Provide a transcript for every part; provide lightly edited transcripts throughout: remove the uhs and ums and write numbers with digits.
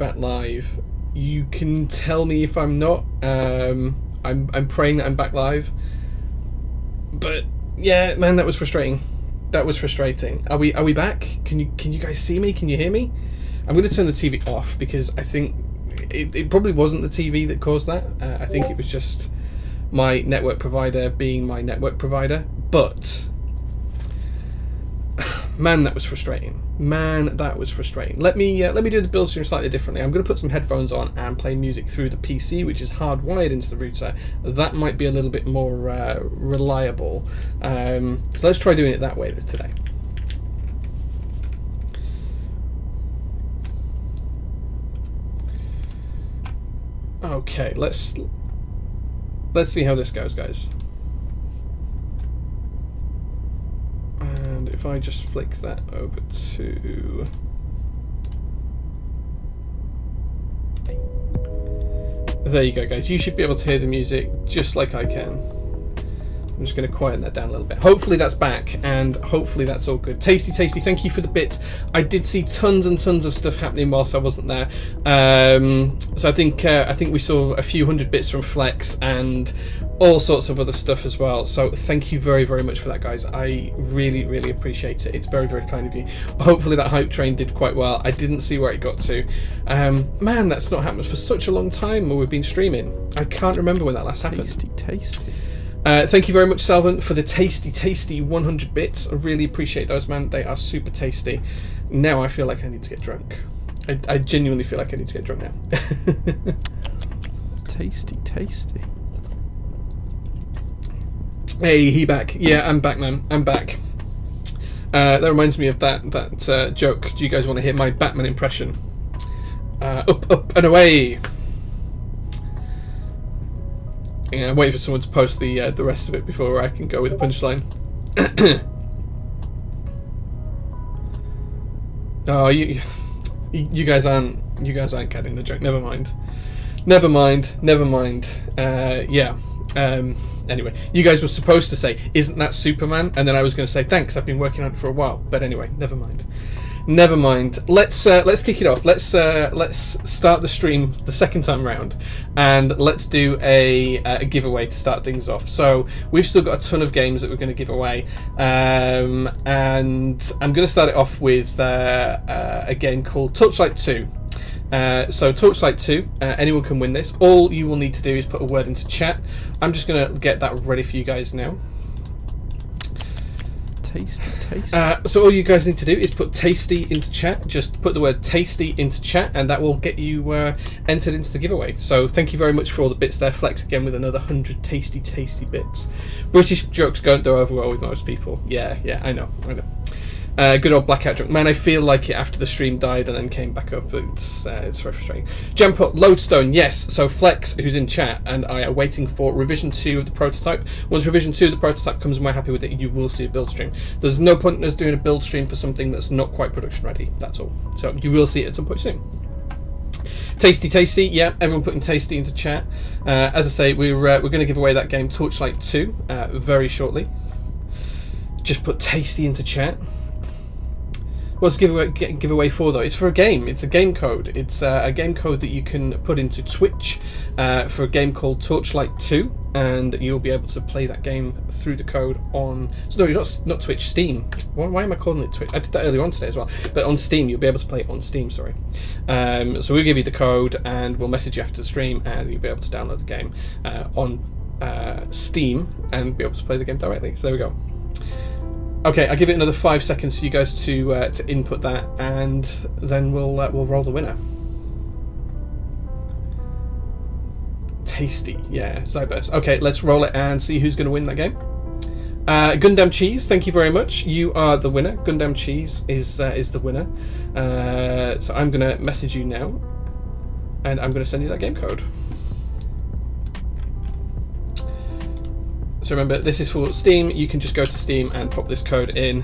back live. You can tell me if I'm not. I'm praying that I'm back live. But yeah, man, that was frustrating. That was frustrating. Are we back? Can you guys see me? Can you hear me? I'm going to turn the TV off because I think it probably wasn't the TV that caused that. I think it was just my network provider being my network provider. But man, that was frustrating. Man, that was frustrating. Let me do the build stream slightly differently. I'm going to put some headphones on and play music through the PC, which is hardwired into the router. That might be a little bit more reliable. So let's try doing it that way today. Okay, let's see how this goes, guys. And if I just flick that over to... There you go, guys. You should be able to hear the music just like I can. I'm just going to quieten that down a little bit. Hopefully that's back, and hopefully that's all good. Tasty, thank you for the bits. I did see tons and tons of stuff happening whilst I wasn't there. So I think we saw a few hundred bits from Flex and all sorts of other stuff as well. So thank you very, very much for that, guys. I really, really appreciate it. It's very, very kind of you. Hopefully that hype train did quite well. I didn't see where it got to. Man, that's not happened for such a long time where we've been streaming. I can't remember when that last happened. Tasty. Thank you very much, Salvin, for the tasty 100 bits. I really appreciate those, man. They are super tasty. Now I feel like I need to get drunk. I genuinely feel like I need to get drunk now. Tasty. Hey, he back. Yeah, I'm back, man. I'm back. That reminds me of that joke. Do you guys want to hear my Batman impression? Up and away. Yeah, I'm waiting for someone to post the rest of it before I can go with the punchline. Oh, you guys aren't getting the joke. Never mind. Yeah. Anyway, you guys were supposed to say, "Isn't that Superman?" And then I was going to say, "Thanks, I've been working on it for a while." But anyway, never mind. Let's kick it off. Let's start the stream the second time round, and let's do a giveaway to start things off. So we've still got a ton of games that we're going to give away, and I'm going to start it off with a game called Torchlight 2. So Torchlight 2, anyone can win this. All you will need to do is put a word into chat. I'm just going to get that ready for you guys now. Tasty. So all you guys need to do is put tasty into chat. Just put the word tasty into chat, and that will get you entered into the giveaway. So thank you very much for all the bits there. Flex again with another 100 tasty bits. British jokes don't go over well with most people. Yeah, I know. Good old blackout drunk. Man, I feel like it after the stream died and then came back up. It's very frustrating. Jump Lodestone, yes. So Flex, who's in chat, and I are waiting for revision 2 of the prototype. Once revision 2 of the prototype comes and we're happy with it, you will see a build stream. There's no point in us doing a build stream for something that's not quite production ready. That's all. So you will see it at some point soon. Tasty, yeah, everyone putting tasty into chat. As I say, we're going to give away that game Torchlight 2 very shortly. Just put tasty into chat. What's giveaway for though? It's for a game. It's a game code. It's a game code that you can put into Twitch for a game called Torchlight 2, and you'll be able to play that game through the code on. So no, not Twitch, Steam. Why am I calling it Twitch? I did that earlier on today as well. But on Steam, you'll be able to play it on Steam. Sorry. So we'll give you the code, and we'll message you after the stream, and you'll be able to download the game on Steam and be able to play the game directly. So there we go. Okay, I'll give it another 5 seconds for you guys to input that, and then we'll roll the winner. Tasty, yeah, Zybus. Okay, let's roll it and see who's going to win that game. Gundam Cheese, thank you very much. You are the winner. Gundam Cheese is the winner. So I'm going to message you now, and I'm going to send you that game code. So remember, this is for Steam. You can just go to Steam and pop this code in.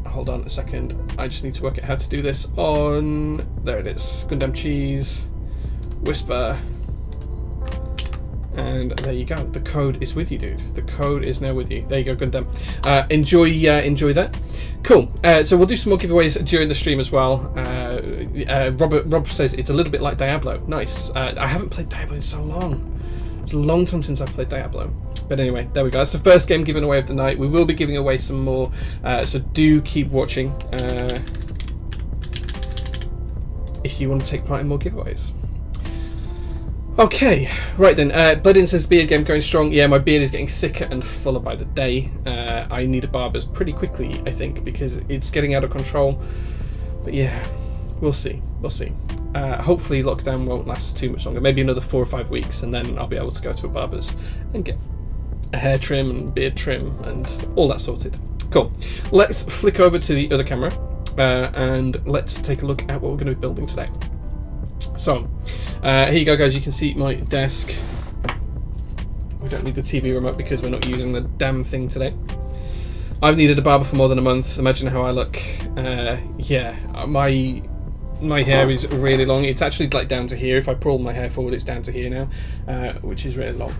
Hold on a second. I just need to work out how to do this on... There it is. Gundam Cheese. Whisper. And there you go. The code is with you, dude. The code is now with you. There you go, Gundam. Enjoy that. Cool. So we'll do some more giveaways during the stream as well. Rob says it's a little bit like Diablo. Nice. I haven't played Diablo in so long. It's a long time since I played Diablo. But anyway, there we go. That's the first game given away of the night. We will be giving away some more, so do keep watching if you want to take part in more giveaways. Okay, right then. Bloodin says beard game going strong. Yeah, my beard is getting thicker and fuller by the day. I need a barber's pretty quickly, I think, because it's getting out of control. But yeah, we'll see. We'll see. Hopefully lockdown won't last too much longer. Maybe another 4 or 5 weeks, and then I'll be able to go to a barber's and get a hair trim and beard trim and all that sorted. Cool. Let's flick over to the other camera and let's take a look at what we're going to be building today. So, here you go, guys. You can see my desk. We don't need the TV remote because we're not using the damn thing today. I've needed a barber for more than a month. Imagine how I look. Yeah, my hair is really long. It's actually like down to here. If I pull my hair forward, it's down to here now, which is really long.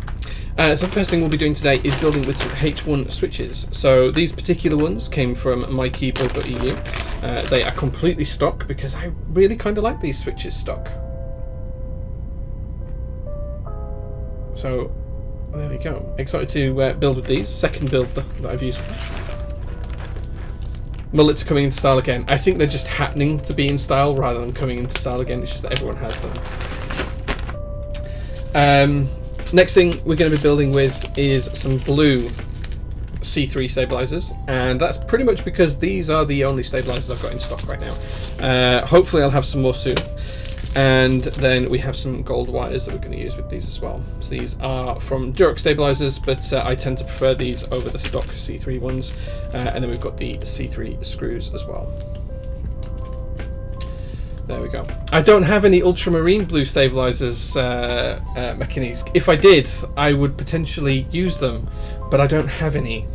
So the first thing we'll be doing today is building with some H1 switches. So these particular ones came from mykeyboard.eu. They are completely stock because I really kind of like these switches stock. So there we go. Excited to build with these. Second build that I've used. Mullets are coming into style again. I think they're just happening to be in style rather than coming into style again. It's just that everyone has them. Next thing we're going to be building with is some blue C3 stabilizers, and that's pretty much because these are the only stabilizers I've got in stock right now. Hopefully I'll have some more soon. And then we have some gold wires that we're going to use with these as well. So these are from Durox stabilizers, but I tend to prefer these over the stock C3 ones. And then we've got the C3 screws as well. There we go. I don't have any ultramarine blue stabilizers, Mechanis. If I did, I would potentially use them, but I don't have any.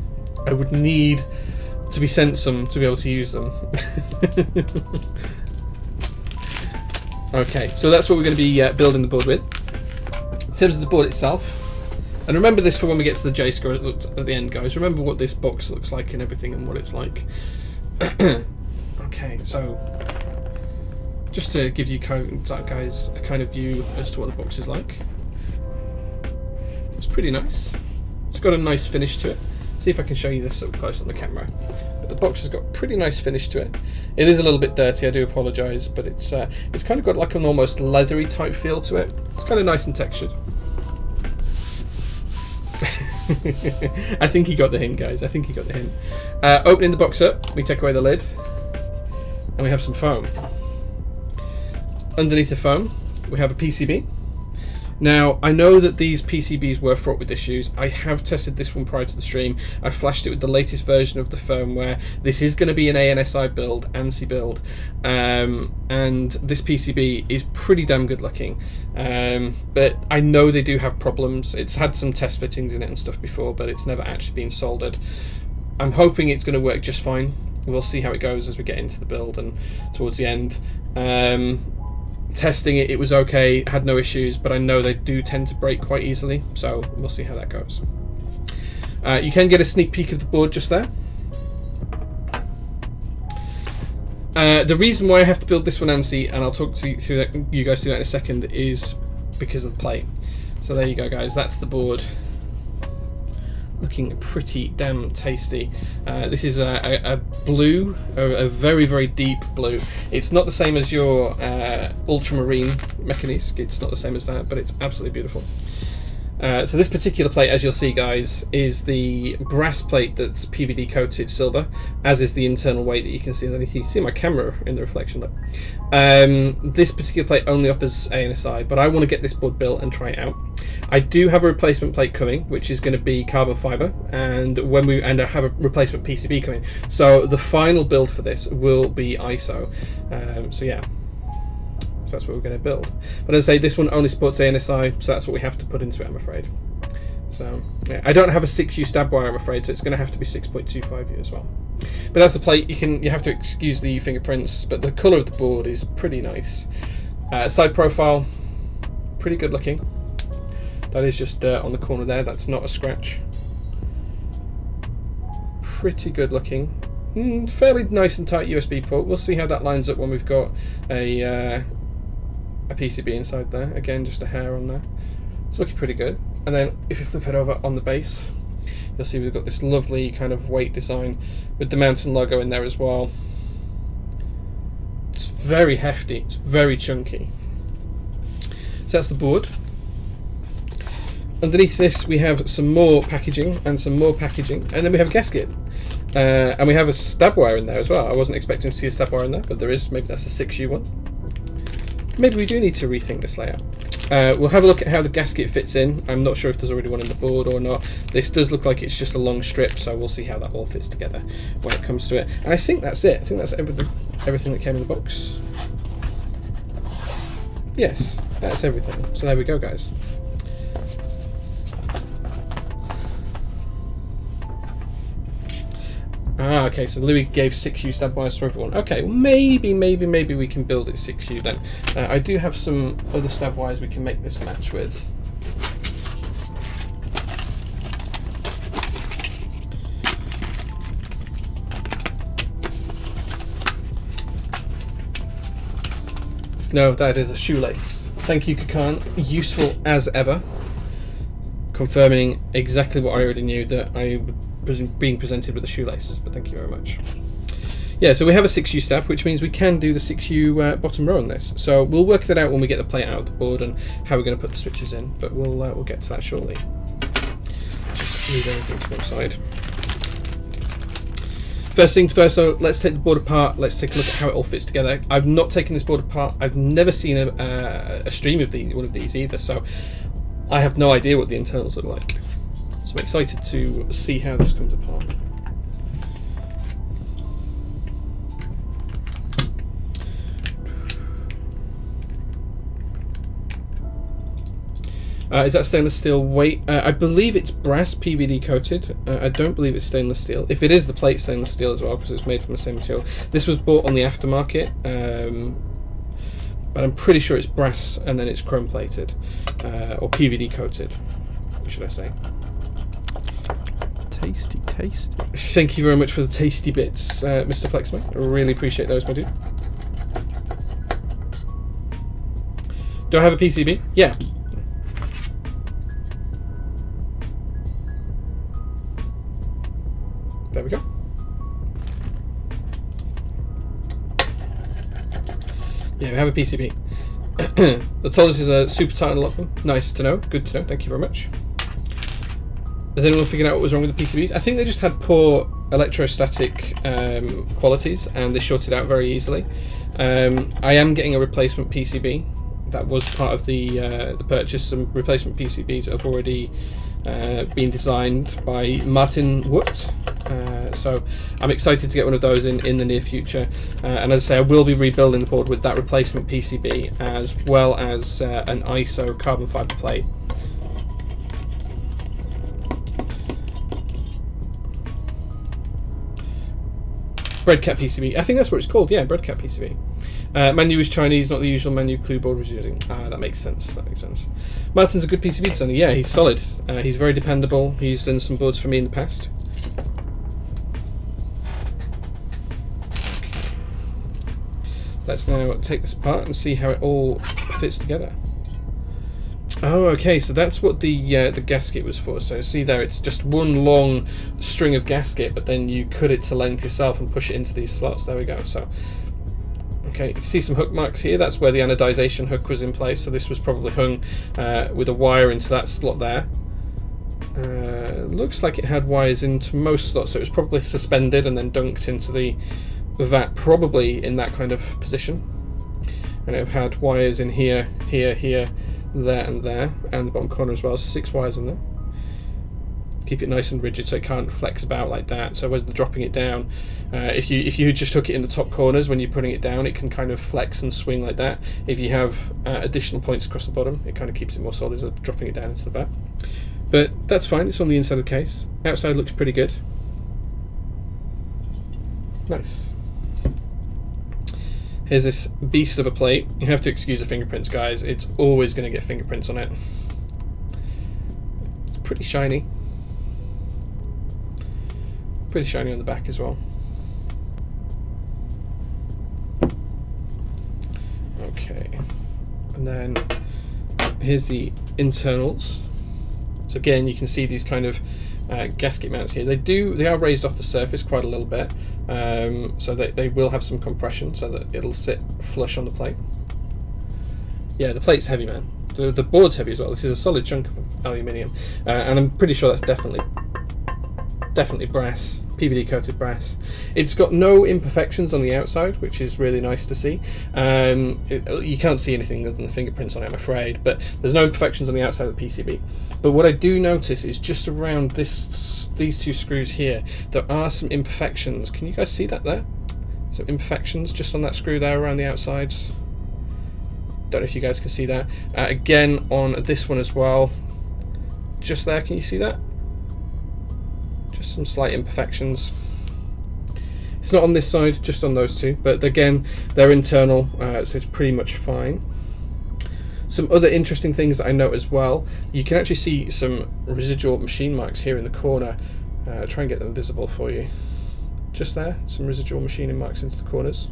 I would need to be sent some to be able to use them. Okay, so that's what we're going to be building the board with. In terms of the board itself, and remember this for when we get to the J score at the end, guys. Remember what this box looks like and everything and what it's like. Okay, so just to give you guys a kind of view as to what the box is like. It's pretty nice. It's got a nice finish to it. See if I can show you this up close on the camera. But the box has got a pretty nice finish to it. It is a little bit dirty, I do apologise, but it's kind of got like an almost leathery type feel to it. It's kind of nice and textured. I think he got the hint, guys. I think he got the hint. Opening the box up, we take away the lid, and we have some foam. Underneath the foam, we have a PCB. Now, I know that these PCBs were fraught with issues. I have tested this one prior to the stream. I flashed it with the latest version of the firmware. This is going to be an ANSI build, ANSI build, and this PCB is pretty damn good looking. But I know they do have problems. It's had some test fittings in it and stuff before, but it's never actually been soldered. I'm hoping it's going to work just fine. We'll see how it goes as we get into the build and towards the end. Testing it, it was okay, had no issues, but I know they do tend to break quite easily, so we'll see how that goes. You can get a sneak peek of the board just there. The reason why I have to build this one ANSI, and I'll talk to you guys through that in a second, is because of the plate. So there you go, guys, that's the board. Looking pretty damn tasty. This is a blue, a very, very deep blue. It's not the same as your ultramarine Mechanisc. It's not the same as that, but it's absolutely beautiful. So this particular plate, as you'll see, guys, is the brass plate that's PVD coated silver, as is the internal weight that you can see. You can see my camera in the reflection. Look. This particular plate only offers ANSI, but I want to get this board built and try it out. I do have a replacement plate coming, which is going to be carbon fiber, and I have a replacement PCB coming. So the final build for this will be ISO. So yeah. So that's what we're going to build. But as I say, this one only supports ANSI, so that's what we have to put into it, I'm afraid. So yeah, I don't have a 6U stab wire, I'm afraid, so it's going to have to be 6.25U as well. But that's the plate. You have to excuse the fingerprints, but the colour of the board is pretty nice. Side profile, pretty good looking. That is just dirt on the corner there. That's not a scratch. Pretty good looking. Fairly nice and tight USB port. We'll see how that lines up when we've got a PCB inside there. Again, just a hair on there. It's looking pretty good. And then if you flip it over on the base, you'll see we've got this lovely kind of weight design with the mountain logo in there as well. It's very hefty. It's very chunky. So that's the board. Underneath this we have some more packaging and some more packaging, and then we have a gasket. And we have a stab wire in there as well. I wasn't expecting to see a stab wire in there, but there is. Maybe that's a 6U one. Maybe we do need to rethink this layout. We'll have a look at how the gasket fits in. I'm not sure if there's already one in the board or not. This does look like it's just a long strip, so we'll see how that all fits together when it comes to it. And I think that's it. I think that's everything that came in the box. Yes, that's everything. So there we go, guys. Ah, okay, so Louis gave 6U stab wires for everyone. Okay, well maybe we can build it 6U then. I do have some other stab wires we can make this match with. No, that is a shoelace. Thank you, Kakan. Useful as ever. Confirming exactly what I already knew, that I would being presented with a shoelace, but thank you very much. Yeah, so we have a 6U stab, which means we can do the 6U bottom row on this. So we'll work that out when we get the plate out of the board and how we're going to put the switches in, but we'll get to that shortly. Just move everything to one side. First things first, though, let's take the board apart. Let's take a look at how it all fits together. I've not taken this board apart. I've never seen a stream of one of these either, so I have no idea what the internals look like. So I'm excited to see how this comes apart. Is that stainless steel weight? I believe it's brass PVD coated. I don't believe it's stainless steel. If it is, the plate's stainless steel as well, because it's made from the same material. This was bought on the aftermarket, but I'm pretty sure it's brass and then it's chrome plated, or PVD coated, what should I say. Tasty, tasty. Thank you very much for the tasty bits, Mr. Flexman. I really appreciate those, my dude. Do I have a PCB? Yeah. There we go. Yeah, we have a PCB. The tolerances are super tight on a lot of them. Nice to know. Good to know. Thank you very much. Has anyone figured out what was wrong with the PCBs? I think they just had poor electrostatic qualities and they shorted out very easily. I am getting a replacement PCB. That was part of the purchase. Some replacement PCBs have already been designed by Martin Woot. So I'm excited to get one of those in the near future. And as I say, I will be rebuilding the board with that replacement PCB as well as an ISO carbon fibre plate. Breadcat PCB. I think that's what it's called. Yeah, Breadcat PCB. Menu is Chinese, not the usual menu clue board was using. That makes sense. That makes sense. Martin's a good PCB designer. Yeah, he's solid. He's very dependable. He's done some boards for me in the past. Let's now take this apart and see how it all fits together. Oh, okay, so that's what the gasket was for. So see there, it's just one long string of gasket, but then you cut it to length yourself and push it into these slots. There we go. So, okay, you can see some hook marks here. That's where the anodization hook was in place. So this was probably hung with a wire into that slot there. Looks like it had wires into most slots, so it was probably suspended and then dunked into the vat, probably in that kind of position. And it have had wires in here, here, here, there and there, and the bottom corner as well, so 6 wires in there. Keep it nice and rigid so it can't flex about like that. So when dropping it down, if you just hook it in the top corners when you're putting it down, it can kind of flex and swing like that. If you have additional points across the bottom, it kind of keeps it more solid as dropping it down into the vat. But that's fine, it's on the inside of the case. Outside looks pretty good. Nice. Here's this beast of a plate. You have to excuse the fingerprints, guys. It's always going to get fingerprints on it. pretty shiny. Pretty shiny on the back as well. Okay, and then here's the internals. So again, you can see these kind of gasket mounts here. They are raised off the surface quite a little bit, so they will have some compression so that it'll sit flush on the plate. Yeah, the plate's heavy, man. The board's heavy as well. This is a solid chunk of aluminium, and I'm pretty sure that's definitely brass, PVD coated brass. It's got no imperfections on the outside, which is really nice to see. You can't see anything other than the fingerprints on it, I'm afraid, but there's no imperfections on the outside of the PCB. But what I do notice is just around these two screws here, there are some imperfections. Can you guys see that there? Some imperfections just on that screw there around the outsides. Don't know if you guys can see that. Again on this one as well. Just there, can you see that? Just some slight imperfections. It's not on this side, just on those two, but again, they're internal, so it's pretty much fine. Some other interesting things that I note as well, you can actually see some residual machine marks here in the corner. Try and get them visible for you. Just there, some residual machining marks into the corners.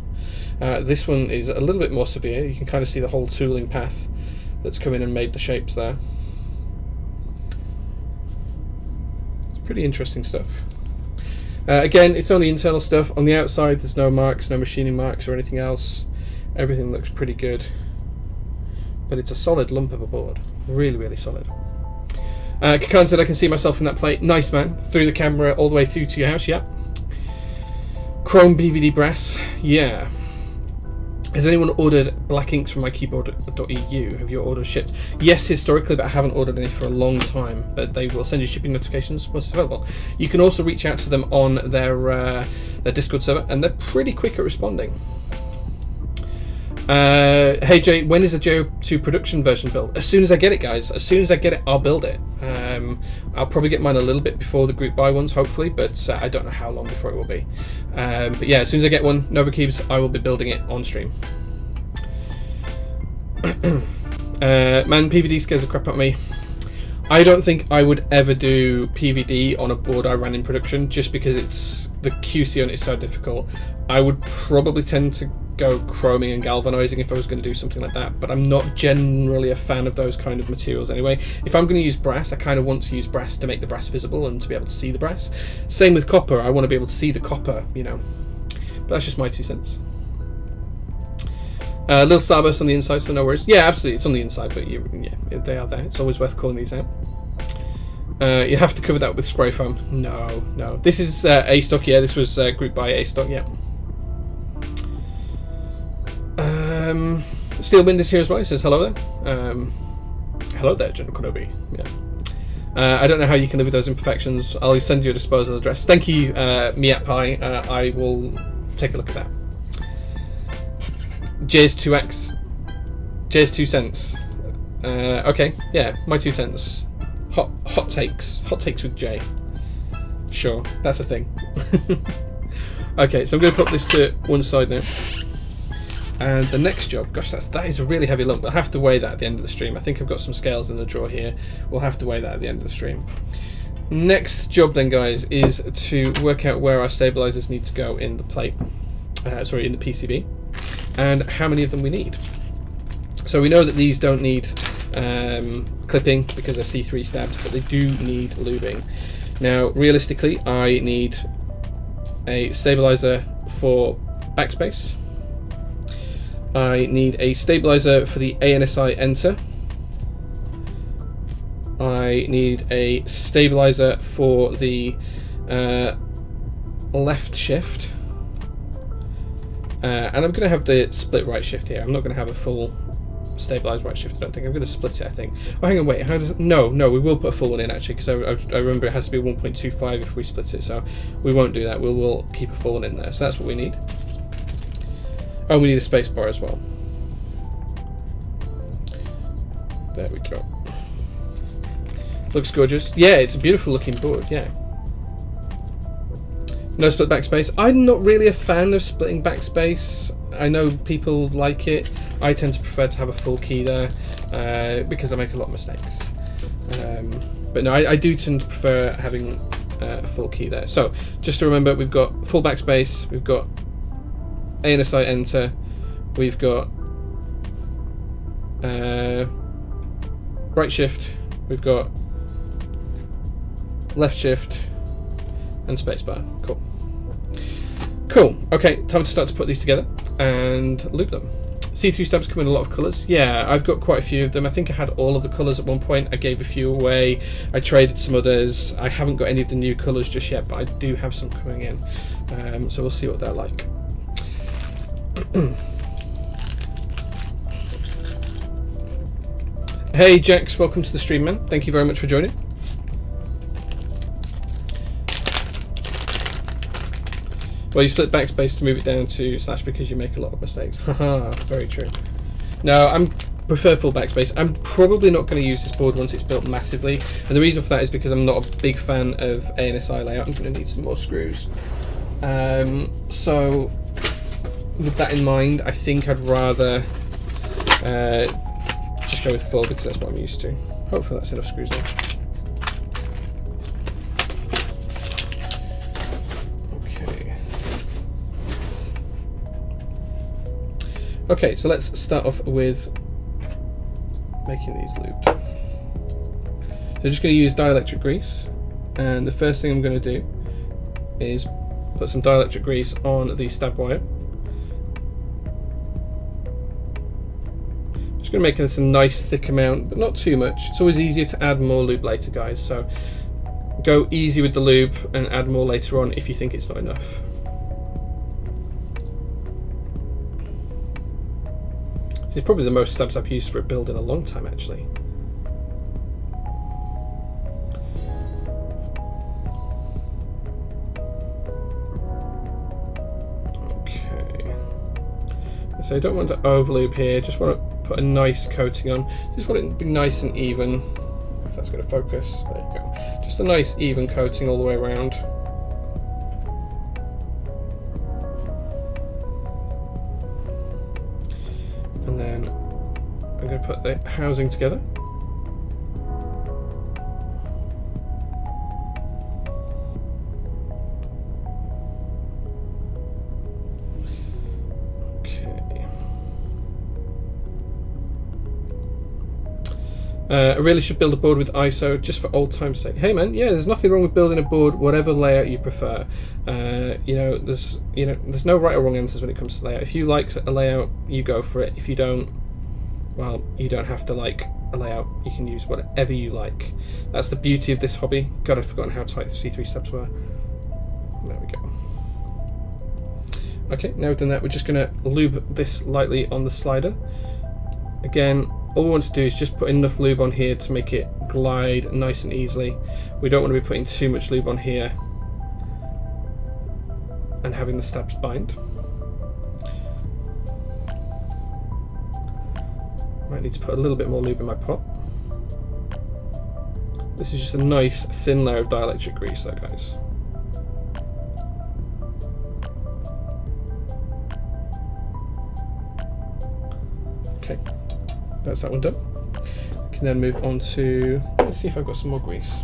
This one is a little bit more severe. You can kind of see the whole tooling path that's come in and made the shapes there. Pretty interesting stuff. Again, it's only internal stuff. On the outside, there's no marks, no machining marks or anything else. Everything looks pretty good. But it's a solid lump of a board. Really, really solid. Kakan said, I can see myself in that plate. Nice, man. Through the camera all the way through to your house, yeah. Chrome BVD brass, yeah. Has anyone ordered black inks from mykeyboard.eu? Have your orders shipped? Yes, historically, but I haven't ordered any for a long time. But they will send you shipping notifications once it's available. You can also reach out to them on their Discord server, and they're pretty quick at responding. Hey Jay, when is the JO2 production version built? As soon as I get it, guys. As soon as I get it, I'll build it. I'll probably get mine a little bit before the group buy ones, hopefully, but I don't know how long before it will be. But yeah, as soon as I get one, Nova Cubes, I will be building it on stream. Man, PVD scares the crap out of me. I don't think I would ever do PVD on a board I ran in production, just because the QC on it is so difficult. I would probably tend to go chroming and galvanizing if I was going to do something like that, but I'm not generally a fan of those kind of materials anyway. If I'm going to use brass, I kind of want to use brass to make the brass visible and to be able to see the brass. Same with copper, I want to be able to see the copper, you know. But that's just my 2 cents. Little starburst on the inside, so no worries. Yeah, absolutely, it's on the inside, but yeah, they are there. It's always worth calling these out. You have to cover that with spray foam. No. This is A stock, yeah, this was grouped by A stock, yeah. Steelwind is here as well. He says hello there. Hello there, General Konobi. Yeah. I don't know how you can live with those imperfections. I'll send you a disposal address. Thank you, Miat Pie. I will take a look at that. Jay's 2x. Jay's 2 cents. Okay, yeah, my 2 cents. Hot takes. Hot takes with Jay. Sure, that's a thing. Okay, so I'm going to put this to one side now. And the next job, gosh, that is a really heavy lump. We'll have to weigh that at the end of the stream. I think I've got some scales in the drawer here. We'll have to weigh that at the end of the stream. Next job then, guys, is to work out where our stabilizers need to go in the plate. Sorry, in the PCB. And how many of them we need. So we know that these don't need clipping because they're C3 stabs, but they do need lubing. Now, realistically, I need a stabilizer for backspace. I need a stabilizer for the ANSI enter. I need a stabilizer for the left shift. And I'm going to have the split right shift here. I'm not going to have a full stabilized right shift, I don't think. I'm going to split it, I think. Oh, hang on, wait. How does it... No, we will put a full one in, actually, because I remember it has to be 1.25 if we split it, so we won't do that. We'll keep a full one in there. So that's what we need. Oh, we need a space bar as well. There we go. Looks gorgeous. Yeah, it's a beautiful looking board, yeah. No split backspace. I'm not really a fan of splitting backspace. I know people like it. I tend to prefer to have a full key there because I make a lot of mistakes. But no, I do tend to prefer having a full key there. So just to remember, we've got full backspace, we've got ANSI enter, we've got right shift, we've got left shift, and spacebar. Cool. Cool. Okay, time to start to put these together and loop them. C3 stabs come in a lot of colours. Yeah, I've got quite a few of them. I think I had all of the colours at one point. I gave a few away. I traded some others. I haven't got any of the new colours just yet, but I do have some coming in. So we'll see what they're like. Hey Jax, welcome to the stream, man. Thank you very much for joining. Well, you split backspace to move it down to slash because you make a lot of mistakes. Haha, very true. No, I prefer full backspace. I'm probably not going to use this board once it's built massively, and the reason for that is because I'm not a big fan of ANSI layout. I'm going to need some more screws. So with that in mind, I think I'd rather just go with full because that's what I'm used to. Hopefully that's enough screws now. Okay, so let's start off with making these looped. So just going to use dielectric grease, and the first thing I'm going to do is put some dielectric grease on the stab wire. Just going to make this a nice thick amount, but not too much. It's always easier to add more lube later, guys, so go easy with the lube and add more later on if you think it's not enough. This is probably the most stabs I've used for a build in a long time, actually. Okay. So I don't want to overlube here, just want to put a nice coating on. Just want it to be nice and even. If that's going to focus, there you go. Just a nice even coating all the way around. And then I'm going to put the housing together. Okay. I really should build a board with ISO just for old time's sake. Hey man, yeah, there's nothing wrong with building a board, whatever layout you prefer. There's no right or wrong answers when it comes to layout. If you like a layout, you go for it. If you don't, well, you don't have to like a layout. You can use whatever you like. That's the beauty of this hobby. God, I've forgotten how tight the C3 stabs were. There we go. Okay, now we've done that, we're just going to lube this lightly on the slider. Again, all we want to do is just put enough lube on here to make it glide nice and easily. We don't want to be putting too much lube on here and having the stabs bind. Might need to put a little bit more lube in my pot. This is just a nice thin layer of dielectric grease though, guys. Okay, that's that one done. I can then move on to, let's see if I've got some more grease.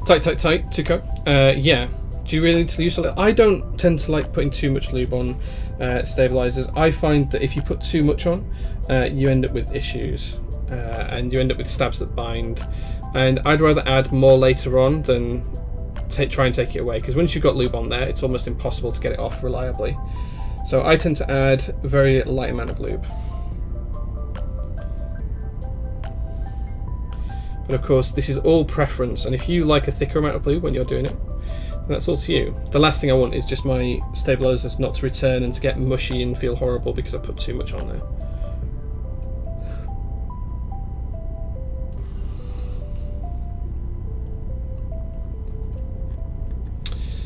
Tight, Tuco. Yeah. Do you really need to use a I don't tend to like putting too much lube on stabilizers. I find that if you put too much on, you end up with issues, and you end up with stabs that bind. And I'd rather add more later on than try and take it away, because once you've got lube on there, it's almost impossible to get it off reliably. So I tend to add a very light amount of lube. But of course, this is all preference, and if you like a thicker amount of lube when you're doing it, then that's all to you. The last thing I want is just my stabilizers not to return and to get mushy and feel horrible because I put too much on there.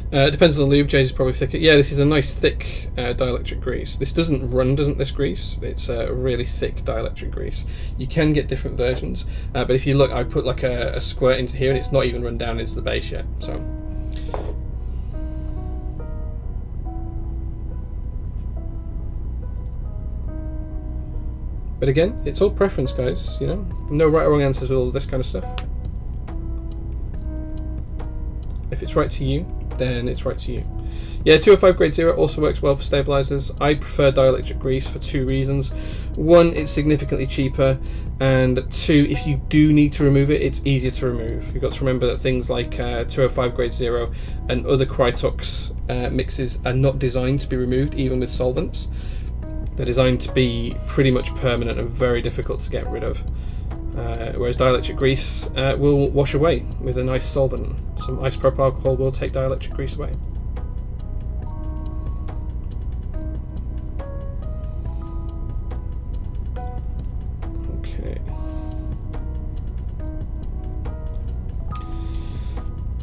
It depends on the lube. Jay's is probably thicker. Yeah, this is a nice thick dielectric grease. This doesn't run, doesn't this grease? It's a really thick dielectric grease. You can get different versions, but if you look, I put like a squirt into here and it's not even run down into the base yet. So. But again, it's all preference, guys, you know? No right or wrong answers with all this kind of stuff. If it's right to you, then it's right to you. Yeah, 205 grade 0 also works well for stabilizers. I prefer dielectric grease for 2 reasons. 1, it's significantly cheaper, and 2, if you do need to remove it, it's easier to remove. You've got to remember that things like 205 grade 0 and other Krytox mixes are not designed to be removed, even with solvents. They're designed to be pretty much permanent and very difficult to get rid of. Whereas dielectric grease will wash away with a nice solvent. Some isopropyl alcohol will take dielectric grease away. Okay.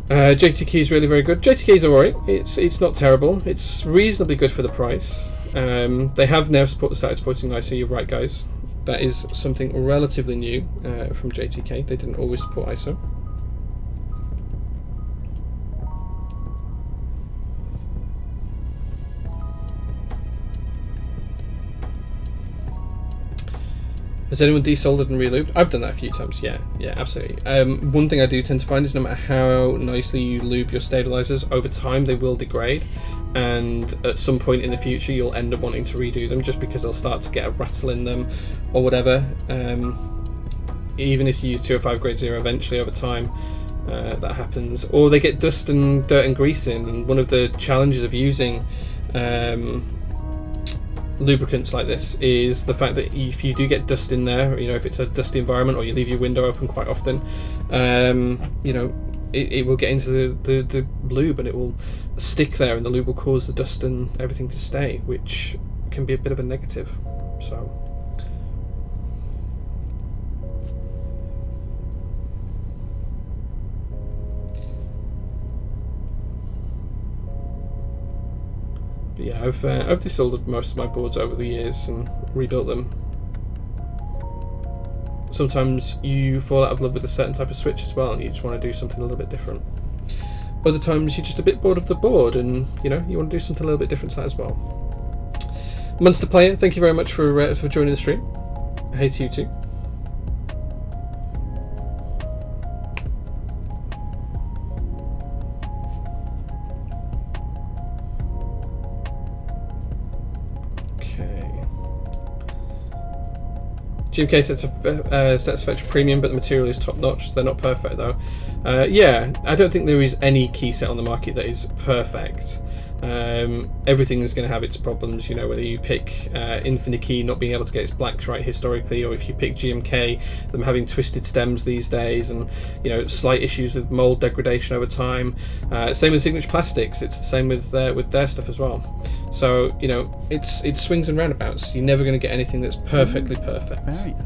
JTK is really very good. JTK is alright. It's not terrible. It's reasonably good for the price. They have now started supporting ISO. You're right, guys. That is something relatively new from JTK. They didn't always support ISO. Has anyone desoldered and relubed? I've done that a few times, yeah, absolutely. One thing I do tend to find is no matter how nicely you lube your stabilizers, over time they will degrade, and at some point in the future you'll end up wanting to redo them just because they'll start to get a rattle in them or whatever. Even if you use 205 grade 0 eventually over time, that happens. Or they get dust and dirt and grease in, and one of the challenges of using lubricants like this is the fact that if you do get dust in there, you know, if it's a dusty environment or you leave your window open quite often, you know, it will get into the lube and it will stick there, and the lube will cause the dust and everything to stay, which can be a bit of a negative. So but yeah, I've desoldered most of my boards over the years and rebuilt them. Sometimes you fall out of love with a certain type of switch as well, and you just want to do something a little bit different. Other times you're just a bit bored of the board, and you know you want to do something a little bit different to that as well. Monster Player, thank you very much for joining the stream. Hey to you too. GMK sets fetch premium, but the material is top notch. They're not perfect though. Yeah, I don't think there is any key set on the market that is perfect. Everything is going to have its problems, you know, whether you pick Infinikey not being able to get its blacks right historically, or if you pick GMK, them having twisted stems these days, and you know, slight issues with mold degradation over time. Same with Signature Plastics, it's the same with their stuff as well. So you know, it swings and roundabouts. You're never going to get anything that's perfectly perfect. Very nice.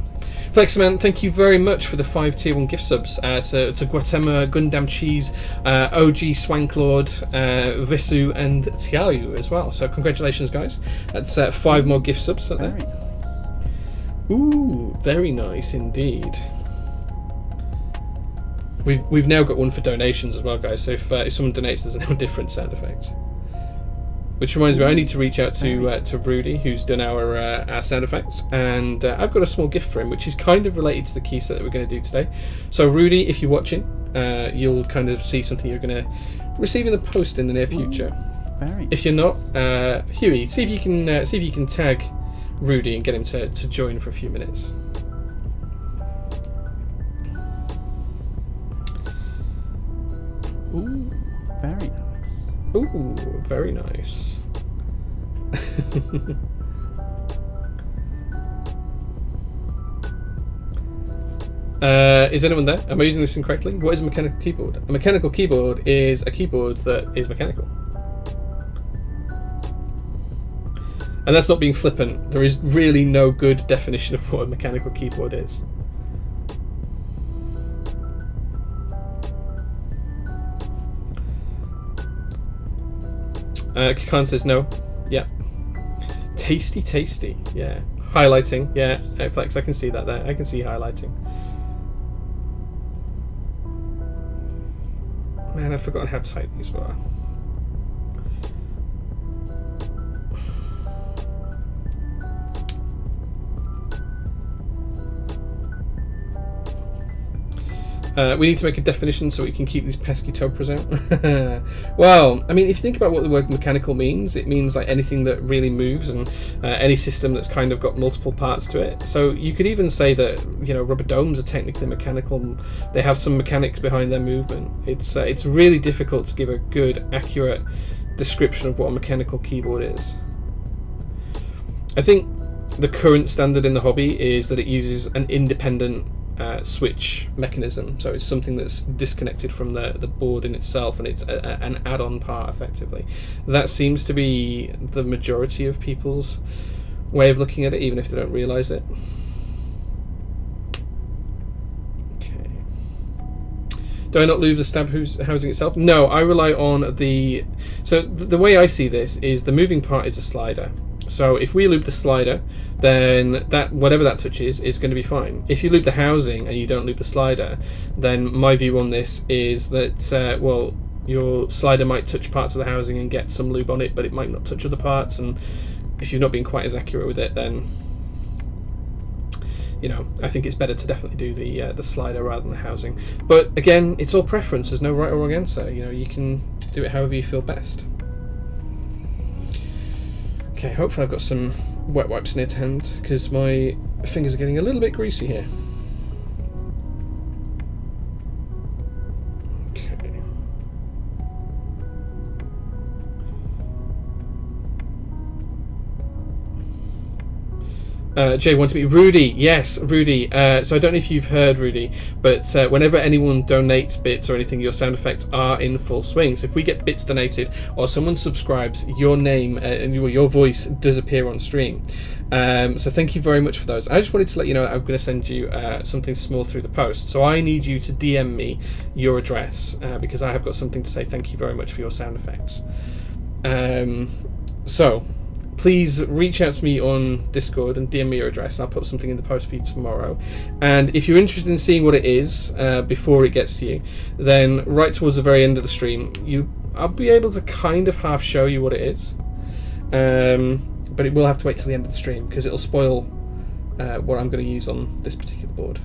Flexman, thank you very much for the 5 tier 1 gift subs to Guatemala, Gundam Cheese, OG Swanklord, Visu and Tiayu as well. So congratulations guys. That's 5 more gift subs out there. Very nice. Ooh, very nice indeed. We've now got one for donations as well, guys. So if someone donates, there's a different sound effect. Which reminds me, I need to reach out to Rudy, who's done our sound effects, and I've got a small gift for him, which is kind of related to the key set that we're going to do today. So Rudy, if you're watching, you'll kind of see something you're going to receive in the post in the near future. Very. If you're not, Huey, see if you can tag Rudy and get him to join for a few minutes. Ooh, very nice. Ooh, very nice. Is anyone there? Am I using this incorrectly? What is a mechanical keyboard? A mechanical keyboard is a keyboard that is mechanical. And that's not being flippant. There is really no good definition of what a mechanical keyboard is. Kakan says no. Yeah. Tasty, tasty. Yeah. Highlighting. Yeah. Flex, I can see that there. I can see highlighting. Man, I've forgotten how tight these were. We need to make a definition so we can keep these pesky topras out. Well, I mean, if you think about what the word mechanical means, it means like anything that really moves, and any system that's kind of got multiple parts to it. So you could even say that, you know, rubber domes are technically mechanical. They have some mechanics behind their movement. It's really difficult to give a good, accurate description of what a mechanical keyboard is. I think the current standard in the hobby is that it uses an independent switch mechanism, so it's something that's disconnected from the board in itself, and it's an add-on part effectively. That seems to be the majority of people's way of looking at it, even if they don't realise it. Okay. Do I not lube the stab housing itself? No, I rely on the... So the way I see this is the moving part is a slider. So if we loop the slider, then that whatever that touches is going to be fine. If you loop the housing and you don't loop the slider, then my view on this is that, well, your slider might touch parts of the housing and get some lube on it, but it might not touch other parts, and if you've not been quite as accurate with it, then, you know, I think it's better to definitely do the slider rather than the housing. But again, it's all preference. There's no right or wrong answer. You know, you can do it however you feel best. Okay, hopefully I've got some wet wipes near to hand, because my fingers are getting a little bit greasy here. Jay wanted to be Rudy. Yes, Rudy. So I don't know if you've heard, Rudy, but whenever anyone donates bits or anything, your sound effects are in full swing. So if we get bits donated or someone subscribes, your name and your voice does appear on stream. So thank you very much for those. I just wanted to let you know that I'm going to send you something small through the post. So I need you to DM me your address, because I have got something to say. Thank you very much for your sound effects. So please reach out to me on Discord and DM me your address. I'll put something in the post for you tomorrow. And if you're interested in seeing what it is before it gets to you, then right towards the very end of the stream, I'll be able to kind of half show you what it is. But it will have to wait till the end of the stream, because it'll spoil what I'm going to use on this particular board.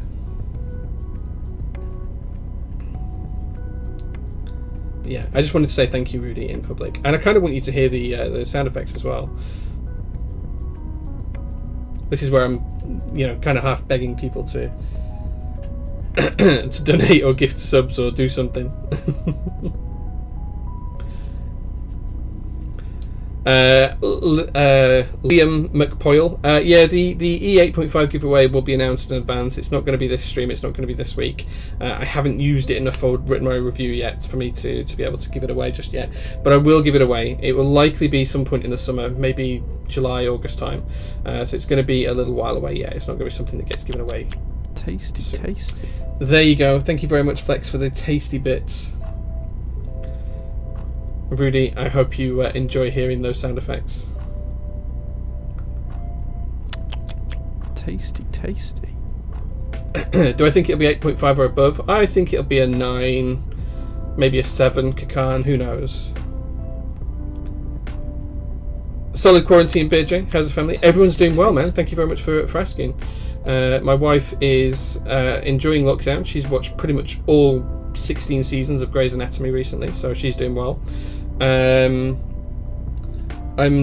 Yeah, I just wanted to say thank you, Rudy, in public, and I kind of want you to hear the sound effects as well. This is where I'm, you know, kind of half begging people to to donate or gift subs or do something. Liam McPoyle. Yeah, the E8.5 giveaway will be announced in advance. It's not going to be this stream, it's not going to be this week. I haven't used it enough or written my review yet for me to be able to give it away just yet, but I will give it away. It will likely be some point in the summer, maybe July, August time, so it's going to be a little while away yet. It's not going to be something that gets given away. Tasty, tasty. There you go. Thank you very much, Flex, for the tasty bits. Rudy, I hope you enjoy hearing those sound effects. Tasty, tasty. Do I think it'll be 8.5 or above? I think it'll be a 9, maybe a 7, Kakan, who knows. Solid quarantine, BJ. How's the family? Everyone's doing well, man. Thank you very much for asking. My wife is enjoying lockdown. She's watched pretty much all 16 seasons of Grey's Anatomy recently, so she's doing well. I'm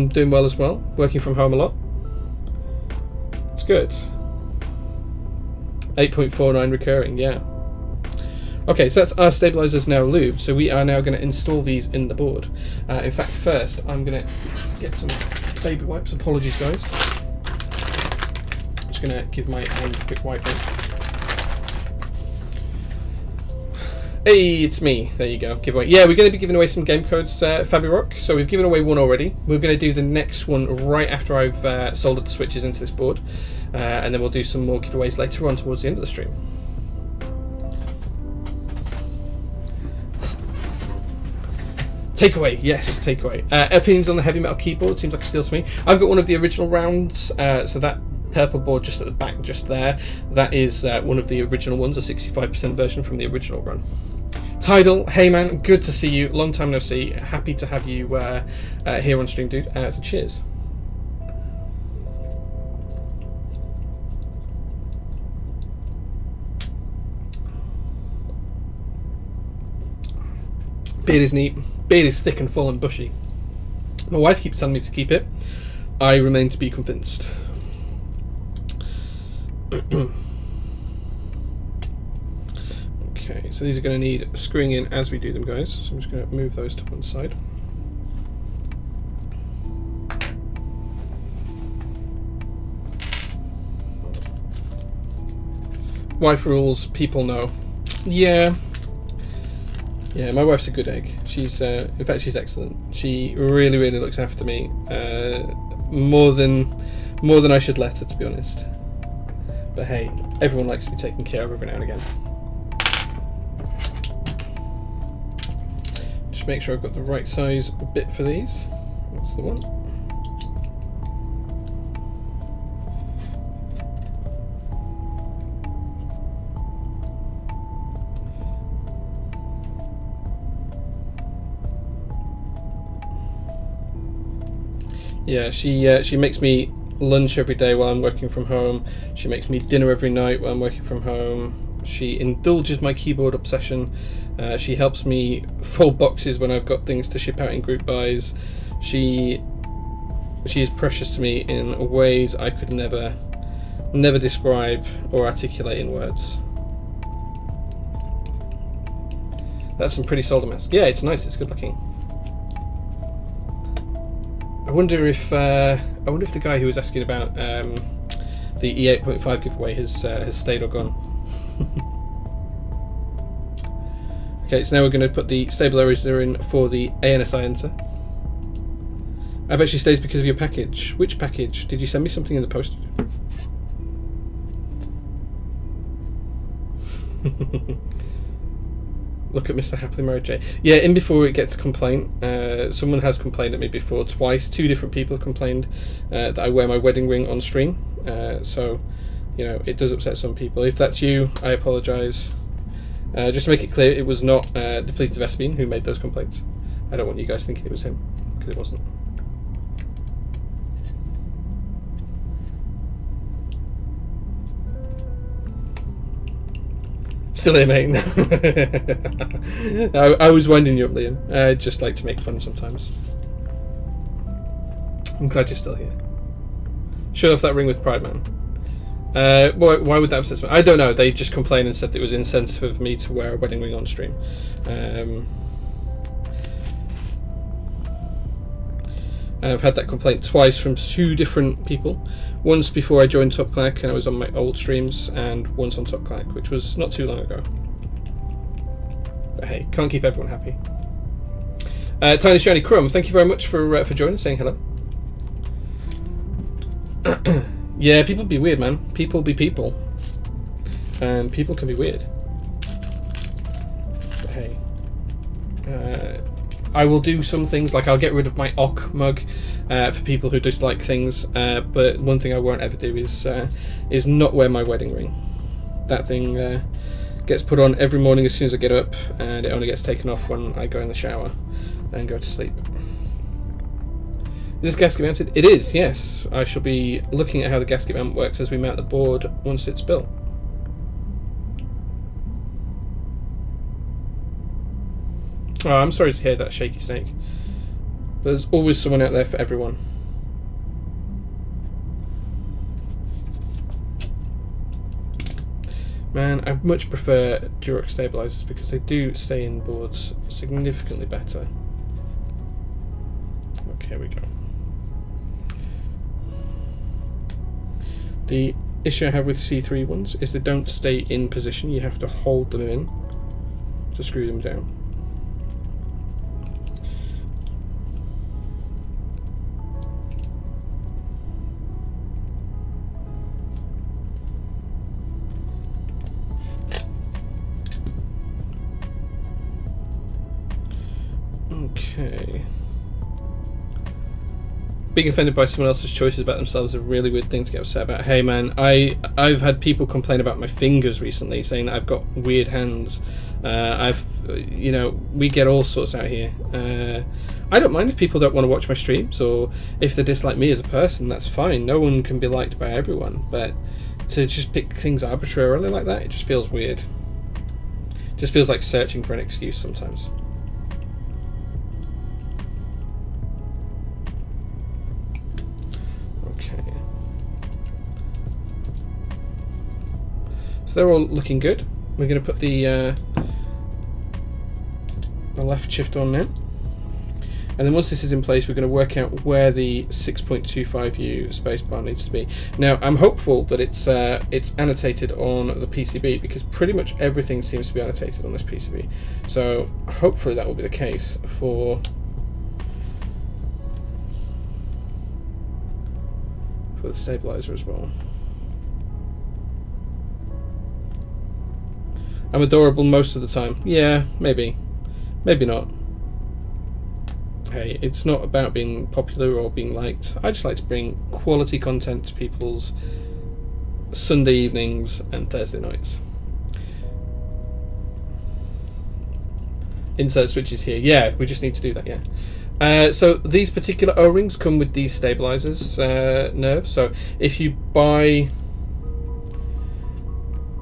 doing well as well, working from home a lot. It's good. 8.49 recurring, yeah. Okay, so that's our stabilizers now lubed, so we are now going to install these in the board. In fact, first I'm going to get some baby wipes. Apologies, guys. I'm just going to give my hands a quick wipe. Hey, it's me. There you go. Giveaway. Yeah, we're going to be giving away some game codes, Fabirock. So we've given away one already. We're going to do the next one right after I've soldered the switches into this board. And then we'll do some more giveaways later on towards the end of the stream. Takeaway, yes, takeaway. Opinions on the heavy metal keyboard, seems like a steal to me. I've got one of the original rounds, so that purple board just at the back, just there, that is one of the original ones, a 65% version from the original run. Tidal, hey man, good to see you, long time no see, happy to have you here on stream, dude, so cheers. Beard is neat. Beard is thick and full and bushy. My wife keeps telling me to keep it. I remain to be convinced. Okay, so these are going to need screwing in as we do them, guys. So I'm just going to move those to one side. Wife rules, people know. Yeah. Yeah, my wife's a good egg. She's, in fact, she's excellent. She really, really looks after me, more than I should let her, to be honest. But hey, everyone likes to be taken care of every now and again. Just make sure I've got the right size bit for these. That's the one. Yeah, she makes me lunch every day while I'm working from home. She makes me dinner every night while I'm working from home. She indulges my keyboard obsession. She helps me fold boxes when I've got things to ship out in group buys. She is precious to me in ways I could never describe or articulate in words. That's some pretty solder mask. Yeah, it's nice. It's good looking. I wonder if the guy who was asking about the E8.5 giveaway has stayed or gone. Okay, so now we're going to put the stabilizer in for the ANSI enter. I bet she stays because of your package. Which package? Did you send me something in the post? Look at Mr. Happily Married Jay. Yeah, in before it gets complaint, someone has complained at me before, twice. 2 different people have complained that I wear my wedding ring on stream. So, you know, it does upset some people. If that's you, I apologise. Just to make it clear, it was not Depleted Vespine who made those complaints. I don't want you guys thinking it was him, because it wasn't. Still here, mate. I was winding you up, Liam. I just like to make fun sometimes. I'm glad you're still here. Show off that ring with pride, man. Why would that upset me? I don't know. They just complained and said it was insensitive of me to wear a wedding ring on stream. I've had that complaint twice from 2 different people. Once before I joined Top Clack and I was on my old streams, and once on Top Clack, which was not too long ago. But hey, can't keep everyone happy. Tiny Shiny Crumb, thank you very much for joining, saying hello. Yeah, people be weird, man. People be people. And people can be weird. But hey. I will do some things, like I'll get rid of my OC mug for people who dislike things, but one thing I won't ever do is not wear my wedding ring. That thing gets put on every morning as soon as I get up, and it only gets taken off when I go in the shower and go to sleep. Is this gasket mounted? It is, yes. I shall be looking at how the gasket mount works as we mount the board once it's built. Oh, I'm sorry to hear that, Shaky Snake. But there's always someone out there for everyone. Man, I much prefer Durox stabilizers because they do stay in boards significantly better. Okay, here we go. The issue I have with C3 ones is they don't stay in position. You have to hold them in to screw them down. Okay. Being offended by someone else's choices about themselves is a really weird thing to get upset about. Hey man, I've had people complain about my fingers recently, saying that I've got weird hands. You know, we get all sorts out here. I don't mind if people don't want to watch my streams, or if they dislike me as a person, that's fine. No one can be liked by everyone, but to just pick things arbitrarily like that, it just feels weird. It just feels like searching for an excuse sometimes. So they're all looking good. We're going to put the left shift on now. And then once this is in place, we're going to work out where the 6.25U spacebar needs to be. Now, I'm hopeful that it's annotated on the PCB, because pretty much everything seems to be annotated on this PCB. So hopefully that will be the case for the stabilizer as well. I'm adorable most of the time. Yeah, maybe. Maybe not. Hey, it's not about being popular or being liked. I just like to bring quality content to people's Sunday evenings and Thursday nights. Insert switches here. Yeah, we just need to do that, yeah. So these particular O-rings come with these stabilizers nerves. So if you buy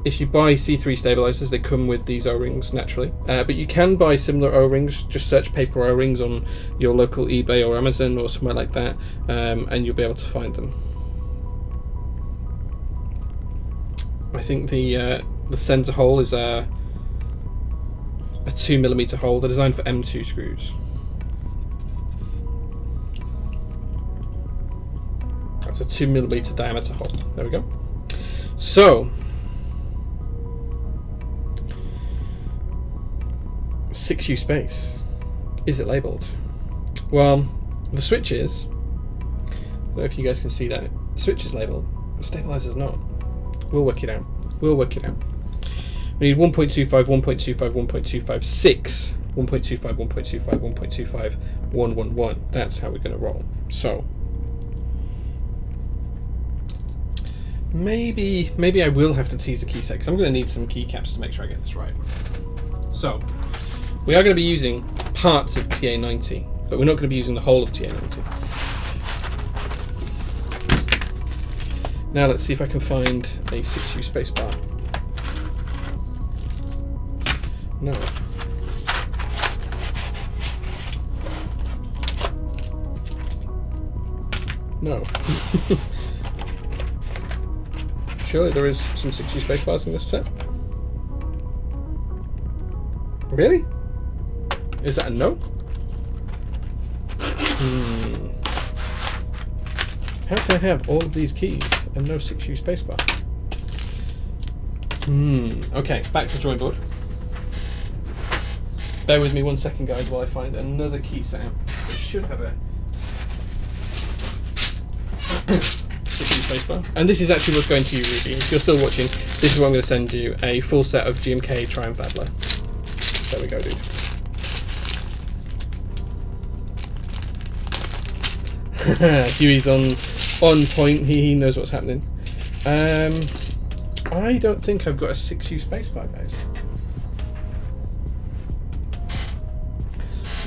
C3 stabilizers, they come with these O-rings naturally, but you can buy similar O-rings. Just search paper O-rings on your local eBay or Amazon or somewhere like that, and you'll be able to find them. I think the center hole is a 2mm hole. They're designed for M2 screws. That's a 2mm diameter hole. There we go. So 6U space. Is it labelled? Well, the switch is. I don't know if you guys can see that. The switch is labelled. The stabilizer's not. We'll work it out. We'll work it out. We need 1.25, 1.25, 1.25, 6, 1.25, 1.25, 1.25, 111. That's how we're going to roll. So maybe I will have to tease a key set, because I'm going to need some keycaps to make sure I get this right. So we are going to be using parts of TA90, but we're not going to be using the whole of TA90. Now let's see if I can find a 6U spacebar. No. No. Surely there is some 6U spacebars in this set. Really? Is that a no? How can I have all of these keys and no 6U spacebar? Okay, back to drawing board. Bear with me 1 second, guys, while I find another key set out. It should have a 6U spacebar. And this is actually what's going to you, Ruby. If you're still watching, this is what I'm going to send you, a full set of GMK Triumph Adler. There we go, dude. Huey's on point. He knows what's happening. I don't think I've got a 6U spacebar, guys.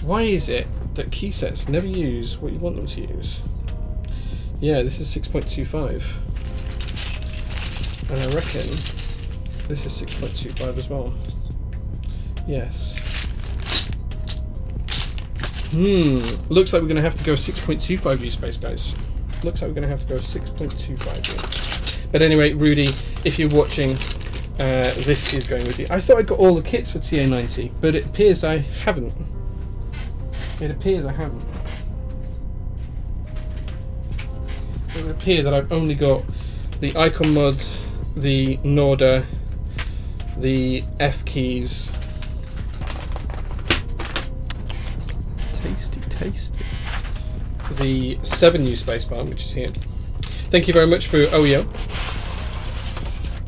Why is it that key sets never use what you want them to use? Yeah, this is 6.25, and I reckon this is 6.25 as well. Yes. Looks like we're going to have to go 6.25U space, guys. Looks like we're going to have to go 6.25U. But anyway, Rudy, if you're watching, this is going with you. I thought I got all the kits for TA90, but it appears I haven't. It appears I haven't. It would appear that I've only got the icon mods, the Norda, the F keys. Tasty. The 7U spacebar, which is here. Thank you very much for OEO.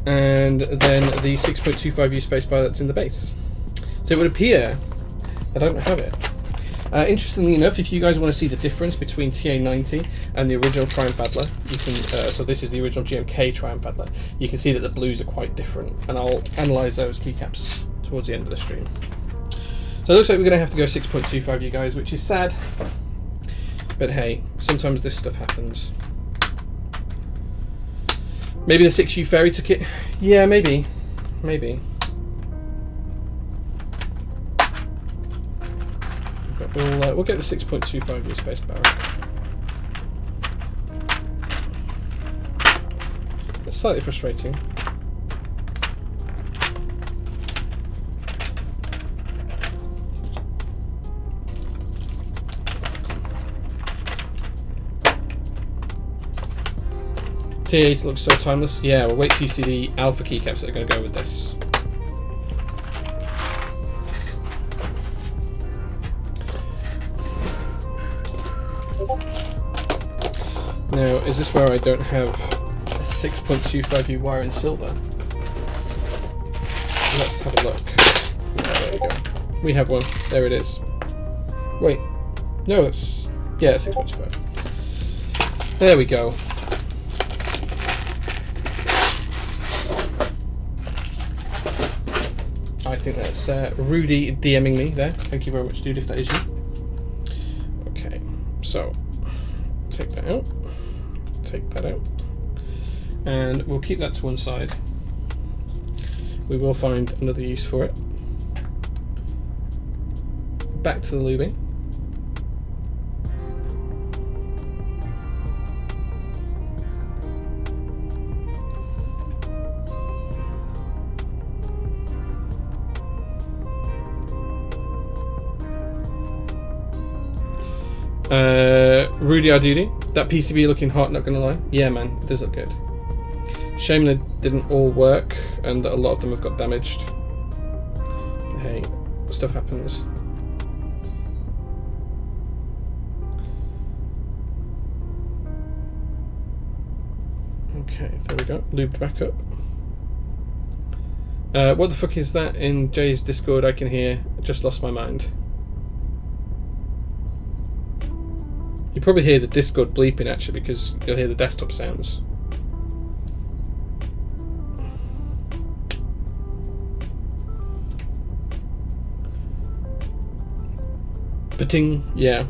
And then the 6.25U spacebar that's in the base. So it would appear that I don't have it. Interestingly enough, if you guys want to see the difference between TA90 and the original Triumph Adler, you can. So this is the original GMK Triumph Adler. You can see that the blues are quite different, and I'll analyse those keycaps towards the end of the stream. So it looks like we're going to have to go 6.25, you guys, which is sad. But hey, sometimes this stuff happens. Maybe the 6U Fairy took it. Yeah, maybe. Maybe. We'll get the 6.25U Space Barrel. It's slightly frustrating. T8 looks so timeless. Yeah, we'll wait till you see the alpha keycaps that are going to go with this. Now, is this where I don't have a 6.25U wire in silver? Let's have a look. Oh, there we go. We have one. There it is. Wait. No, that's... yeah, 6.25. There we go. I think that's Rudy DMing me there. Thank you very much, dude, if that is you. Okay, so take that out. Take that out, and we'll keep that to one side. We will find another use for it. Back to the lubing. Rudy Ardudi, that PCB looking hot, not gonna lie. Yeah, man, it does look good. Shame they didn't all work and that a lot of them have got damaged. Hey, stuff happens. Okay, there we go. Lubed back up. What the fuck is that in Jay's Discord? I can hear. I just lost my mind. You probably hear the Discord bleeping actually because you'll hear the desktop sounds. Ba-ting, yeah.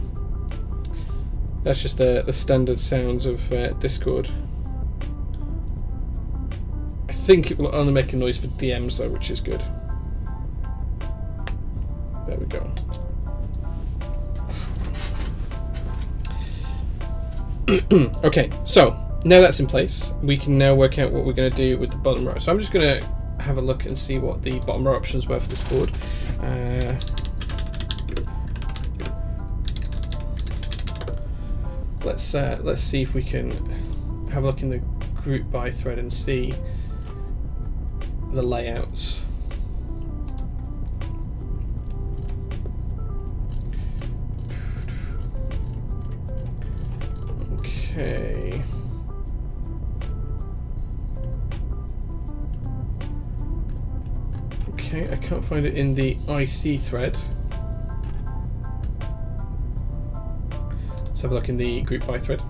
That's just the standard sounds of Discord. I think it will only make a noise for DMs though, which is good. There we go. Okay, so now that's in place, we can now work out what we're going to do with the bottom row. So I'm just going to have a look and see what the bottom row options were for this board. Let's see if we can have a look in the group by thread and see the layouts. Okay. Okay, I can't find it in the IC thread. Let's have a look in the group by thread.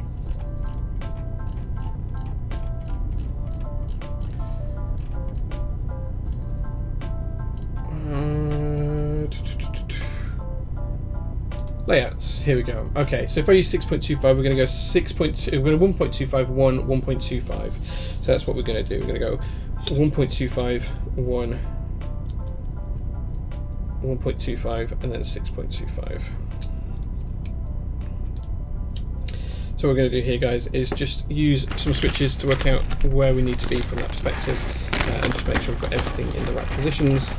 Layouts, here we go. Okay, so if I use 6.25, we're going to go 6.2, we're going to 1.25, 1, 1.25. So that's what we're going to do. We're going to go 1.25, 1, 1.25, and then 6.25. So what we're going to do here, guys, is just use some switches to work out where we need to be from that perspective, and just make sure we've got everything in the right positions.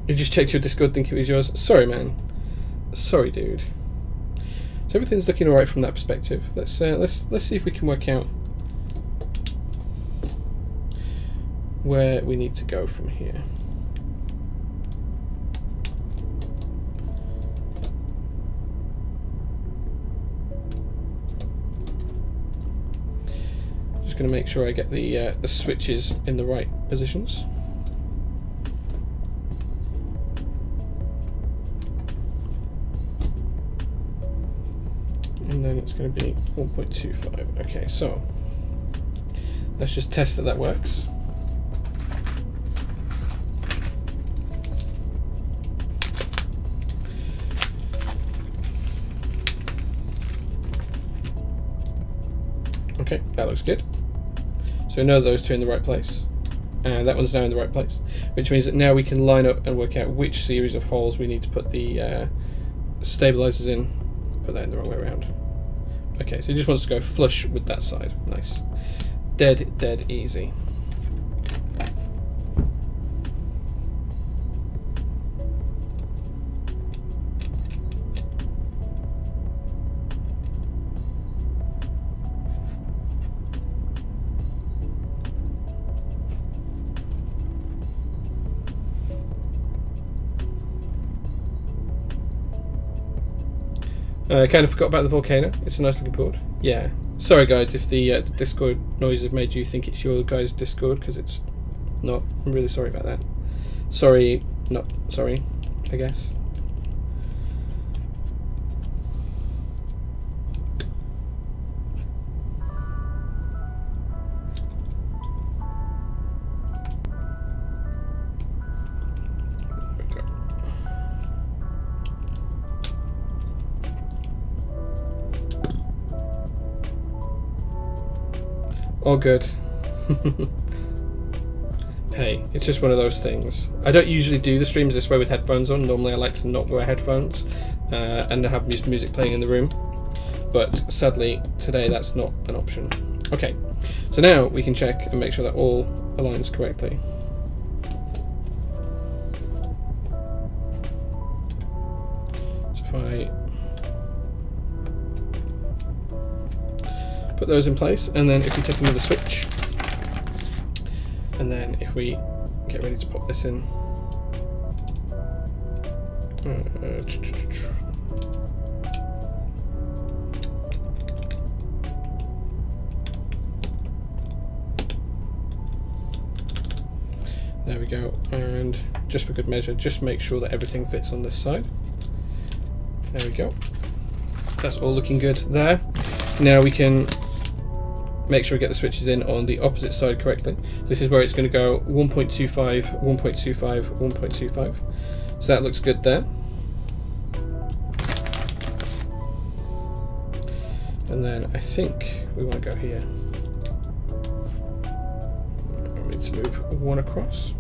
You just checked your Discord thinking it was yours. Sorry, man. Sorry, dude. So everything's looking alright from that perspective. Let's see if we can work out where we need to go from here. Just going to make sure I get the switches in the right positions. And then it's going to be 1.25. Okay, so let's just test that that works. Okay, that looks good. So we know those two are in the right place. And that one's now in the right place. Which means that now we can line up and work out which series of holes we need to put the stabilizers in. Put that in the wrong way around. Okay, so he just wants to go flush with that side. Nice. Dead easy. I kind of forgot about the Volcano. It's a nice looking board. Yeah. Sorry guys if the Discord noise have made you think it's your guys' Discord, because it's not. I'm really sorry about that. Sorry, not sorry, I guess. All good. Hey, it's just one of those things. I don't usually do the streams this way with headphones on. Normally I like to not wear headphones and have music playing in the room. But sadly, today that's not an option. Okay, so now we can check and make sure that all aligns correctly. So if I put those in place, and then if we take another switch, and then if we get ready to pop this in, there we go, and just for good measure, just make sure that everything fits on this side. There we go. That's all looking good there. Now we can make sure we get the switches in on the opposite side correctly. So this is where it's going to go 1.25, 1.25, 1.25. So that looks good there. And then I think we want to go here. We need to move one across.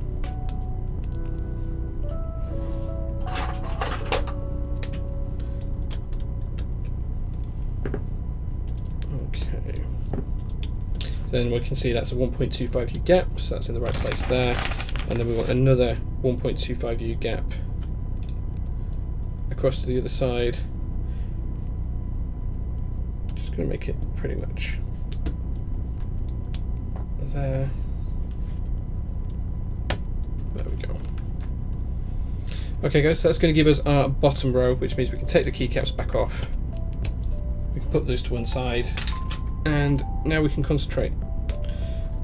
Then we can see that's a 1.25U gap, so that's in the right place there. And then we want another 1.25U gap across to the other side. Just going to make it pretty much there. There we go. Okay guys, so that's going to give us our bottom row, which means we can take the keycaps back off. We can put those to one side. And now we can concentrate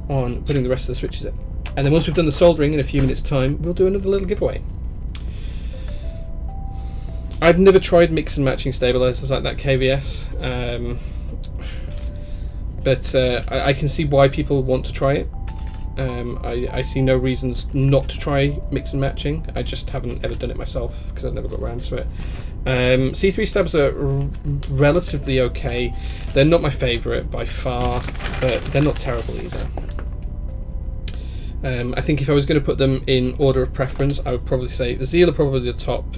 on putting the rest of the switches in. And then once we've done the soldering in a few minutes time, we'll do another little giveaway. I've never tried mix and matching stabilizers like that KVS, but I can see why people want to try it. I see no reasons not to try mix and matching. I just haven't ever done it myself because I've never got around to it. C3 stabs are relatively okay. They're not my favourite by far, but they're not terrible either. I think if I was going to put them in order of preference, I would probably say the Zeal are probably the top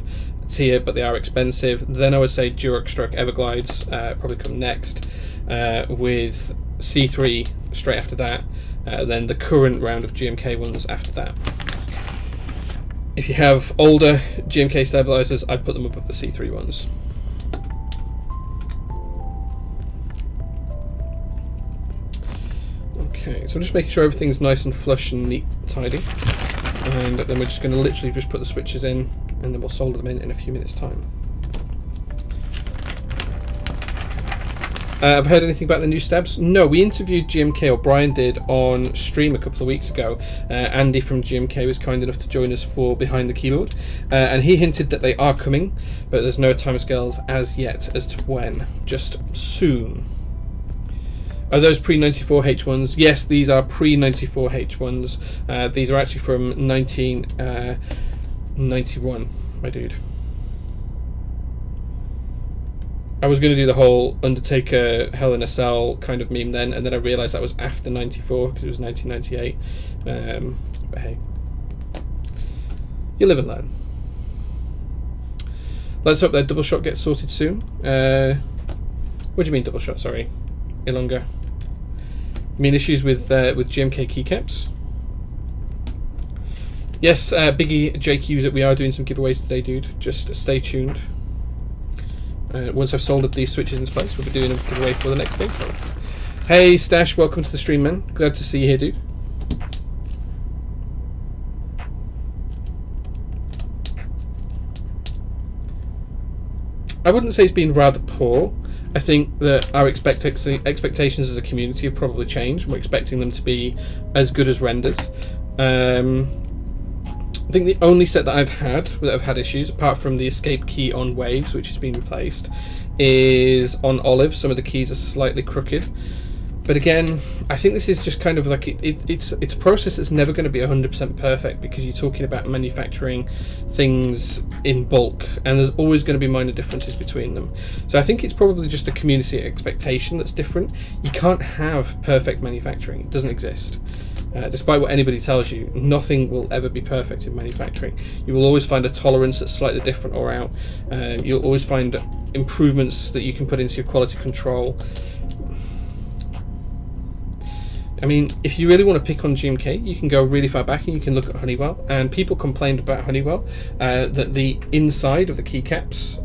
tier, but they are expensive. Then I would say Durox stroke Everglides probably come next, with C3 straight after that, then the current round of GMK ones after that. If you have older GMK stabilizers, I'd put them above the C3 ones. Okay, so I'm just making sure everything's nice and flush and neat and tidy. And then we're just going to literally just put the switches in, and then we'll solder them in a few minutes' time. I've heard anything about the new stabs? No, we interviewed GMK, or Brian did, on stream a couple of weeks ago. Andy from GMK was kind enough to join us for Behind the Keyboard, and he hinted that they are coming, but there's no timescales as yet as to when. Just soon. Are those pre-94 H1s? Yes, these are pre-94 H1s. These are actually from 1991, my dude. I was going to do the whole Undertaker Hell in a Cell kind of meme then, and then I realised that was after 94 because it was 1998. But hey, you live and learn. Let's hope that double shot gets sorted soon. What do you mean double shot? Sorry, Ilonga. You mean issues with GMK keycaps? Yes, Biggie, Jake Hughes, we are doing some giveaways today, dude. Just stay tuned. Once I've soldered these switches into place, we'll be doing a giveaway for the next day. Hey Stash, welcome to the stream, man. Glad to see you here, dude. I wouldn't say it's been rather poor. I think that our expectations as a community have probably changed. We're expecting them to be as good as renders. I think the only set that I've had issues, apart from the escape key on Waves, which has been replaced, is on Olive. Some of the keys are slightly crooked. But again, I think this is just kind of like, it's a process that's never going to be 100% perfect, because you're talking about manufacturing things in bulk, and there's always going to be minor differences between them. So I think it's probably just a community expectation that's different. You can't have perfect manufacturing. It doesn't exist. Despite what anybody tells you, nothing will ever be perfect in manufacturing. You will always find a tolerance that's slightly different or out. You'll always find improvements that you can put into your quality control. I mean, if you really want to pick on GMK, you can go really far back and you can look at Honeywell. And people complained about Honeywell that the inside of the keycaps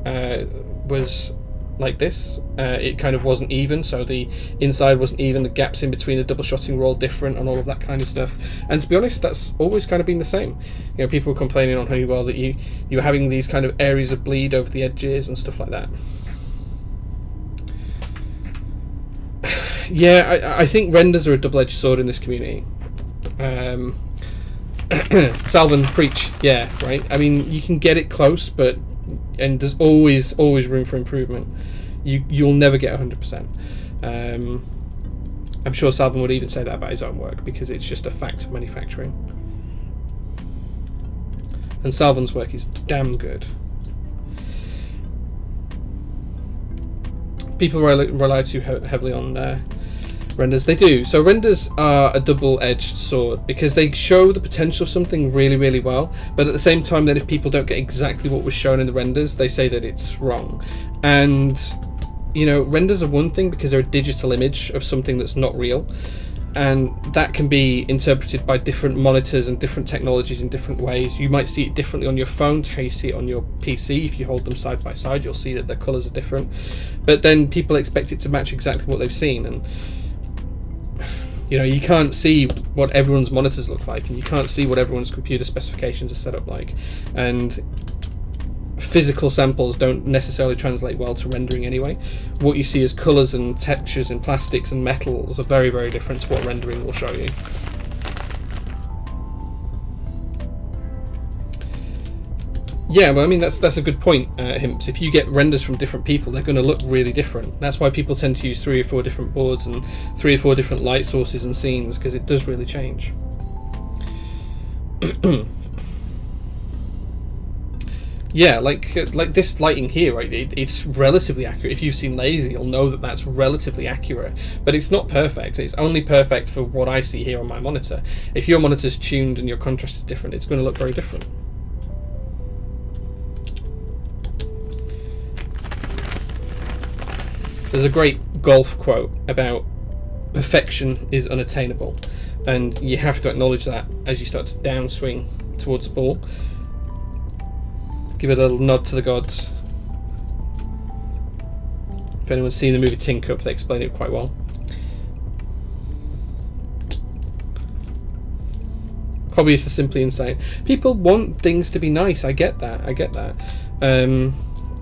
was like this. It kind of wasn't even, so the inside wasn't even, the gaps in between the double shotting were all different and all of that kind of stuff. And to be honest, that's always kind of been the same. You know, people were complaining on Honeywell that you were having these kind of areas of bleed over the edges and stuff like that. Yeah, I think renders are a double-edged sword in this community. Salvin, preach. Yeah, right. I mean, you can get it close, and there's always room for improvement. You'll never get 100%. I'm sure Salvin would even say that about his own work, because it's just a fact of manufacturing. And Salvin's work is damn good. People rely too heavily on renders. They do. So renders are a double-edged sword, because they show the potential of something really, really well, but at the same time, then if people don't get exactly what was shown in the renders, they say that it's wrong. And you know, renders are one thing because they're a digital image of something that's not real, and that can be interpreted by different monitors and different technologies in different ways. You might see it differently on your phone to how you see it on your PC. If you hold them side by side, you'll see that the colours are different, but then people expect it to match exactly what they've seen, and you know, you can't see what everyone's monitors look like, and you can't see what everyone's computer specifications are set up like, and physical samples don't necessarily translate well to rendering anyway. What you see as colours and textures in plastics and metals are very, very different to what rendering will show you. Yeah, well, I mean, that's a good point, Himps. If you get renders from different people, they're going to look really different. That's why people tend to use 3 or 4 different boards and 3 or 4 different light sources and scenes, because it does really change. Yeah, like this lighting here, right? It's relatively accurate. If you've seen Lazy, you'll know that that's relatively accurate, but it's not perfect. It's only perfect for what I see here on my monitor. If your monitor's tuned and your contrast is different, it's going to look very different. There's a great golf quote about perfection is unattainable, and you have to acknowledge that as you start to downswing towards the ball. Give it a little nod to the gods. If anyone's seen the movie Tin Cup, they explain it quite well. Hobby is simply insane. People want things to be nice. I get that. I get that.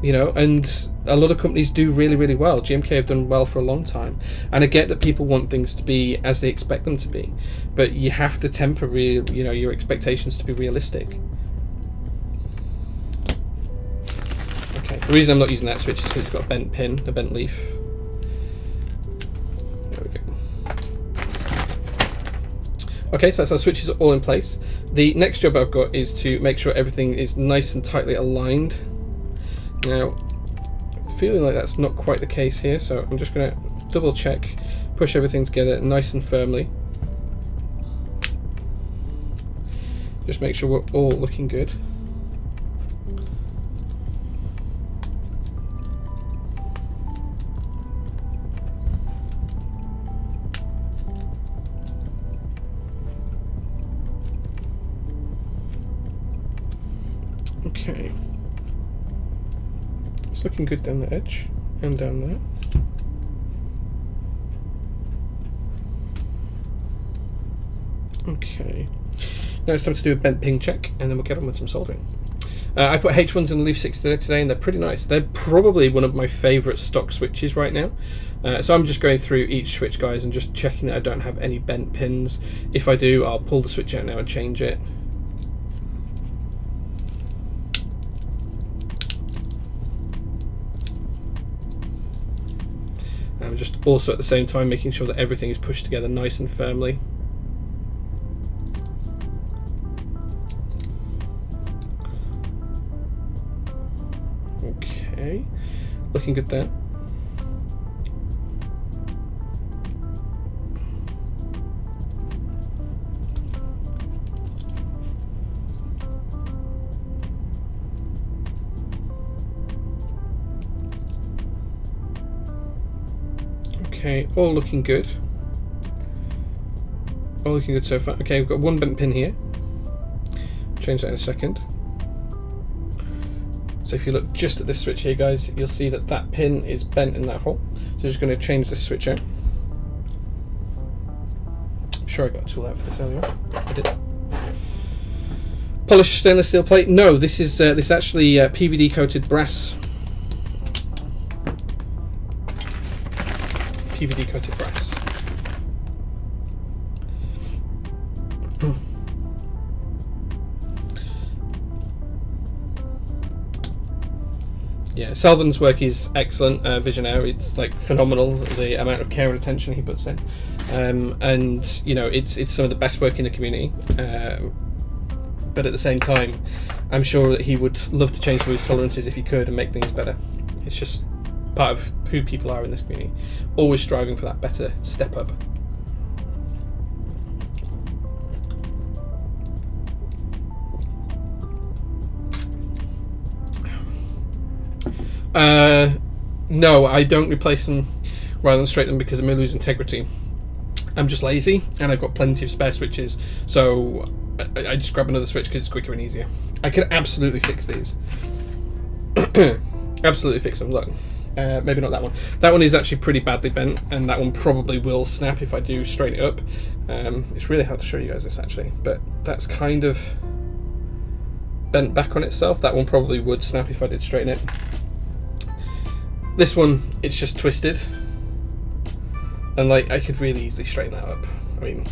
You know, and a lot of companies do really, really well. GMK have done well for a long time, and I get that people want things to be as they expect them to be, but you have to temper your expectations to be realistic. Okay, the reason I'm not using that switch is because it's got a bent pin, a bent leaf. There we go. Okay, so that's our switches are all in place. The next job I've got is to make sure everything is nice and tightly aligned. Now, feeling like that's not quite the case here, so I'm just going to double check, push everything together nice and firmly. Just make sure we're all looking good. Okay. It's looking good down the edge and down there. Okay. Now it's time to do a bent ping check, and then we'll get on with some soldering. I put H1s in the Leaf 6 today, and they're pretty nice. They're probably one of my favourite stock switches right now. So I'm just going through each switch, guys, and just checking that I don't have any bent pins. If I do, I'll pull the switch out now and change it. I'm just also at the same time making sure that everything is pushed together nice and firmly. Okay, looking good there. Okay, all looking good. All looking good so far. Okay, we've got one bent pin here. Change that in a second. So if you look just at this switch here, guys, you'll see that that pin is bent in that hole. So I'm just going to change this switch out. I'm sure I got a tool out for this earlier. I did. Polished stainless steel plate. No, this is actually PVD coated brass. PVD coated brass. Yeah, Salvin's work is excellent. Visionaire, it's like phenomenal, the amount of care and attention he puts in, and you know, it's some of the best work in the community. But at the same time, I'm sure that he would love to change some of his tolerances if he could and make things better. It's just part of who people are in this community, always striving for that better step up. No, I don't replace them rather than straighten them because I'm going to lose integrity. I'm just lazy and I've got plenty of spare switches, so I just grab another switch because it's quicker and easier. I can absolutely fix these. Absolutely fix them. Look, maybe not that one. That one is actually pretty badly bent, and that one probably will snap if I do straighten it up. It's really hard to show you guys this actually, but that's kind of bent back on itself. That one probably would snap if I did straighten it. This one, it's just twisted, and like I could really easily straighten that up. I mean,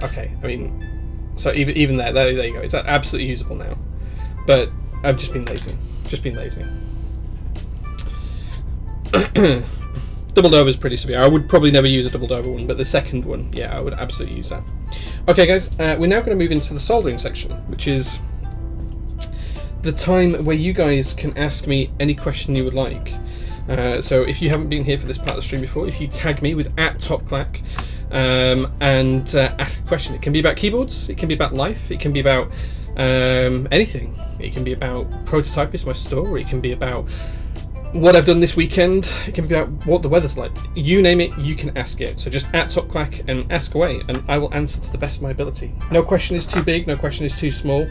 okay, I mean, so even there you go. It's absolutely usable now, but I've just been lazy. Just been lazy. Doubled over is pretty severe. I would probably never use a doubled over one, but the second one, yeah, I would absolutely use that. Okay, guys, we're now going to move into the soldering section, which is the time where you guys can ask me any question you would like. So if you haven't been here for this part of the stream before, if you tag me with @TopClack and ask a question. It can be about keyboards, it can be about life, it can be about anything. It can be about Prototypist, my store, it can be about what I've done this weekend, it can be about what the weather's like. You name it, you can ask it. So just @TopClack and ask away, and I will answer to the best of my ability. No question is too big, no question is too small.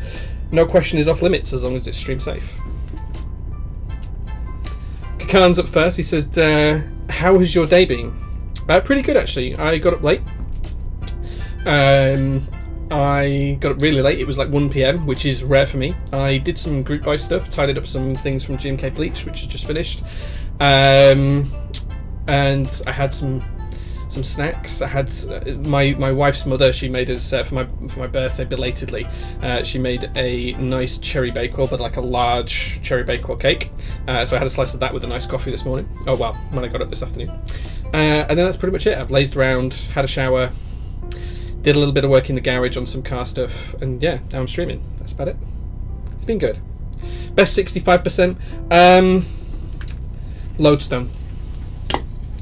No question is off limits as long as it's stream safe. Kakan's up first. He said, how has your day been? Pretty good actually. I got up late. I got up really late. It was like 1 PM, which is rare for me. I did some group buy stuff, tidied up some things from GMK Bleach, which is just finished, and I had some snacks. I had my wife's mother. She made us for my birthday belatedly. She made a nice cherry bakewell, but like a large cherry bakewell cake. So I had a slice of that with a nice coffee this morning. Oh well, when I got up this afternoon. And then that's pretty much it. I've lazed around, had a shower, did a little bit of work in the garage on some car stuff, and yeah, now I'm streaming. That's about it. It's been good. Best 65%. Lodestone.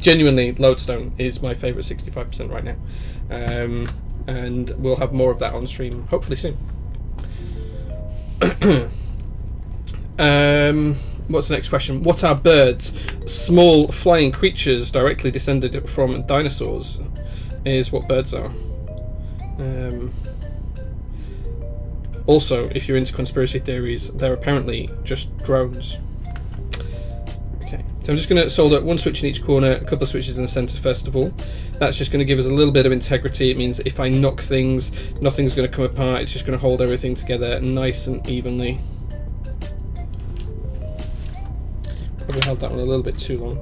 Genuinely, Lodestone is my favourite 65% right now, and we'll have more of that on stream hopefully soon. What's the next question? What are birds? Small flying creatures directly descended from dinosaurs is what birds are. Also, if you're into conspiracy theories, they're apparently just drones. Okay, so I'm just going to solder one switch in each corner, a couple of switches in the centre first of all. That's just going to give us a little bit of integrity. It means if I knock things, nothing's going to come apart. It's just going to hold everything together nice and evenly. Probably held that one a little bit too long.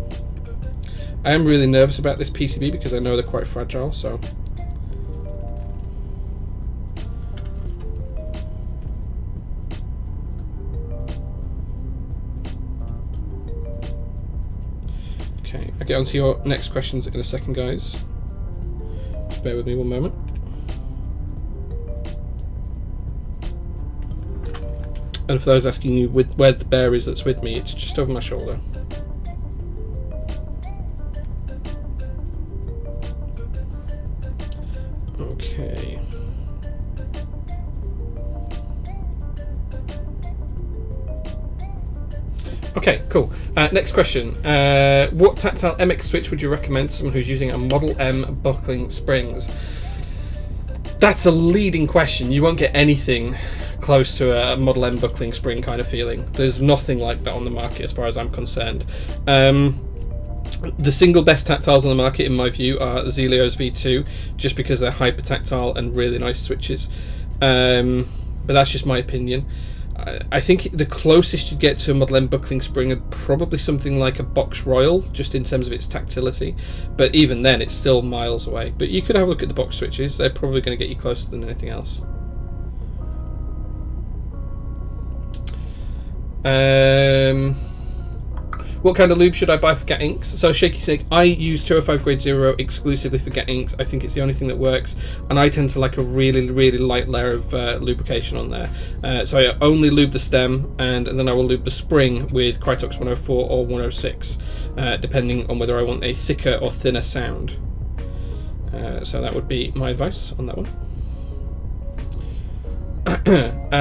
I am really nervous about this PCB because I know they're quite fragile, so... Okay, I'll get on to your next questions in a second, guys. Just bear with me one moment. And for those asking you where the bear is that's with me, it's just over my shoulder. Okay. Okay, cool. Next question. What tactile MX switch would you recommend to someone who's using a Model M buckling springs? That's a leading question. You won't get anything close to a Model M buckling spring kind of feeling. There's nothing like that on the market as far as I'm concerned. The single best tactiles on the market in my view are Zelio's V2, just because they're hyper tactile and really nice switches. But that's just my opinion. I think the closest you'd get to a Model M buckling spring are probably something like a Box Royal, just in terms of its tactility. But even then, it's still miles away. But you could have a look at the box switches. They're probably going to get you closer than anything else. What kind of lube should I buy for Gat inks? So Shaky Snake, I use 205 grade 0 exclusively for Gat inks. I think it's the only thing that works, and I tend to like a really, really light layer of lubrication on there. So I only lube the stem, and then I will lube the spring with Krytox 104 or 106, depending on whether I want a thicker or thinner sound. So that would be my advice on that one.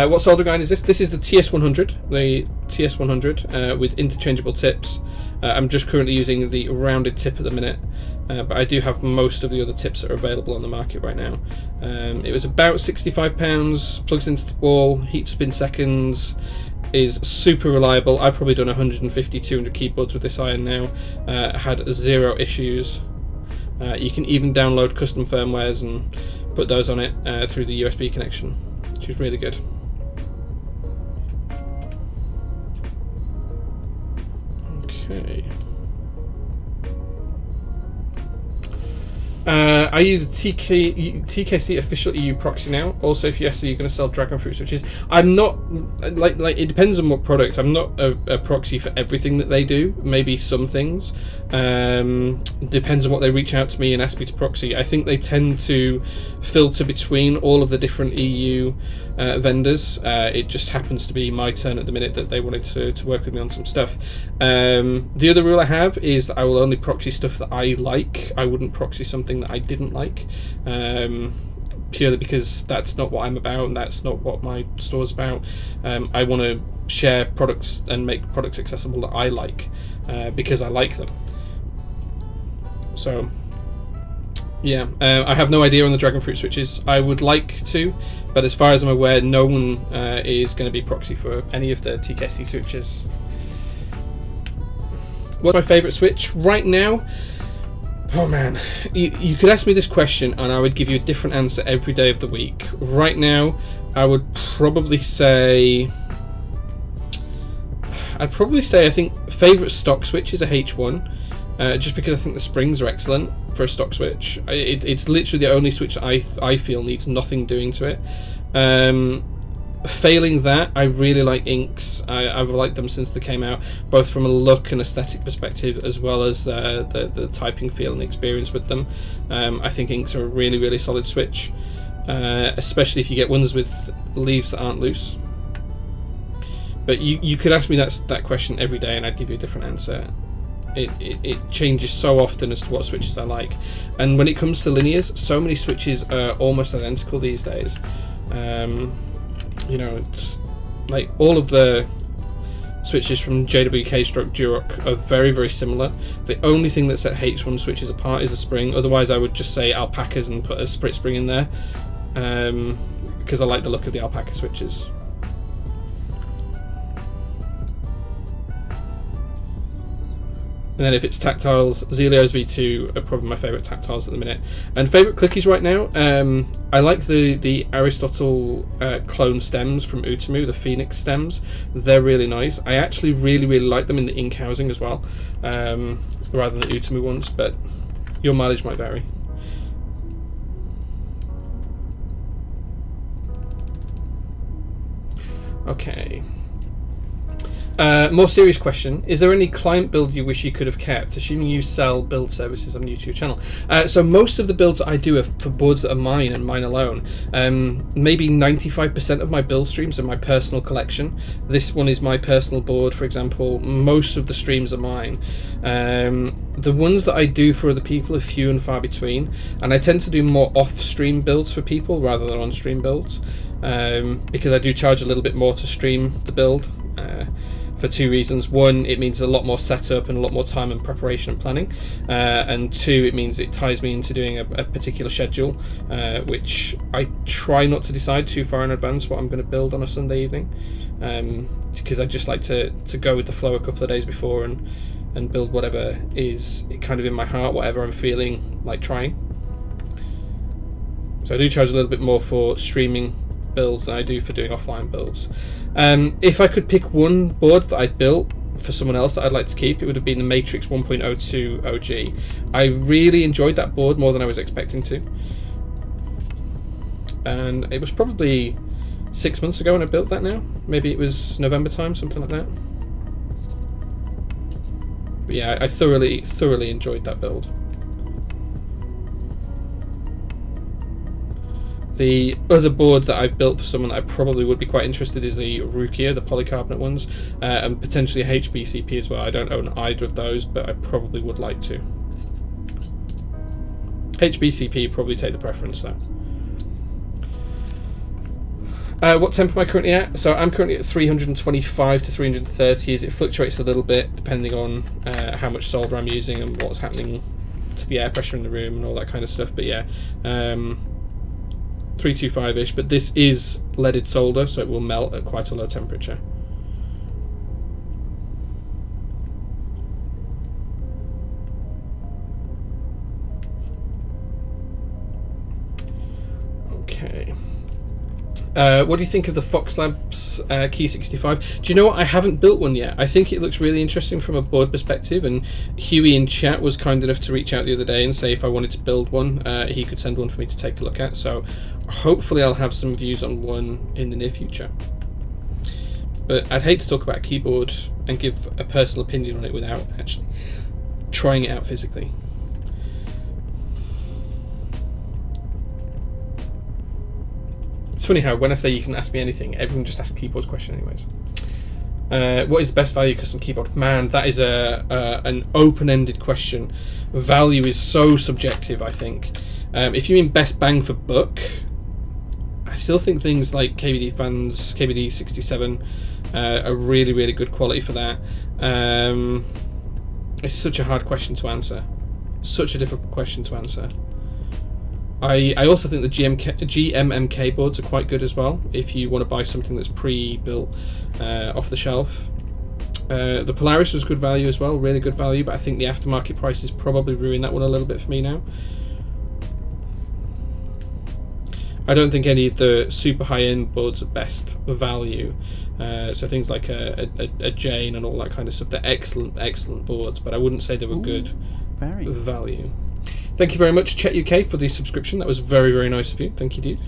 What solder grind is this? This is the TS100, the TS100 with interchangeable tips. I'm just currently using the rounded tip at the minute, but I do have most of the other tips that are available on the market right now. It was about £65, plugs into the wall, heats up in seconds, is super reliable. I've probably done 150, 200 keyboards with this iron now, had zero issues. You can even download custom firmwares and put those on it through the USB connection, which is really good. Okay. Are you the TKC official EU proxy now? Also, if yes, are you going to sell dragon fruit switches? I'm not, like it depends on what product. I'm not a proxy for everything that they do. Maybe some things. Depends on what they reach out to me and ask me to proxy. I think they tend to filter between all of the different EU vendors. It just happens to be my turn at the minute that they wanted to work with me on some stuff. The other rule I have is that I will only proxy stuff that I like. I wouldn't proxy something that I didn't like, purely because that's not what I'm about and that's not what my store's about. I want to share products and make products accessible that I like, because I like them. So yeah, I have no idea on the dragon fruit switches. I would like to, but as far as I'm aware, no one is going to be proxy for any of the TKC switches. What's my favourite switch right now? Oh man, you could ask me this question and I would give you a different answer every day of the week. Right now, I would probably say... I think favourite stock switch is a H1, just because I think the springs are excellent for a stock switch. It's literally the only switch that I feel needs nothing doing to it. Failing that, I really like inks. I've liked them since they came out, both from a look and aesthetic perspective, as well as the typing feel and experience with them. I think inks are a really, really solid switch, especially if you get ones with leaves that aren't loose. But you could ask me that question every day and I'd give you a different answer. It changes so often as to what switches I like. And when it comes to linears, so many switches are almost identical these days. You know, it's like all of the switches from JWK/Duroc are very, very similar. The only thing that set H1 switches apart is the spring. Otherwise, I would just say alpacas and put a split spring in there, because I like the look of the alpaca switches. And then if it's tactiles, Zelios V2 are probably my favourite tactiles at the minute. And favourite clickies right now, I like the Aristotle clone stems from Utemu, the Phoenix stems. They're really nice. I actually really, really like them in the ink housing as well, rather than the Utemu ones, but your mileage might vary. Okay. More serious question. Is there any client build you wish you could have kept, assuming you sell build services on your YouTube channel? So most of the builds that I do are for boards that are mine and mine alone. Maybe 95% of my build streams are my personal collection. This one is my personal board, for example. Most of the streams are mine. The ones that I do for other people are few and far between, and I tend to do more off-stream builds for people rather than on-stream builds, because I do charge a little bit more to stream the build. For two reasons. One, it means a lot more setup and a lot more time and preparation and planning, and two, it means it ties me into doing a particular schedule, which I try not to decide too far in advance what I'm going to build on a Sunday evening, because I just like to go with the flow a couple of days before and build whatever is kind of in my heart, whatever I'm feeling like trying. So I do charge a little bit more for streaming builds than I do for doing offline builds. If I could pick one board that I built for someone else that I'd like to keep, it would have been the Matrix 1.02 OG. I really enjoyed that board more than I was expecting to, and it was probably 6 months ago when I built that now. Maybe it was November time, something like that. But yeah, I thoroughly enjoyed that build. The other board that I've built for someone that I probably would be quite interested is the Rukia, the polycarbonate ones, and potentially a HBCP as well. I don't own either of those, but I probably would like to. HBCP probably take the preference though. What temp am I currently at? So I'm currently at 325 to 330s. It fluctuates a little bit depending on how much solder I'm using and what's happening to the air pressure in the room and all that kind of stuff. But yeah, 325-ish, but this is leaded solder, so it will melt at quite a low temperature. Okay. What do you think of the Fox Labs Key 65? Do you know what? I haven't built one yet. I think it looks really interesting from a board perspective, and Huey in chat was kind enough to reach out the other day and say if I wanted to build one, he could send one for me to take a look at. So hopefully I'll have some views on one in the near future. But I'd hate to talk about a keyboard and give a personal opinion on it without actually trying it out physically. It's funny how when I say you can ask me anything, everyone just asks a keyboard question anyways. What is the best value custom keyboard? Man, that is an open-ended question. Value is so subjective, I think. If you mean best bang for buck, I still think things like KBD fans, KBD67 are really, really good quality for that. It's such a hard question to answer. Such a difficult question to answer. I also think the GMMK boards are quite good as well if you want to buy something that's pre-built off the shelf. The Polaris was good value as well, really good value, but I think the aftermarket prices probably ruined that one a little bit for me now. I don't think any of the super high-end boards are best value. So things like a Jane and all that kind of stuff, they're excellent boards, but I wouldn't say they were good value. Thank you very much, Chet UK, for the subscription. That was very, very nice of you. Thank you, dude.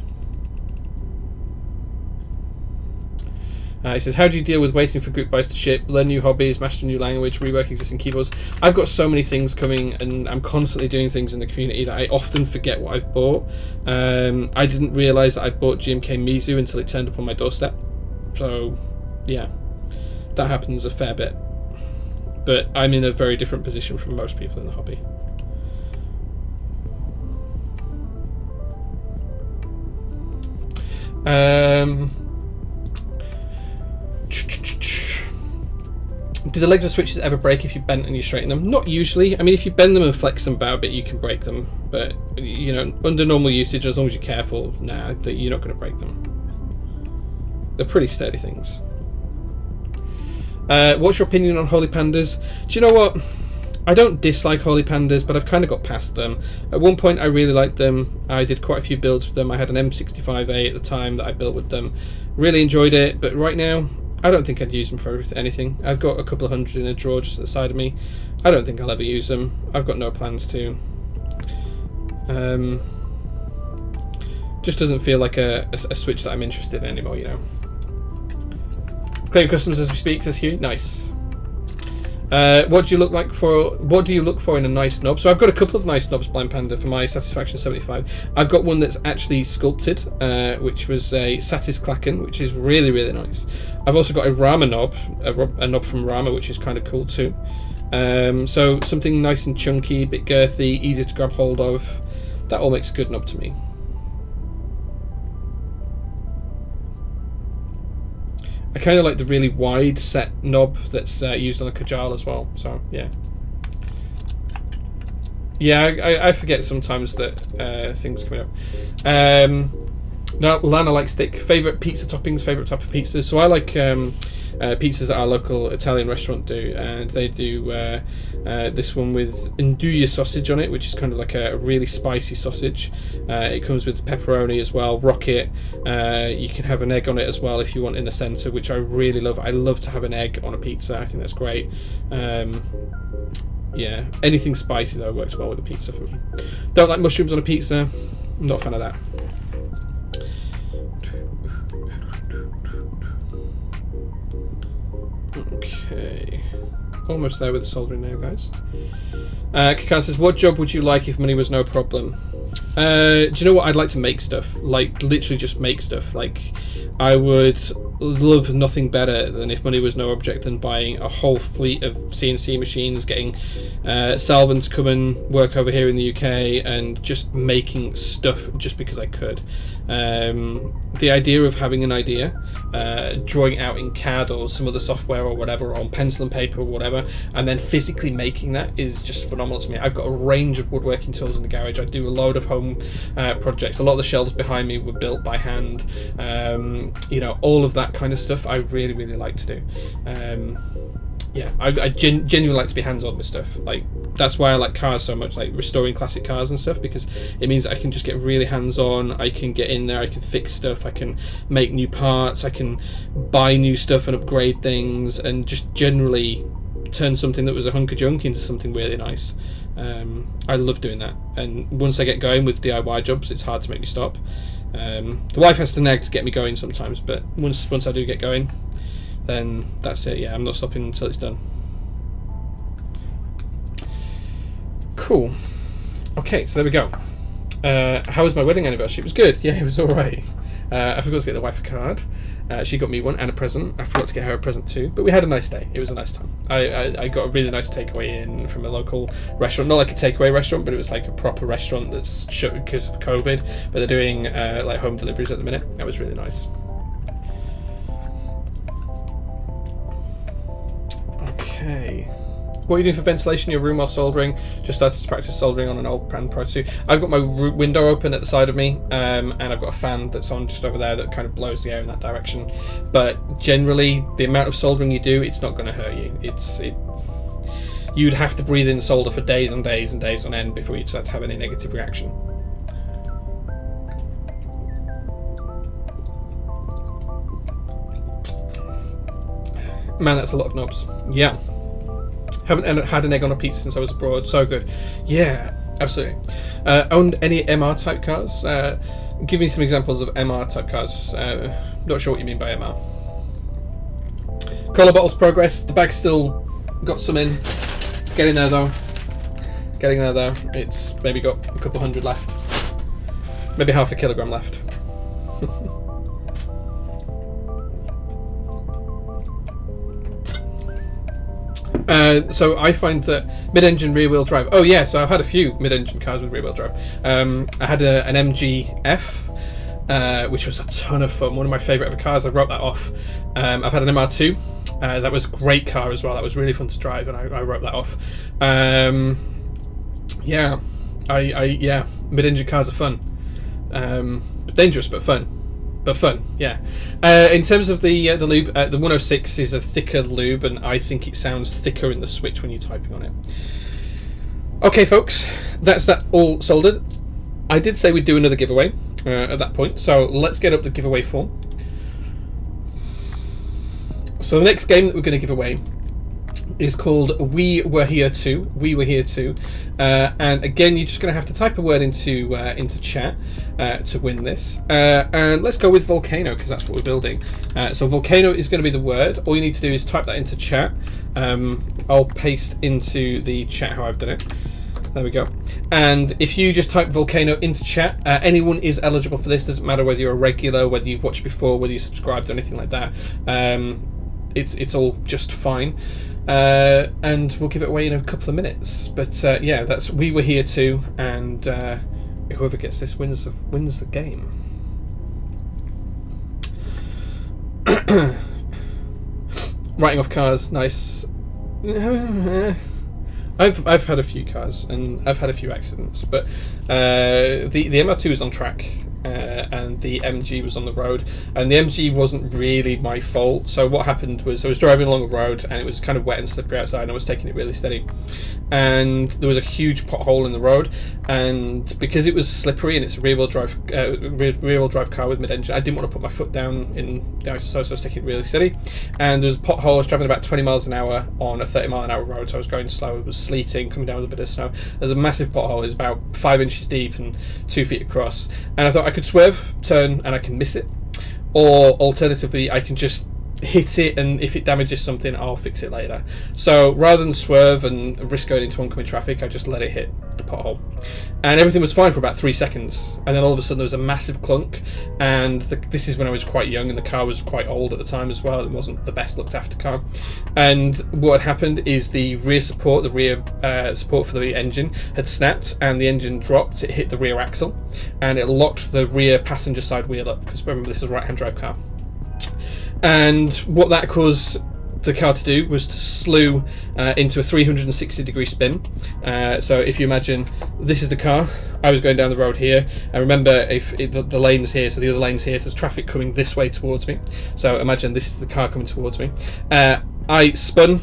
He says, how do you deal with waiting for group buys to ship, learn new hobbies, master a new language, rework existing keyboards? I've got so many things coming, and I'm constantly doing things in the community that I often forget what I've bought. I didn't realise that I bought GMK Mizu until it turned up on my doorstep. So, yeah, that happens a fair bit. But I'm in a very different position from most people in the hobby. Do the legs of switches ever break if you bend and you straighten them? Not usually. I mean, if you bend them and flex them about a bit, you can break them. But, you know, under normal usage, as long as you're careful, nah, you're not going to break them. They're pretty sturdy things. What's your opinion on Holy Pandas? Do you know what? I don't dislike Holy Pandas, but I've kind of got past them. At one point, I really liked them. I did quite a few builds with them. I had an M65A at the time that I built with them. Really enjoyed it, but right now, I don't think I'd use them for anything. I've got a couple of hundred in a drawer just at the side of me. I don't think I'll ever use them. I've got no plans to. Just doesn't feel like a switch that I'm interested in anymore, you know. Claim customers as we speak, says Hugh. Nice. What do you look for in a nice knob? So I've got a couple of nice knobs, Blind Panda, for my Satisfaction 75. I've got one that's actually sculpted, which was a Satis Klacken, which is really, really nice. I've also got a Rama knob, a knob from Rama, which is kind of cool too. So something nice and chunky, a bit girthy, easy to grab hold of. That all makes a good knob to me. I kind of like the really wide set knob that's used on a Kajal as well, so yeah. Yeah, I forget sometimes that things are coming up. Now, Lana likes thick. Favourite pizza toppings, favourite type of pizzas. So I like pizzas that our local Italian restaurant do, and they do this one with andouille sausage on it, which is kind of like a really spicy sausage. It comes with pepperoni as well, rocket. You can have an egg on it as well if you want in the centre, which I really love. I love to have an egg on a pizza. I think that's great. Yeah, anything spicy though works well with a pizza for me. Don't like mushrooms on a pizza. I'm not a fan of that. Okay, almost there with the soldering now, guys. Kakan says, what job would you like if money was no problem? Do you know what? I'd like to make stuff, like literally just make stuff. Like, I would love nothing better than if money was no object than buying a whole fleet of CNC machines, getting Salvan to come and work over here in the UK, and just making stuff just because I could. The idea of having an idea, drawing it out in CAD or some other software or whatever, or on pencil and paper or whatever, and then physically making that is just phenomenal to me. I've got a range of woodworking tools in the garage. I do a load of home projects. A lot of the shelves behind me were built by hand. You know, all of that kind of stuff I really, really like to do. Yeah, I genuinely like to be hands-on with stuff. Like, that's why I like cars so much, like restoring classic cars and stuff, because it means I can just get really hands-on. I can get in there, I can fix stuff, I can make new parts, I can buy new stuff and upgrade things, and just generally turn something that was a hunk of junk into something really nice. I love doing that, and once I get going with DIY jobs, it's hard to make me stop. The wife has to nag to get me going sometimes, but once I do get going, then that's it. Yeah, I'm not stopping until it's done. Cool. Okay, so there we go. How was my wedding anniversary? It was good. Yeah, it was all right. I forgot to get the wife a card. She got me one and a present. I forgot to get her a present too. But we had a nice day. It was a nice time. I got a really nice takeaway in from a local restaurant. Not like a takeaway restaurant, but it was like a proper restaurant that's shut because of COVID. But they're doing like home deliveries at the minute. That was really nice. Okay. What are you doing for ventilation in your room while soldering? Just started to practice soldering on an old brand Pro 2. I've got my window open at the side of me, and I've got a fan that's on just over there that kind of blows the air in that direction. But generally, the amount of soldering you do, it's not going to hurt you. You'd have to breathe in solder for days and days and days on end before you'd start to have any negative reaction. Man, that's a lot of knobs. Yeah. Haven't had an egg on a pizza since I was abroad. So good. Yeah, absolutely. Owned any MR type cars? Give me some examples of MR type cars. Not sure what you mean by MR. Cola bottles progress. The bag's still got some in. Getting there though. Getting there though. It's maybe got a couple hundred left. Maybe half a kilogram left. So I find that mid-engine rear-wheel drive. Oh yeah, so I've had a few mid-engine cars with rear-wheel drive. I had an MG F, which was a ton of fun. One of my favourite ever cars. I wrote that off. I've had an MR2. That was a great car as well. That was really fun to drive, and I wrote that off. Yeah, yeah, mid-engine cars are fun. Dangerous, but fun. Yeah. In terms of the lube, the 106 is a thicker lube, and I think it sounds thicker in the switch when you're typing on it. Okay, folks, that's that all soldered. I did say we'd do another giveaway at that point, so let's get up the giveaway form. So the next game that we're going to give away is called We Were Here Too. We Were Here Too, and again, you're just going to have to type a word into chat to win this. And let's go with Volcano because that's what we're building. So Volcano is going to be the word. All you need to do is type that into chat. I'll paste into the chat how I've done it. There we go. And if you just type Volcano into chat, anyone is eligible for this. Doesn't matter whether you're a regular, whether you've watched before, whether you subscribed or anything like that. It's all just fine. And we'll give it away in a couple of minutes. But yeah, that's We Were Here Too, and whoever gets this wins the game. Writing off cars, nice. I've had a few cars and I've had a few accidents, but the MR2 was on track. And the MG was on the road, and the MG wasn't really my fault. So what happened was I was driving along a road and it was kind of wet and slippery outside, and I was taking it really steady, and there was a huge pothole in the road, and because it was slippery and it's a rear-wheel drive car with mid-engine, I didn't want to put my foot down in the ice, so I was taking it really steady, and there was a pothole. I was traveling about 20 miles an hour on a 30-mile-an-hour road, so I was going slow. It was sleeting, coming down with a bit of snow. There's a massive pothole. It's about 5 inches deep and 2 feet across, and I thought I could swerve, turn, and I can miss it, or alternatively I can just hit it, and if it damages something I'll fix it later. So rather than swerve and risk going into oncoming traffic, I just let it hit the pothole, and everything was fine for about 3 seconds, and then all of a sudden there was a massive clunk, and this is when I was quite young and the car was quite old at the time as well. It wasn't the best looked after car, and what had happened is the rear support for the engine had snapped, and the engine dropped. It hit the rear axle and it locked the rear passenger side wheel up, because remember, this is a right-hand drive car. And what that caused the car to do was to slew into a 360-degree spin. So if you imagine this is the car, I was going down the road here, and remember, if the lane's here, so the other lane's here, so there's traffic coming this way towards me. So imagine this is the car coming towards me. I spun,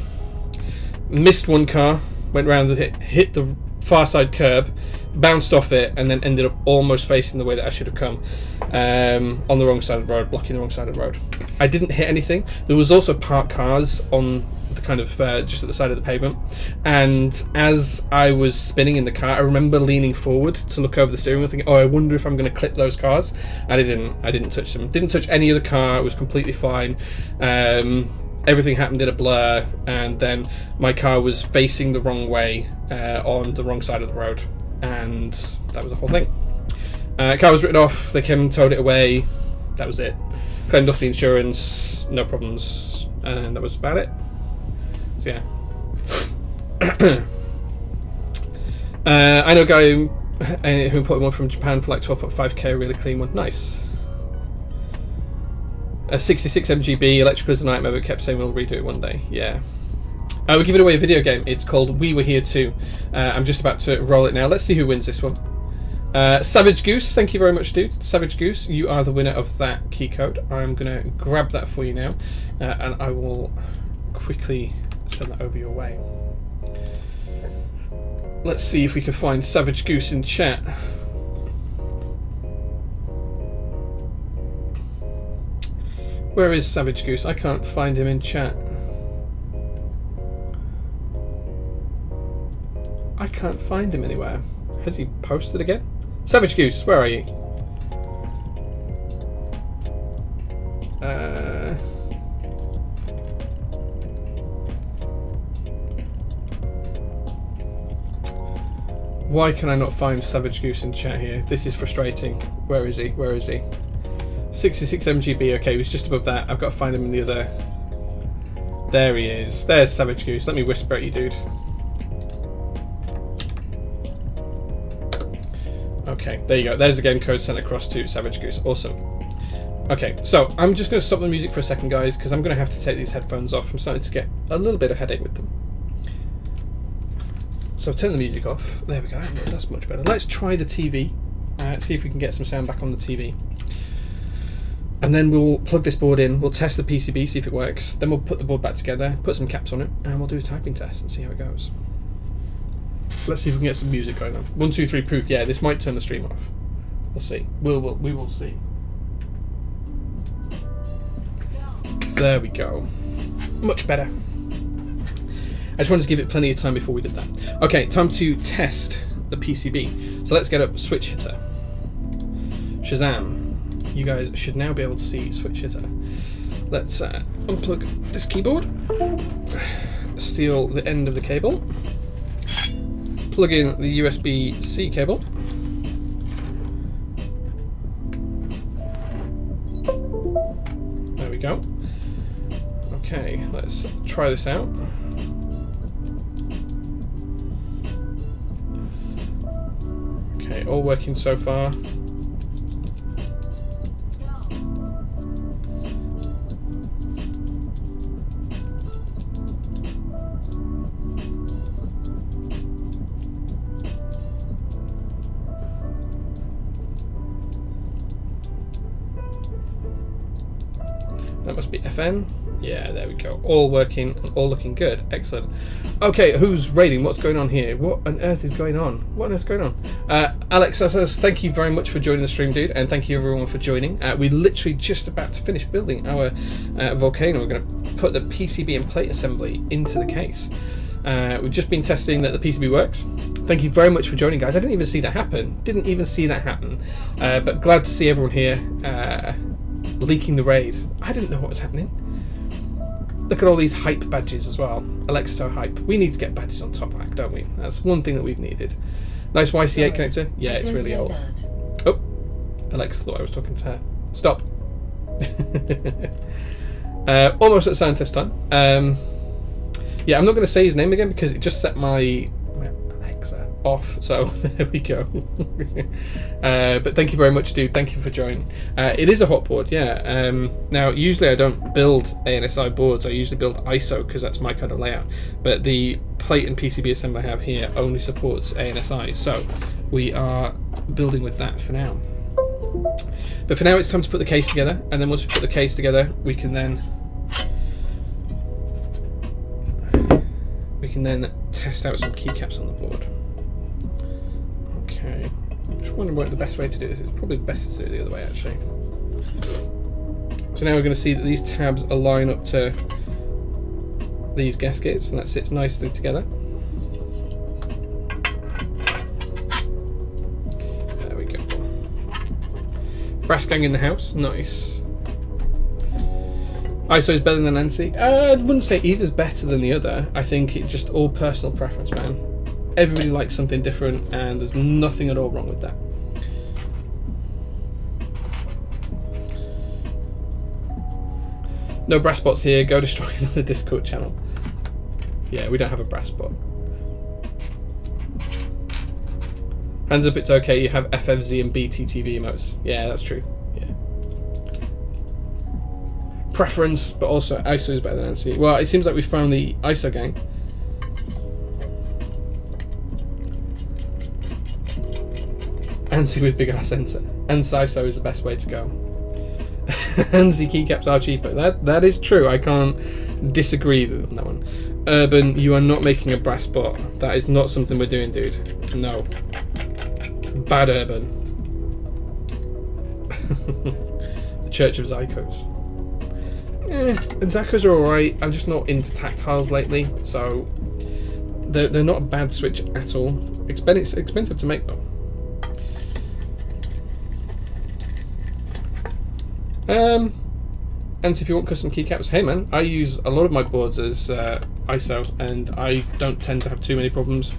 missed one car, went round and hit the far side curb, bounced off it, and then ended up almost facing the way that I should have come, on the wrong side of the road, blocking the wrong side of the road. I didn't hit anything. There was also parked cars on the kind of just at the side of the pavement, and as I was spinning in the car, I remember leaning forward to look over the steering wheel thinking, oh, I wonder if I'm going to clip those cars, and I didn't touch them. Didn't touch any of the car. It was completely fine. Everything happened in a blur, and then my car was facing the wrong way on the wrong side of the road, and that was the whole thing. Car was written off. They came and towed it away. That was it. Claimed off the insurance, no problems, and that was about it. So yeah. I know a guy who imported one from Japan for like 12.5k, a really clean one. Nice. A 66 MGB, electrical is a nightmare, but kept saying we'll redo it one day. Yeah. We're giving away a video game. It's called We Were Here Too. I'm just about to roll it now. Let's see who wins this one. Savage Goose, thank you very much, dude. Savage Goose, you are the winner of that key code. I'm going to grab that for you now, and I will quickly send that over your way. Let's see if we can find Savage Goose in chat. Where is Savage Goose? I can't find him in chat. I can't find him anywhere. Has he posted again? Savage Goose, where are you? Why can I not find Savage Goose in chat here? This is frustrating. Where is he? Where is he? 66 MGB, okay, he was just above that. I've got to find him in the other... There he is. There's Savage Goose. Let me whisper at you, dude. Okay, there you go. There's the game code sent across to Savage Goose. Awesome. Okay, so I'm just going to stop the music for a second, guys, because I'm going to have to take these headphones off. I'm starting to get a little bit of headache with them. So I've turned the music off. There we go. That's much better. Let's try the TV. See if we can get some sound back on the TV. And then we'll plug this board in. We'll test the PCB, see if it works. Then we'll put the board back together, put some caps on it, and we'll do a typing test and see how it goes. Let's see if we can get some music going on. 1, 2, 3 proof. Yeah, this might turn the stream off. We'll see. We will see. There we go. Much better. I just wanted to give it plenty of time before we did that. Okay, time to test the PCB. So let's get up Switch Hitter. Shazam. You guys should now be able to see Switch Hitter. Let's unplug this keyboard. Steal the end of the cable. Plug in the USB-C cable. There we go. Okay, let's try this out. Okay, all working so far. That must be FN. Yeah, there we go. All working, all looking good. Excellent. Okay, who's raiding? What's going on here? What on earth is going on? What on earth is going on? Alex says, thank you very much for joining the stream, dude, and thank you everyone for joining. We're literally just about to finish building our Volcano. We're going to put the PCB and plate assembly into the case. We've just been testing that the PCB works. Thank you very much for joining, guys. I didn't even see that happen. But glad to see everyone here leaking the raid. I didn't know what was happening. Look at all these hype badges as well. Alexa hype. We need to get badges on Top Hack, don't we? That's one thing that we've needed. Nice YC8 connector. Yeah, it's really old. Oh, Alexa thought I was talking to her. Stop. Almost at sound test time. Yeah, I'm not going to say his name again because it just set my Alexa off. So there we go. But thank you very much, dude. Thank you for joining. It is a hot board, yeah. Now, usually I don't build ANSI boards. I usually build ISO because that's my kind of layout. But the plate and PCB assembly I have here only supports ANSI. So we are building with that for now. But for now, it's time to put the case together. And then once we put the case together, we can then test out some keycaps on the board. Okay. I'm just wondering what the best way to do this is. Probably best to do it the other way, actually. So now we're going to see that these tabs align up to these gaskets, and that sits nicely together. There we go. Brass gang in the house. Nice. ISO is better than Nancy. I wouldn't say either's better than the other. I think it's just all personal preference, man. Everybody likes something different, and there's nothing at all wrong with that. No brass bots here. Go destroy another Discord channel. Yeah, we don't have a brass bot. Hands up, it's okay. You have FFZ and BTTV emotes. Yeah, that's true. Yeah. Preference, but also ISO is better than NC. Well, it seems like we found the ISO gang. ANSI with big ass sensor. And ISO is the best way to go. ANSI keycaps are cheaper. That is true. I can't disagree on that one. Urban, you are not making a brass bot. That is not something we're doing, dude. No. Bad Urban. The Church of Zycos. Zycos are alright. I'm just not into tactiles lately, so they're not a bad switch at all. It's expensive to make though. And so if you want custom keycaps, hey man, I use a lot of my boards as ISO, and I don't tend to have too many problems.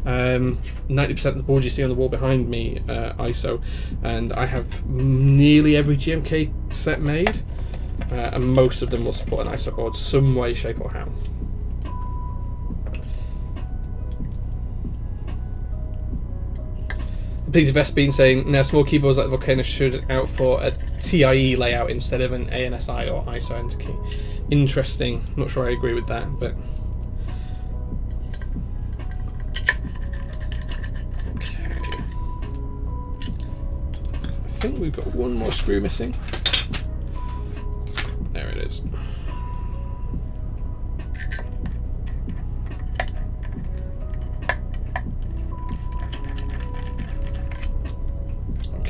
90% of the boards you see on the wall behind me ISO, and I have nearly every GMK set made, and most of them will support an ISO board some way, shape or how. Please Vest been saying now small keyboards like the Volcano should out for a TIE layout instead of an ANSI or ISO enter key. Interesting. Not sure I agree with that, but okay. I think we've got one more screw missing. There it is.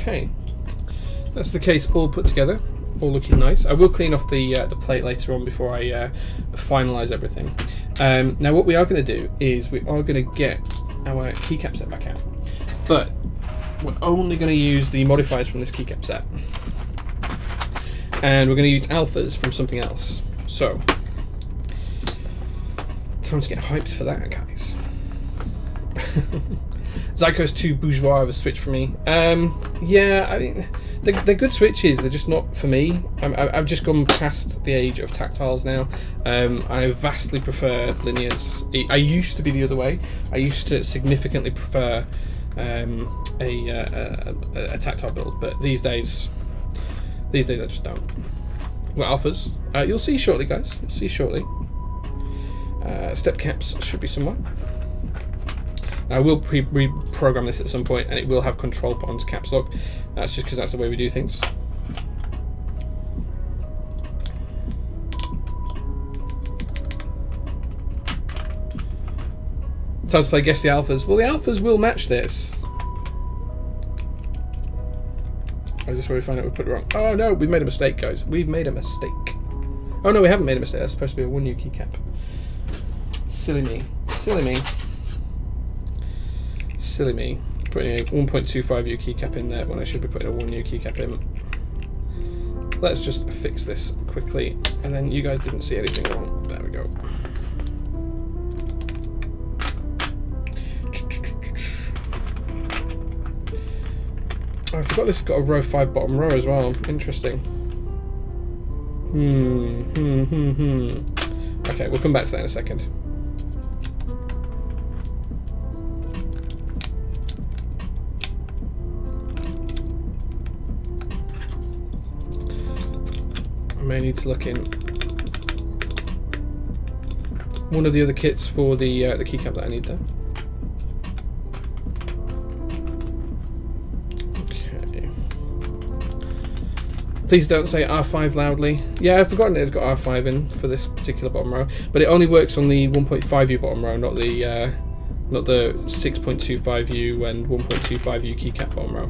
Okay, that's the case all put together, all looking nice. I will clean off the plate later on before I finalise everything. Now what we are going to do is we are going to get our keycap set back out, but we're only going to use the modifiers from this keycap set, and we're going to use alphas from something else. So, time to get hyped for that, guys. Zycos 2 bourgeois of a switch for me. Yeah, I mean, they're good switches, they're just not for me. I've just gone past the age of tactiles now. I vastly prefer linears. I used to be the other way. I used to significantly prefer a tactile build, but these days I just don't. Well, alphas. You'll see shortly, guys. You'll see shortly. Step caps should be somewhere. I will reprogram this at some point, and it will have control put onto caps lock. That's just because that's the way we do things. Time to play Guess the Alphas. Well, the Alphas will match this. Oh, is this where we find out we put it wrong? Oh no, we've made a mistake, guys. We've made a mistake. Oh no, we haven't made a mistake. That's supposed to be a 1U keycap. Silly me. Silly me. Silly me, putting a 1.25U keycap in there when I should be putting a 1U keycap in. Let's just fix this quickly, and then you guys didn't see anything wrong. There we go. Oh, I forgot this has got a row 5 bottom row as well. Interesting. Okay, we'll come back to that in a second. I may need to look in one of the other kits for the keycap that I need there. Okay. Please don't say R5 loudly. Yeah, I've forgotten it's got R5 in for this particular bottom row, but it only works on the 1.5U bottom row, not the 6.25U and 1.25U keycap bottom row.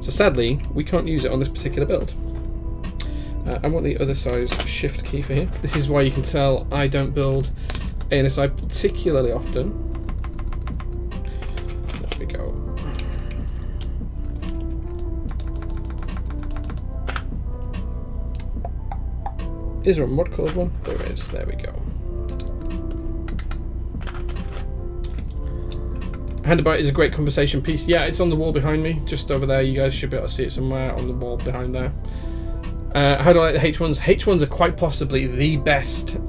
So sadly, we can't use it on this particular build. I want the other size shift key for here. This is why you can tell I don't build ANSI particularly often. There we go. Is there a mod colored one? There is. There we go. Handlebar is a great conversation piece. Yeah, it's on the wall behind me, just over there. You guys should be able to see it somewhere on the wall behind there. How do I like the H1s? H1s are quite possibly the best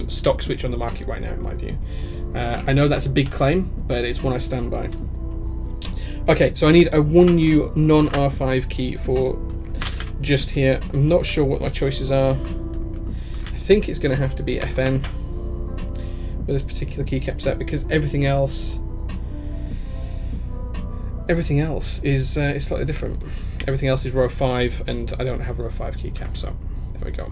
stock switch on the market right now, in my view. I know that's a big claim, but it's one I stand by. Okay, so I need a 1U non-R5 key for just here. I'm not sure what my choices are. I think it's going to have to be FN with this particular keycap set, because everything else everything else is slightly different. Everything else is row 5, and I don't have row 5 keycaps, so there we go.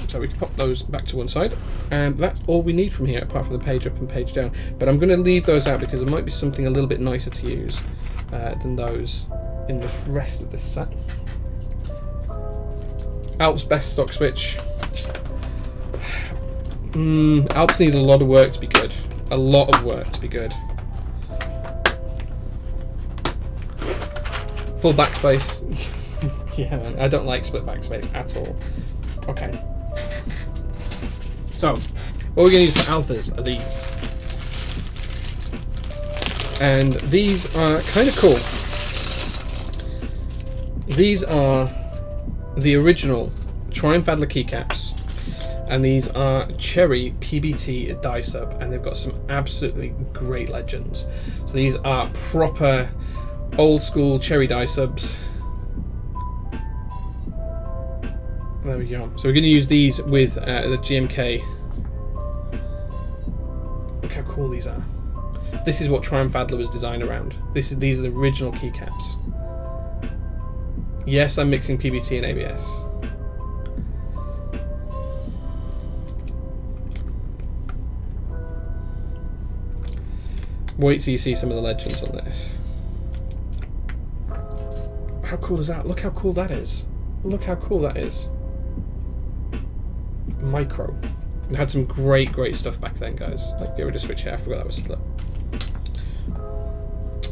So we can pop those back to one side, and that's all we need from here, apart from the page up and page down. But I'm going to leave those out because there might be something a little bit nicer to use than those in the rest of this set. Alp's best stock switch. Alps need a lot of work to be good. A lot of work to be good. Full backspace. Yeah, man, I don't like split backspace at all. Okay. So, what we're going to use for alphas are these. And these are kind of cool. These are the original Triumph Adler keycaps. And these are Cherry PBT die sub, and they've got some absolutely great legends. So these are proper old school Cherry die subs. There we go. So we're going to use these with the GMK. Look how cool these are. This is what Triumph Adler was designed around. These are the original keycaps. Yes, I'm mixing PBT and ABS. Wait till you see some of the legends on this. How cool is that? Look how cool that is. Look how cool that is. Micro. It had some great stuff back then, guys. Like, get rid of switch here. I forgot that was split.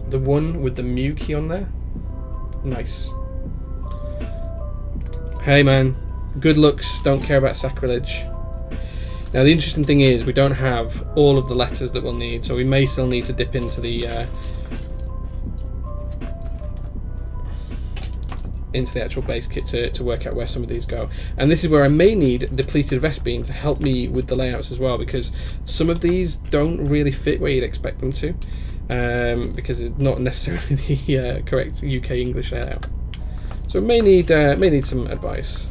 The one with the Mew key on there. Nice. Hey man, good looks, don't care about sacrilege. Now the interesting thing is we don't have all of the letters that we'll need, so we may still need to dip into the actual base kit to work out where some of these go. And this is where I may need the pleated vest beam to help me with the layouts as well, because some of these don't really fit where you'd expect them to, because it's not necessarily the correct UK English layout. So may need some advice.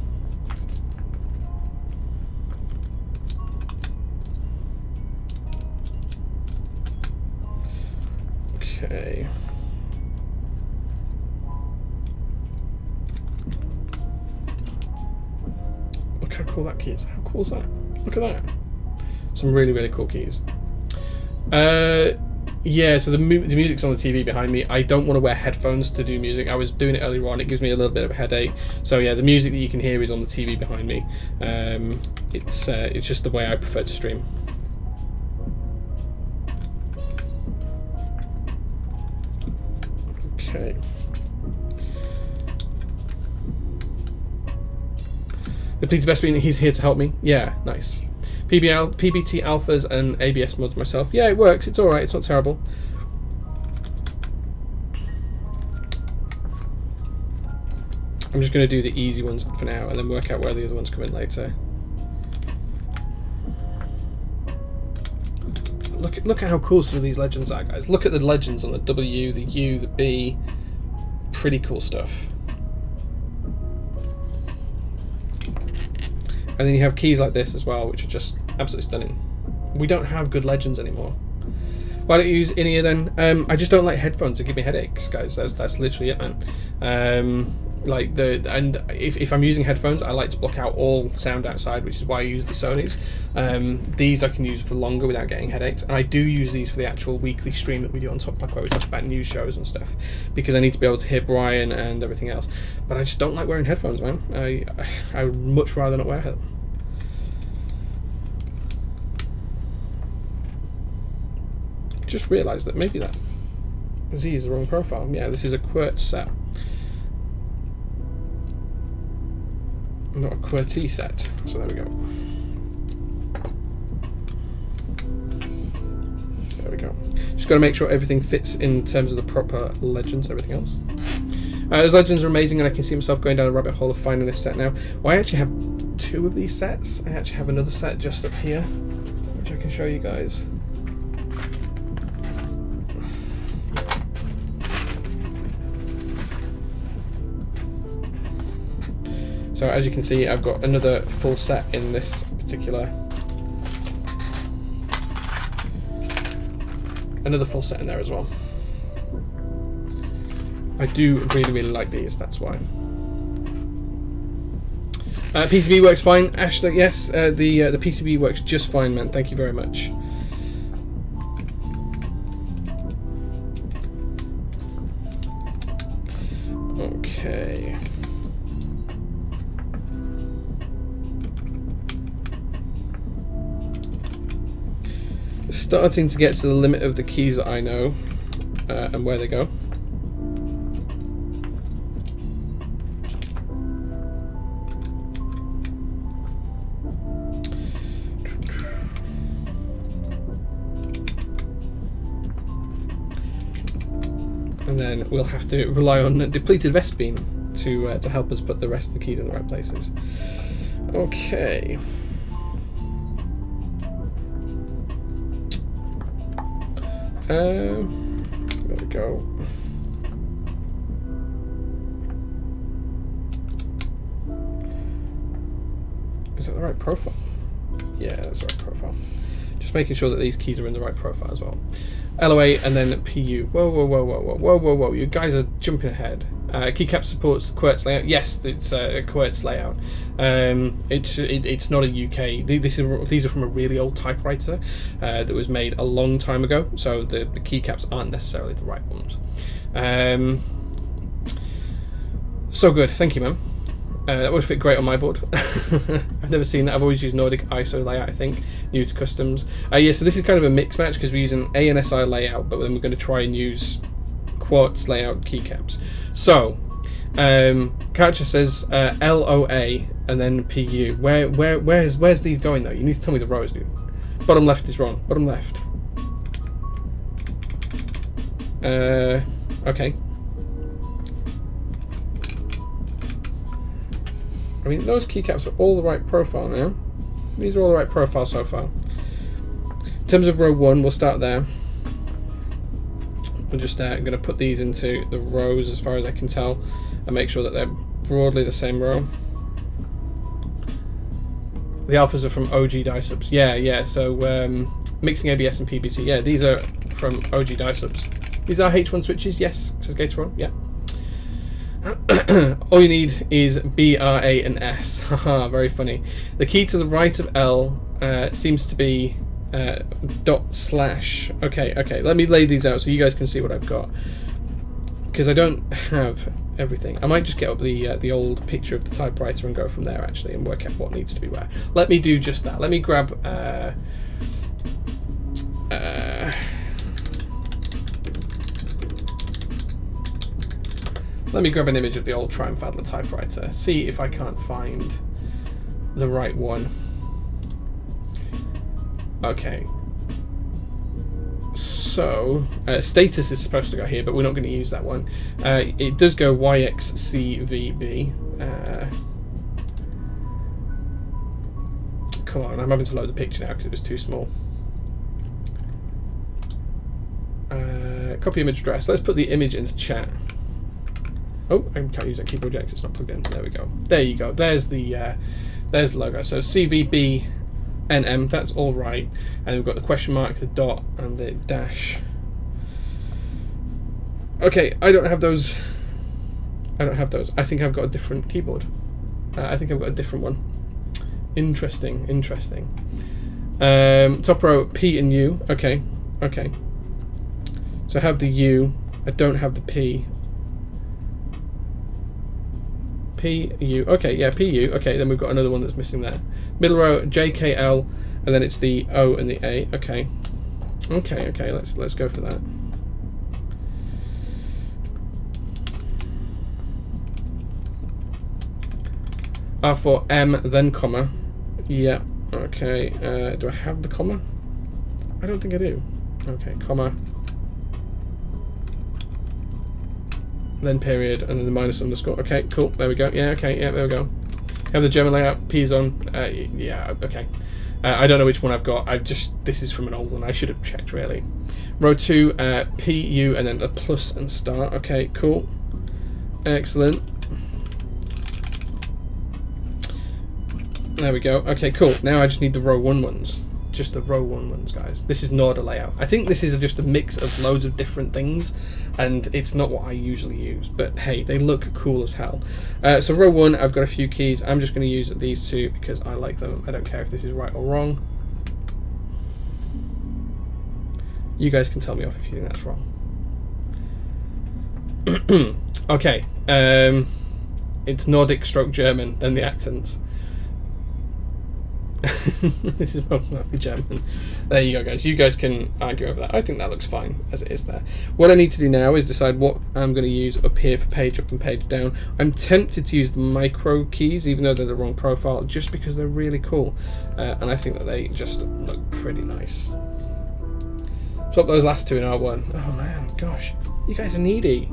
Okay. Look how cool that key is. How cool is that? Look at that. Some really cool keys. Yeah, so the music's on the TV behind me. I don't want to wear headphones to do music. I was doing it earlier on. It gives me a little bit of a headache. So yeah, the music that you can hear is on the TV behind me. It's just the way I prefer to stream. Okay. The pleated vest beam, he's here to help me. Yeah, nice. PBT alphas and ABS mods myself. Yeah, it works. It's alright. It's not terrible. I'm just going to do the easy ones for now and then work out where the other ones come in later. Look at how cool some of these legends are, guys. Look at the legends on the W, the U, the B. Pretty cool stuff. And then you have keys like this as well, which are just absolutely stunning. We don't have good legends anymore. Why don't you use in-ear then? I just don't like headphones. They give me headaches, guys. That's literally it, man. If I'm using headphones, I like to block out all sound outside, which is why I use the Sonys. These I can use for longer without getting headaches, and I do use these for the actual weekly stream that we do on Top Black, where we talk about news shows and stuff, because I need to be able to hear Brian and everything else. But I just don't like wearing headphones, man. I would much rather not wear them. Just realised that maybe that Z is the wrong profile. Yeah, this is a QWERTY set, not a QWERTY set. So there we go. There we go. Just got to make sure everything fits in terms of the proper legends and everything else. Those legends are amazing, and I can see myself going down a rabbit hole of finding this set now. Well, I actually have 2 of these sets. I actually have another set just up here, which I can show you guys. So as you can see, I've got another full set in this particular, another full set in there as well. I do really like these, that's why. PCB works fine. Ashley, yes, the PCB works just fine, man. Thank you very much. Okay. Starting to get to the limit of the keys that I know and where they go. And then we'll have to rely on depleted Vespine to help us put the rest of the keys in the right places. Okay. There we go. Is that the right profile? Yeah, that's the right profile. Just making sure that these keys are in the right profile as well. LOA and then PU. Whoa. You guys are jumping ahead. Keycap supports the Quartz layout. Yes, it's a Quartz layout. It's not a UK. These are from a really old typewriter that was made a long time ago. So the keycaps aren't necessarily the right ones. So good. Thank you, man. That would fit great on my board. I've never seen that. I've always used Nordic ISO layout, I think, new to customs. Yeah, so this is kind of a mix match because we're using ANSI layout, but then we're going to try and use Quartz layout keycaps. So, Coucher says LOA and then PU. Where's these going though? You need to tell me the rows, dude. Bottom left is wrong. Bottom left. Okay. I mean, those keycaps are all the right profile now. These are all the right profile so far. In terms of row 1, we'll start there. I'm just going to put these into the rows as far as I can tell and make sure that they're broadly the same row. The alphas are from OG die subs. Yeah, so mixing ABS and PBT. Yeah, these are from OG die subs. These are H1 switches, yes, says Gator1, yeah. All you need is B, R, A and S. Haha, very funny. The key to the right of L seems to be /. Okay, let me lay these out so you guys can see what I've got, because I don't have everything. I might just get up the old picture of the typewriter and go from there actually and work out what needs to be where. Let me do just that. Let me grab let me grab an image of the old Triumph Adler typewriter, see if I can't find the right one. Okay. So, status is supposed to go here, but we're not going to use that one. It does go YXCVB. Come on, I'm having to load the picture now because it was too small. Copy image address. Let's put the image into chat. Oh, I can't use that keyboard jack, it's not plugged in. There we go. There you go. There's the logo. So CVB NM, that's all right. And we've got the question mark, the dot, and the dash. Okay, I don't have those. I think I've got a different keyboard. I think I've got a different one. Interesting. Top row P and U. Okay. So I have the U. I don't have the P. PU. Okay, yeah, PU. Okay, then we've got another one that's missing there. Middle row JKL, and then it's the O and the A. Okay. Let's go for that. R4 M, then comma. Yeah. Okay. Do I have the comma? I don't think I do. Okay, comma. Then period, and then the minus underscore. Okay, cool. There we go. Yeah, okay. Yeah, there we go. Have the German layout. P's on. Yeah, okay. I don't know which one I've got. This is from an old one. I should have checked, really. Row 2, PU, and then a plus and star. Okay, cool. Excellent. There we go. Okay, cool. Now I just need the row 1 ones. just the row 1 ones, guys. This is not a layout. I think this is just a mix of loads of different things, and it's not what I usually use, but hey, they look cool as hell. So row 1, I've got a few keys. I'm just going to use these two because I like them. I don't care if this is right or wrong. You guys can tell me off if you think that's wrong. Okay, it's Nordic stroke German, then the accents. This is most likely German. There you go, guys. You guys can argue over that. I think that looks fine as it is there. What I need to do now is decide what I'm going to use up here for page up and page down. I'm tempted to use the micro keys, even though they're the wrong profile, just because they're really cool. And I think that they just look pretty nice. Swap those last two in R1. Oh man, gosh. You guys are needy.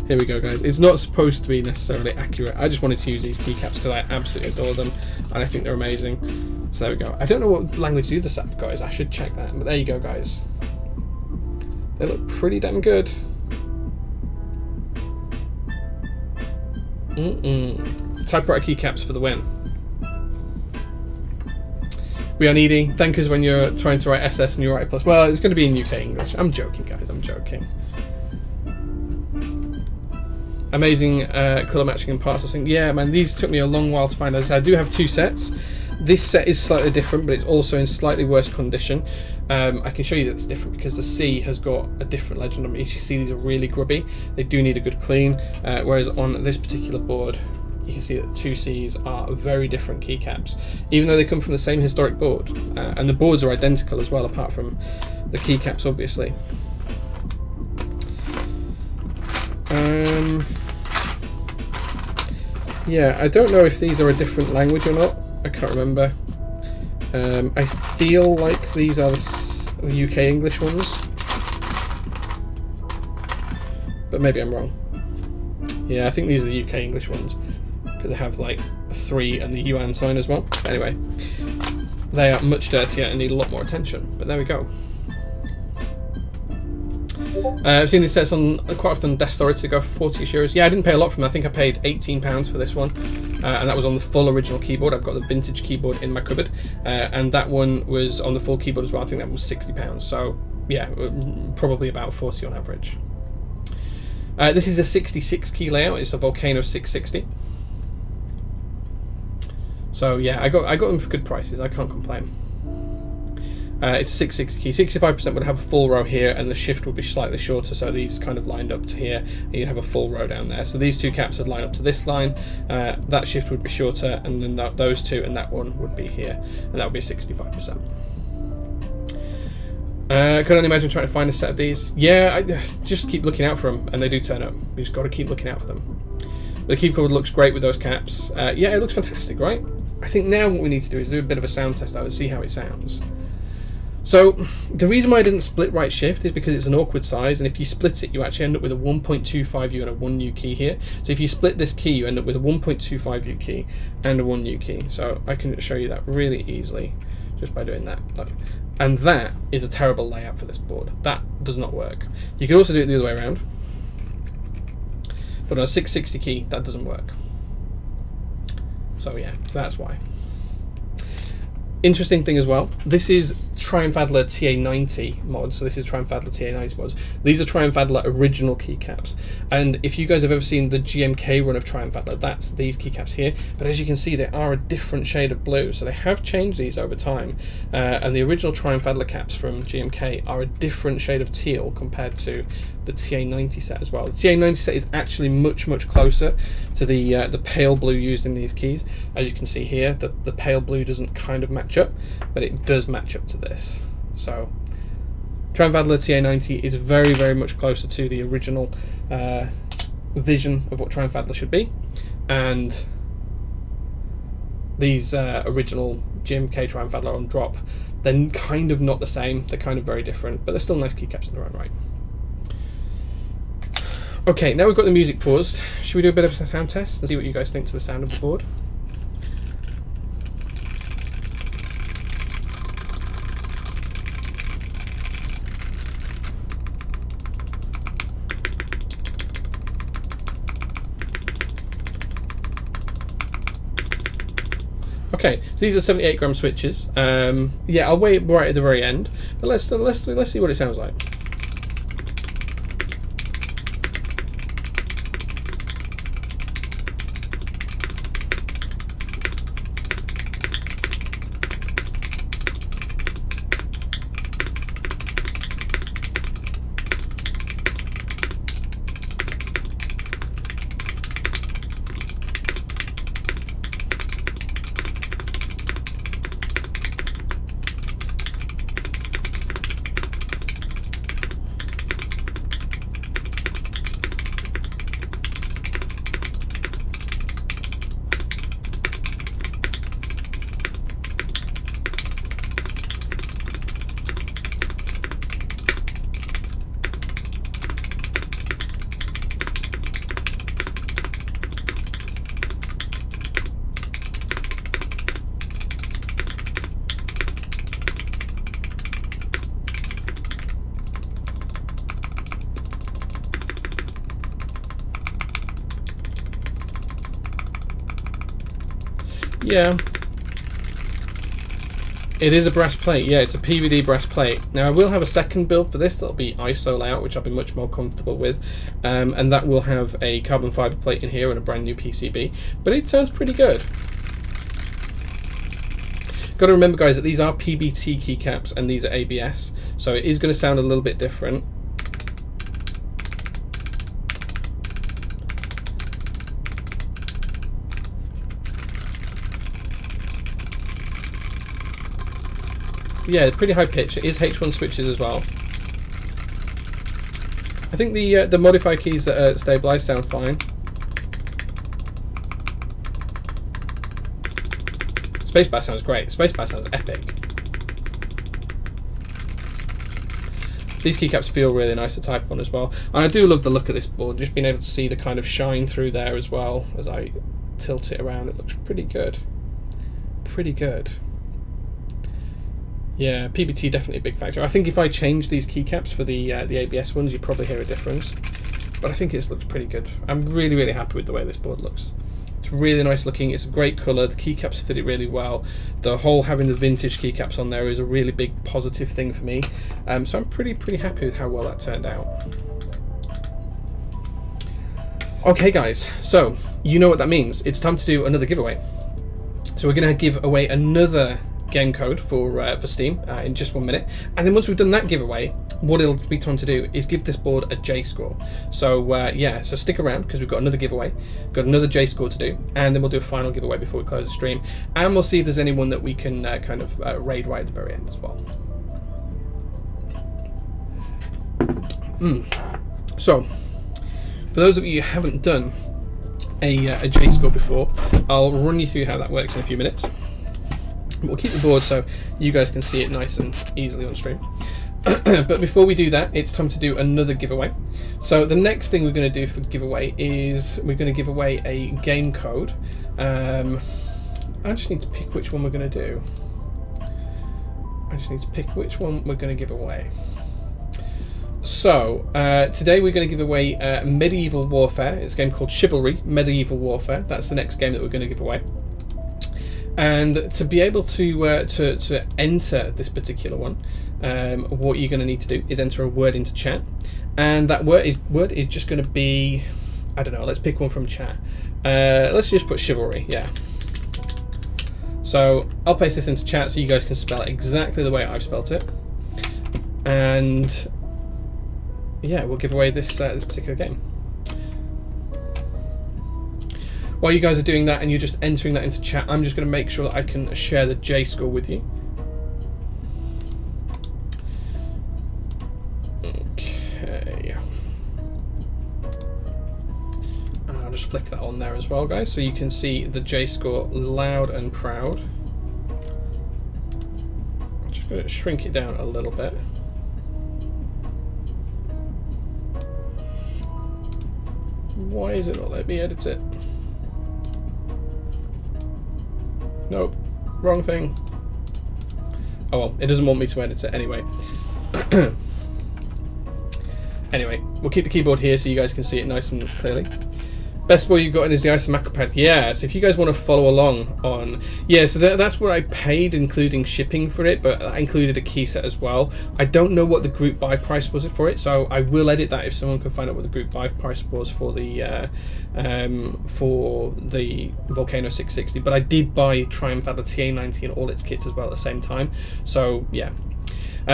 Here we go, guys. It's not supposed to be necessarily accurate. I just wanted to use these keycaps because I absolutely adore them and I think they're amazing. So there we go. I don't know what language the other set have got is. I should check that. But there you go, guys. They look pretty damn good. Typewriter keycaps for the win. We are needy. Thank us when you're trying to write SS and you write plus. Well, it's going to be in UK English. I'm joking, guys. I'm joking. Amazing colour matching and processing. Yeah, man, these took me a long while to find. As I do have two sets. This set is slightly different, but it's also in slightly worse condition. I can show you that it's different because the C has got a different legend on it. You see these are really grubby. They do need a good clean. Whereas on this particular board, you can see that the two Cs are very different keycaps, even though they come from the same historic board. And the boards are identical as well, apart from the keycaps, obviously. Yeah, I don't know if these are a different language or not. I can't remember. I feel like these are the UK English ones, but maybe I'm wrong. Yeah, I think these are the UK English ones because they have like 3 and the yuan sign as well. But anyway, they are much dirtier and need a lot more attention. But there we go. I've seen these sets on quite often on Desk Storage. They go for 40 euros. Yeah, I didn't pay a lot for them. I think I paid £18 for this one, and that was on the full original keyboard. I've got the vintage keyboard in my cupboard, and that one was on the full keyboard as well. I think that was £60. So yeah, probably about 40 on average. This is a 66 key layout. It's a Volcano660. So yeah, I got them for good prices. I can't complain. It's a 660 key. 65% would have a full row here, and the shift would be slightly shorter, so these kind of lined up to here, and you'd have a full row down there. So these two caps would line up to this line, that shift would be shorter, and then those two and that one would be here, and that would be 65%. Can only imagine trying to find a set of these. Yeah, I just keep looking out for them, and they do turn up. You just got to keep looking out for them. The keyboard looks great with those caps. Yeah, it looks fantastic, right? I think now what we need to do is do a bit of a sound test out and see how it sounds. So the reason why I didn't split right shift is because it's an awkward size, and if you split it, you actually end up with a 1.25U and a 1U key here. So if you split this key, you end up with a 1.25U key and a 1U key. So I can show you that really easily just by doing that. Look. And that is a terrible layout for this board. That does not work. You can also do it the other way around, but on a 660 key, that doesn't work. So yeah, that's why. Interesting thing as well, this is Triumph Adler TA90 mods, so this is Triumph Adler TA90 mods. These are Triumph Adler original keycaps, and if you guys have ever seen the GMK run of Triumph Adler, that's these keycaps here, but as you can see they are a different shade of blue, so they have changed these over time, and the original Triumph Adler caps from GMK are a different shade of teal compared to the TA90 set as well. The TA90 set is actually much closer to the pale blue used in these keys. As you can see here, the pale blue doesn't kind of match up, but it does match up to this. So Triumph Adler TA90 is very much closer to the original vision of what Triumph Adler should be, and these original GMK Triumph Adler on drop, they're kind of not the same. They're kind of very different, but they're still nice keycaps in their own right. Okay, now we've got the music paused. Should we do a bit of a sound test and see what you guys think to the sound of the board? Okay, so these are 78 gram switches. Yeah, I'll weigh it right at the very end, but let's see what it sounds like. Yeah, it is a brass plate. Yeah, it's a PVD brass plate. Now I will have a second build for this that'll be ISO layout, which I'll be much more comfortable with, and that will have a carbon fibre plate in here and a brand new PCB, but it sounds pretty good. Got to remember, guys, that these are PBT keycaps and these are ABS, so it is going to sound a little bit different. Yeah, pretty high pitch. It is H1 switches as well. I think the modify keys that are stabilised sound fine. Spacebar sounds great. Spacebar sounds epic. These keycaps feel really nice to type on as well. And I do love the look of this board. Just being able to see the kind of shine through there as well as I tilt it around. It looks pretty good. Pretty good. Yeah, PBT definitely a big factor. I think if I change these keycaps for the ABS ones, you'd probably hear a difference. But I think it looks pretty good. I'm really, really happy with the way this board looks. It's really nice looking. It's a great colour. The keycaps fit it really well. The whole having the vintage keycaps on there is a really big positive thing for me. So I'm pretty happy with how well that turned out. Okay, guys. So you know what that means. It's time to do another giveaway. So we're going to give away another game code for Steam in just 1 minute, and then once we've done that giveaway, what it'll be time to do is give this board a J score. So yeah, so stick around because we've got another giveaway, got another J score to do, and then we'll do a final giveaway before we close the stream, and we'll see if there's anyone that we can kind of raid right at the very end as well. So for those of you who haven't done a J score before, I'll run you through how that works in a few minutes. We'll keep the board so you guys can see it nice and easily on stream. But before we do that, it's time to do another giveaway. So the next thing we're going to do for giveaway is we're going to give away a game code. I just need to pick which one we're going to do. Give away. So today we're going to give away Medieval Warfare. It's a game called Chivalry Medieval Warfare. That's the next game that we're going to give away. And to be able to enter this particular one, what you're going to need to do is enter a word into chat, and that word is just going to be, I don't know, let's pick one from chat. Let's just put chivalry, yeah. So I'll paste this into chat so you guys can spell it exactly the way I've spelt it, and yeah, we'll give away this this particular game. While you guys are doing that and you're just entering that into chat, I'm just going to make sure that I can share the J score with you. Okay. And I'll just flick that on there as well, guys, so you can see the J score loud and proud. I'm just going to shrink it down a little bit. Why is it not letting me edit it? Nope, wrong thing. Oh well, it doesn't want me to edit it anyway. Anyway, we'll keep the keyboard here so you guys can see it nice and clearly. Best boy you've got in is the ice macro pad. Yeah, so if you guys want to follow along on... Yeah, so that's what I paid, including shipping for it, but that included a key set as well. I don't know what the group buy price was for it, so I will edit that if someone can find out what the group buy price was for the Volcano660. But I did buy Triumph out of TA90 and all its kits as well at the same time. So, yeah.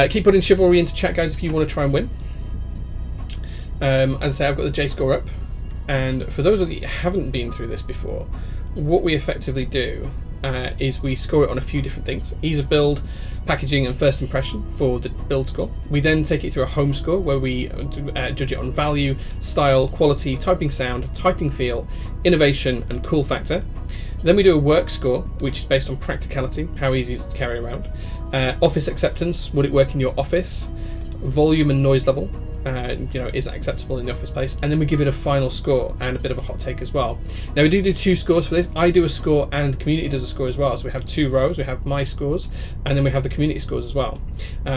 Keep putting chivalry into chat, guys, if you want to try and win. As I say, I've got the J score up. And for those of you that haven't been through this before, what we effectively do is we score it on a few different things. Ease of build, packaging and first impression for the build score. We then take it through a home score where we judge it on value, style, quality, typing sound, typing feel, innovation and cool factor. Then we do a work score, which is based on practicality, how easy is it to carry around, office acceptance, would it work in your office, volume and noise level, is that acceptable in the office place, and then we give it a final score and a bit of a hot take as well. Now we do two scores for this. I do a score and the community does a score as well, so we have two rows. We have my scores and then we have the community scores as well.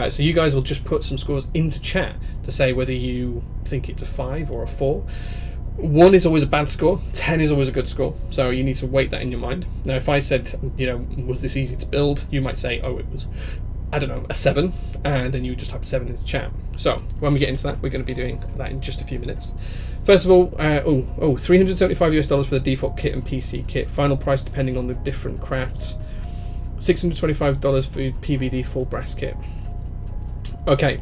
So you guys will just put some scores into chat to say whether you think it's a 5 or a 4. 1 is always a bad score, 10 is always a good score, so you need to weight that in your mind. Now if I said, was this easy to build, you might say, oh, it was, I don't know, a 7, and then you just type 7 into chat. So when we get into that, we're going to be doing that in just a few minutes. First of all, $375 US for the default kit and PC kit. Final price depending on the different crafts. $625 for PVD full brass kit. Okay,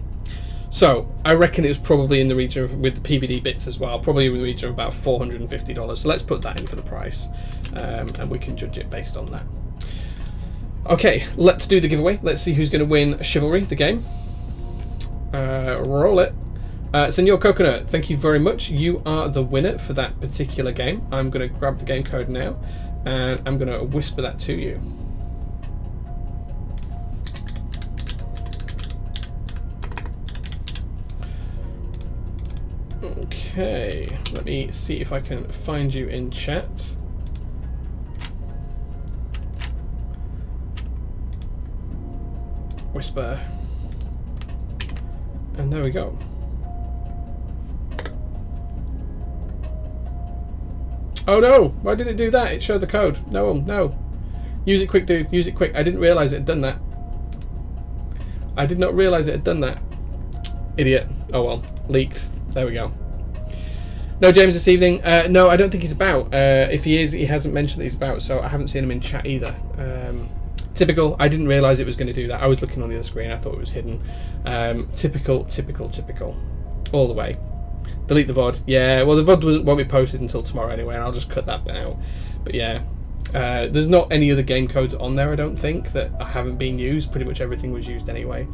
so I reckon it was probably in the region of, with the PVD bits as well, probably in the region of about $450. So let's put that in for the price, and we can judge it based on that. Okay, let's do the giveaway. Let's see who's going to win Chivalry, the game. Roll it. Senor Coconut, thank you very much. You are the winner for that particular game. I'm going to grab the game code now, and I'm going to whisper that to you. Okay, let me see if I can find you in chat. Whisper, and there we go. Oh no, why did it do that? It showed the code. No, use it quick, dude, use it quick. I didn't realize it had done that. I did not realize it had done that. Idiot. Oh well, leaked. There we go. No James this evening. No, I don't think he's about. If he is, he hasn't mentioned that he's about, so I haven't seen him in chat either. Typical. I didn't realise it was going to do that. I was looking on the other screen. I thought it was hidden. Typical. All the way. Delete the VOD. Yeah, well, the VOD won't be posted until tomorrow anyway, and I'll just cut that bit out. But yeah, there's not any other game codes on there, I don't think, that haven't been used. Pretty much everything was used anyway.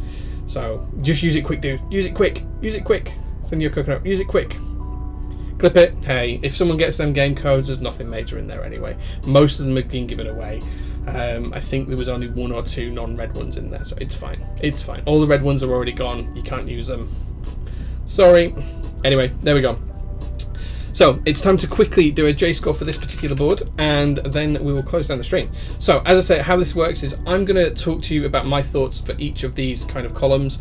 So just use it quick, dude. Use it quick. Use it quick. Send your coconut. Use it quick. Clip it. Hey, if someone gets them game codes, there's nothing major in there anyway. Most of them have been given away. I think there was only 1 or 2 non-red ones in there, so it's fine. It's fine. All the red ones are already gone. You can't use them. Sorry. Anyway, there we go. So it's time to quickly do a J score for this particular board, and then we will close down the stream. So as I say, how this works is I'm going to talk to you about my thoughts for each of these kind of columns.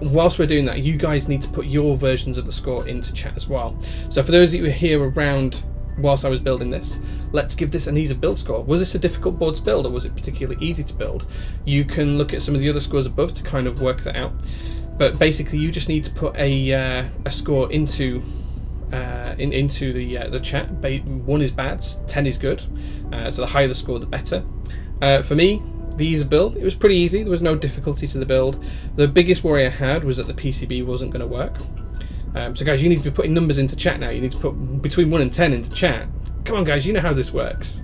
Whilst we're doing that, you guys need to put your versions of the score into chat as well. So for those of you who are here around whilst I was building this, let's give this an ease of build score. Was this a difficult board to build, or was it particularly easy to build? You can look at some of the other scores above to kind of work that out. But basically, you just need to put a score into the chat. 1 is bad, 10 is good. So the higher the score, the better. For me, the ease of build, it was pretty easy. There was no difficulty to the build. The biggest worry I had was that the PCB wasn't going to work. So guys, you need to be putting numbers into chat now. You need to put between 1 and 10 into chat. Come on guys, you know how this works.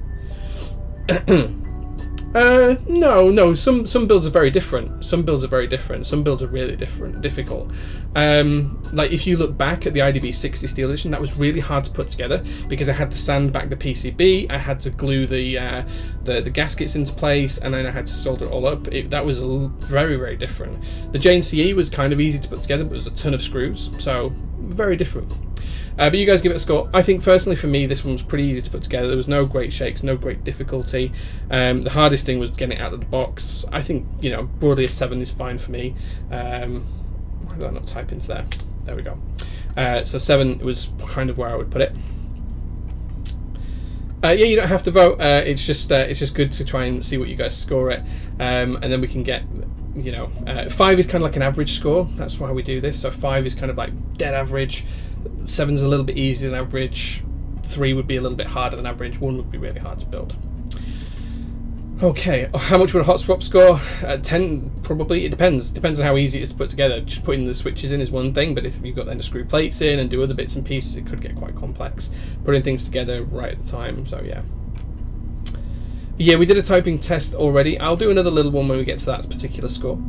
No, some builds are very different. Some builds are very different. Some builds are really difficult. Like if you look back at the IDB 60 Steel Edition, that was really hard to put together because I had to sand back the PCB, I had to glue the gaskets into place, and then I had to solder it all up. That was very different. The JNCE was kind of easy to put together, but it was a ton of screws, so very different. But you guys give it a score. I think personally for me this one was pretty easy to put together. There was no great shakes, no great difficulty. The hardest thing was getting it out of the box. I think, broadly a 7 is fine for me. Why did I not type into there? There we go. So 7 was kind of where I would put it. Yeah, you don't have to vote. It's just good to try and see what you guys score it, and then we can get, you know, 5 is kind of like an average score. That's why we do this. So 5 is kind of like dead average. 7's a little bit easier than average. 3 would be a little bit harder than average. 1 would be really hard to build. Okay, how much would a hot swap score? 10 probably. It depends. Depends on how easy it is to put together. Just putting the switches in is one thing, but if you've got then to screw plates in and do other bits and pieces, it could get quite complex. Putting things together right at the time. So yeah. Yeah, we did a typing test already. I'll do another little one when we get to that particular score.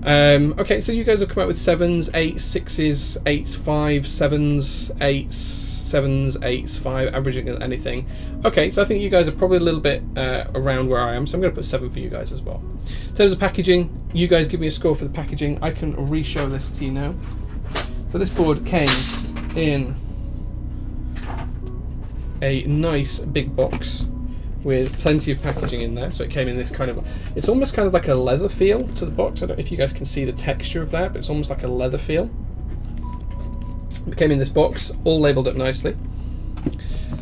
Okay, so you guys have come out with 7s, 8s, 6s, 8s, 5s, 7s, 8s, 7s, 8s, 5, averaging anything. Okay, so I think you guys are probably a little bit around where I am, so I'm going to put 7 for you guys as well. In terms of packaging, you guys give me a score for the packaging. I can re-show this to you now. So this board came in a nice big box with plenty of packaging in there. So it came in this kind of, it's almost kind of like a leather feel to the box. I don't know if you guys can see the texture of that, but it's almost like a leather feel. It came in this box, all labelled up nicely.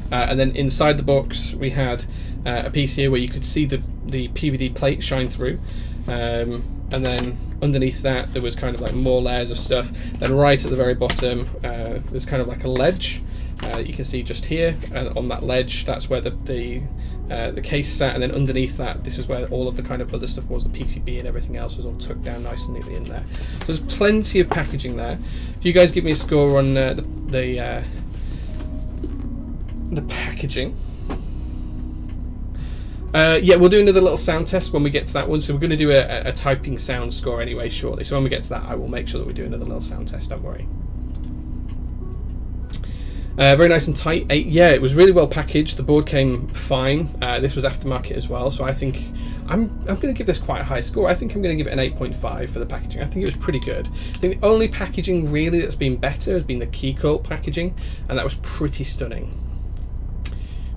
And then inside the box we had a piece here where you could see the PVD plate shine through. And then underneath that there was kind of like more layers of stuff. Then right at the very bottom there's kind of like a ledge. You can see just here, and on that ledge, that's where the case sat, and then underneath that, this is where all of the kind of other stuff was. The PCB and everything else was all tucked down nice and neatly in there. So there's plenty of packaging there. If you guys give me a score on the packaging. Yeah, we'll do another little sound test when we get to that one. So we're going to do a typing sound score anyway shortly. So when we get to that, I will make sure that we do another little sound test. Don't worry. Very nice and tight. 8, yeah, it was really well packaged. The board came fine. This was aftermarket as well, so I think I'm going to give this quite a high score. I think I'm going to give it an 8.5 for the packaging. I think it was pretty good. I think the only packaging really that's been better has been the key cult packaging, and that was pretty stunning.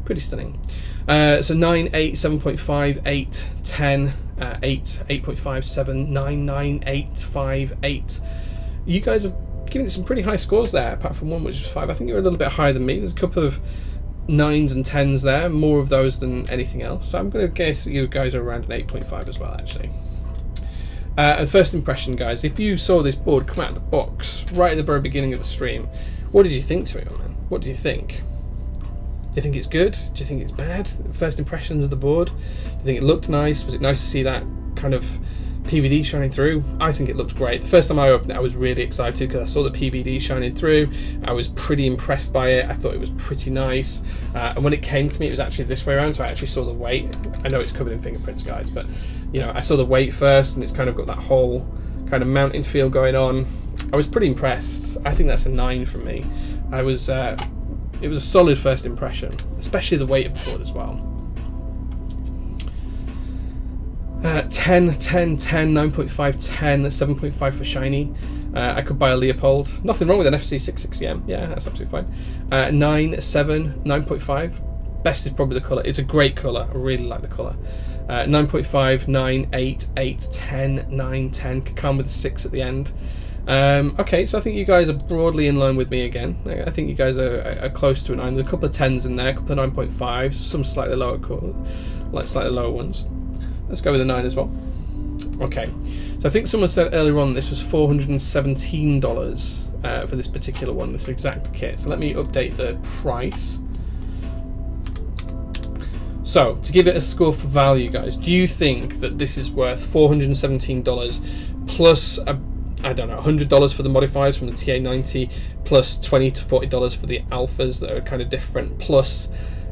Pretty stunning. So 9, 8, 7.5, 8, 10, 8, 8.5, 7, 9, 9, 8, 5, 8. You guys have giving it some pretty high scores there, apart from one which is 5. I think you're a little bit higher than me. There's a couple of 9s and 10s there, more of those than anything else. So I'm going to guess that you guys are around an 8.5 as well, actually. And first impression, guys, if you saw this board come out of the box right at the very beginning of the stream, what did you think to it, man? What do you think? Do you think it's good? Do you think it's bad? First impressions of the board? Do you think it looked nice? Was it nice to see that kind of PVD shining through? I think it looked great. The first time I opened it, I was really excited because I saw the PVD shining through. I was pretty impressed by it. I thought it was pretty nice. And when it came to me, it was actually this way around, so I actually saw the weight. I know it's covered in fingerprints, guys, but you know, I saw the weight first, and it's kind of got that whole kind of mountain feel going on. I was pretty impressed. I think that's a 9 from me. I was. It was a solid first impression, especially the weight of the board as well. 10, 10, 10, 9.5, 10, 7.5 for shiny. I could buy a Leopold. Nothing wrong with an FC660M. Yeah, that's absolutely fine. 9, 7, 9.5. Best is probably the colour. It's a great colour. I really like the colour. 9.5, 9, 8, 8, 10, 9, 10. Could come with a 6 at the end. Okay, so I think you guys are broadly in line with me again. I think you guys are close to a 9. There's a couple of 10s in there, a couple of 9.5s, some slightly lower, like slightly lower ones. Let's go with a 9 as well. Okay, so I think someone said earlier on this was $417 for this particular one, this exact kit. So let me update the price. So to give it a score for value, guys, do you think that this is worth $417 plus I don't know, $100 for the modifiers from the TA90, plus $20 to $40 for the alphas that are kind of different, plus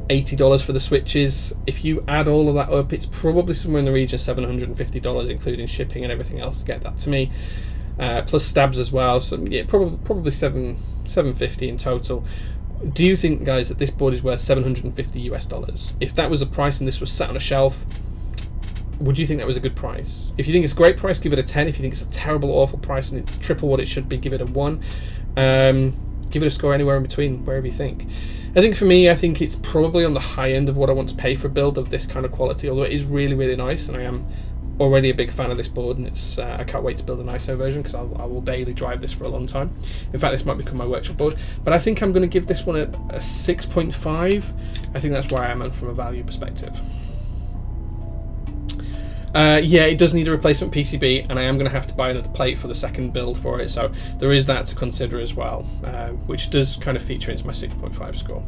$80 for the switches? If you add all of that up, it's probably somewhere in the region of $750, including shipping and everything else to get that to me, plus stabs as well. So yeah, probably $750 in total. Do you think, guys, that this board is worth $750 US? If that was a price and this was sat on a shelf, would you think that was a good price? If you think it's a great price, give it a 10. If you think it's a terrible, awful price and it's triple what it should be, give it a 1. Give it a score anywhere in between, wherever you think. I think for me, I think it's probably on the high end of what I want to pay for a build of this kind of quality, although it is really, really nice, and I am already a big fan of this board, and it's I can't wait to build an ISO version because I will daily drive this for a long time. In fact, this might become my workshop board, but I think I'm going to give this one a 6.5. I think that's where I am from a value perspective. Yeah, it does need a replacement PCB, and I am going to have to buy another plate for the second build for it, so there is that to consider as well, which does kind of feature into my 6.5 score.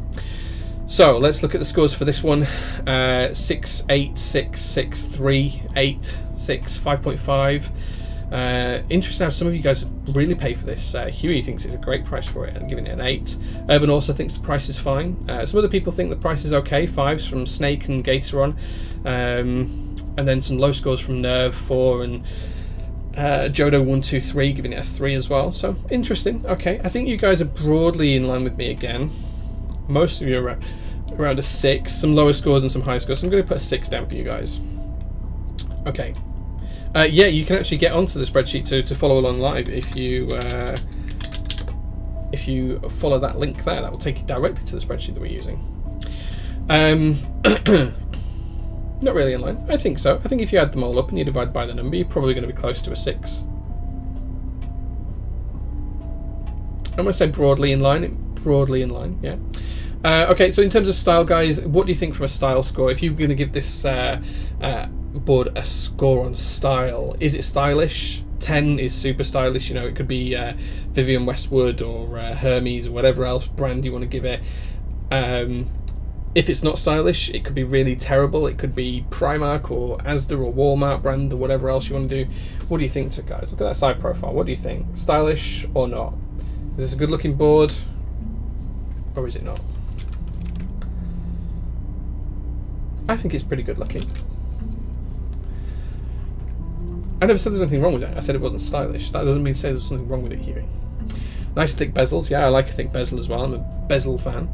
So let's look at the scores for this one. 6, 8, 6, 6, 3, 8, 6, 5.5. Interesting how some of you guys really pay for this. Huey thinks it's a great price for it and giving it an 8. Urban also thinks the price is fine. Some other people think the price is okay. 5s from Snake and Gateron. And then some low scores from Nerve, 4, and Jodo123 giving it a 3 as well. So interesting. Okay, I think you guys are broadly in line with me again. Most of you are around a 6, some lower scores and some high scores. So I'm going to put a 6 down for you guys. Okay. Yeah, you can actually get onto the spreadsheet to follow along live if you follow that link there. That will take you directly to the spreadsheet that we're using. Not really in line. I think so. I think if you add them all up and you divide by the number, you're probably going to be close to a 6. I'm going to say broadly in line. Broadly in line, yeah. Okay, so in terms of style, guys, what do you think from a style score? If you're going to give this board a score on style, is it stylish? 10 is super stylish. You know, it could be Vivienne Westwood or Hermes or whatever else brand you want to give it. If it's not stylish, it could be really terrible. It could be Primark or Asda or Walmart brand or whatever else you want to do. What do you think, guys? Look at that side profile. What do you think? Stylish or not? Is this a good looking board or is it not? I think it's pretty good looking. I never said there's anything wrong with it. I said it wasn't stylish. That doesn't mean to say there's something wrong with it here. Nice thick bezels. Yeah, I like a thick bezel as well. I'm a bezel fan.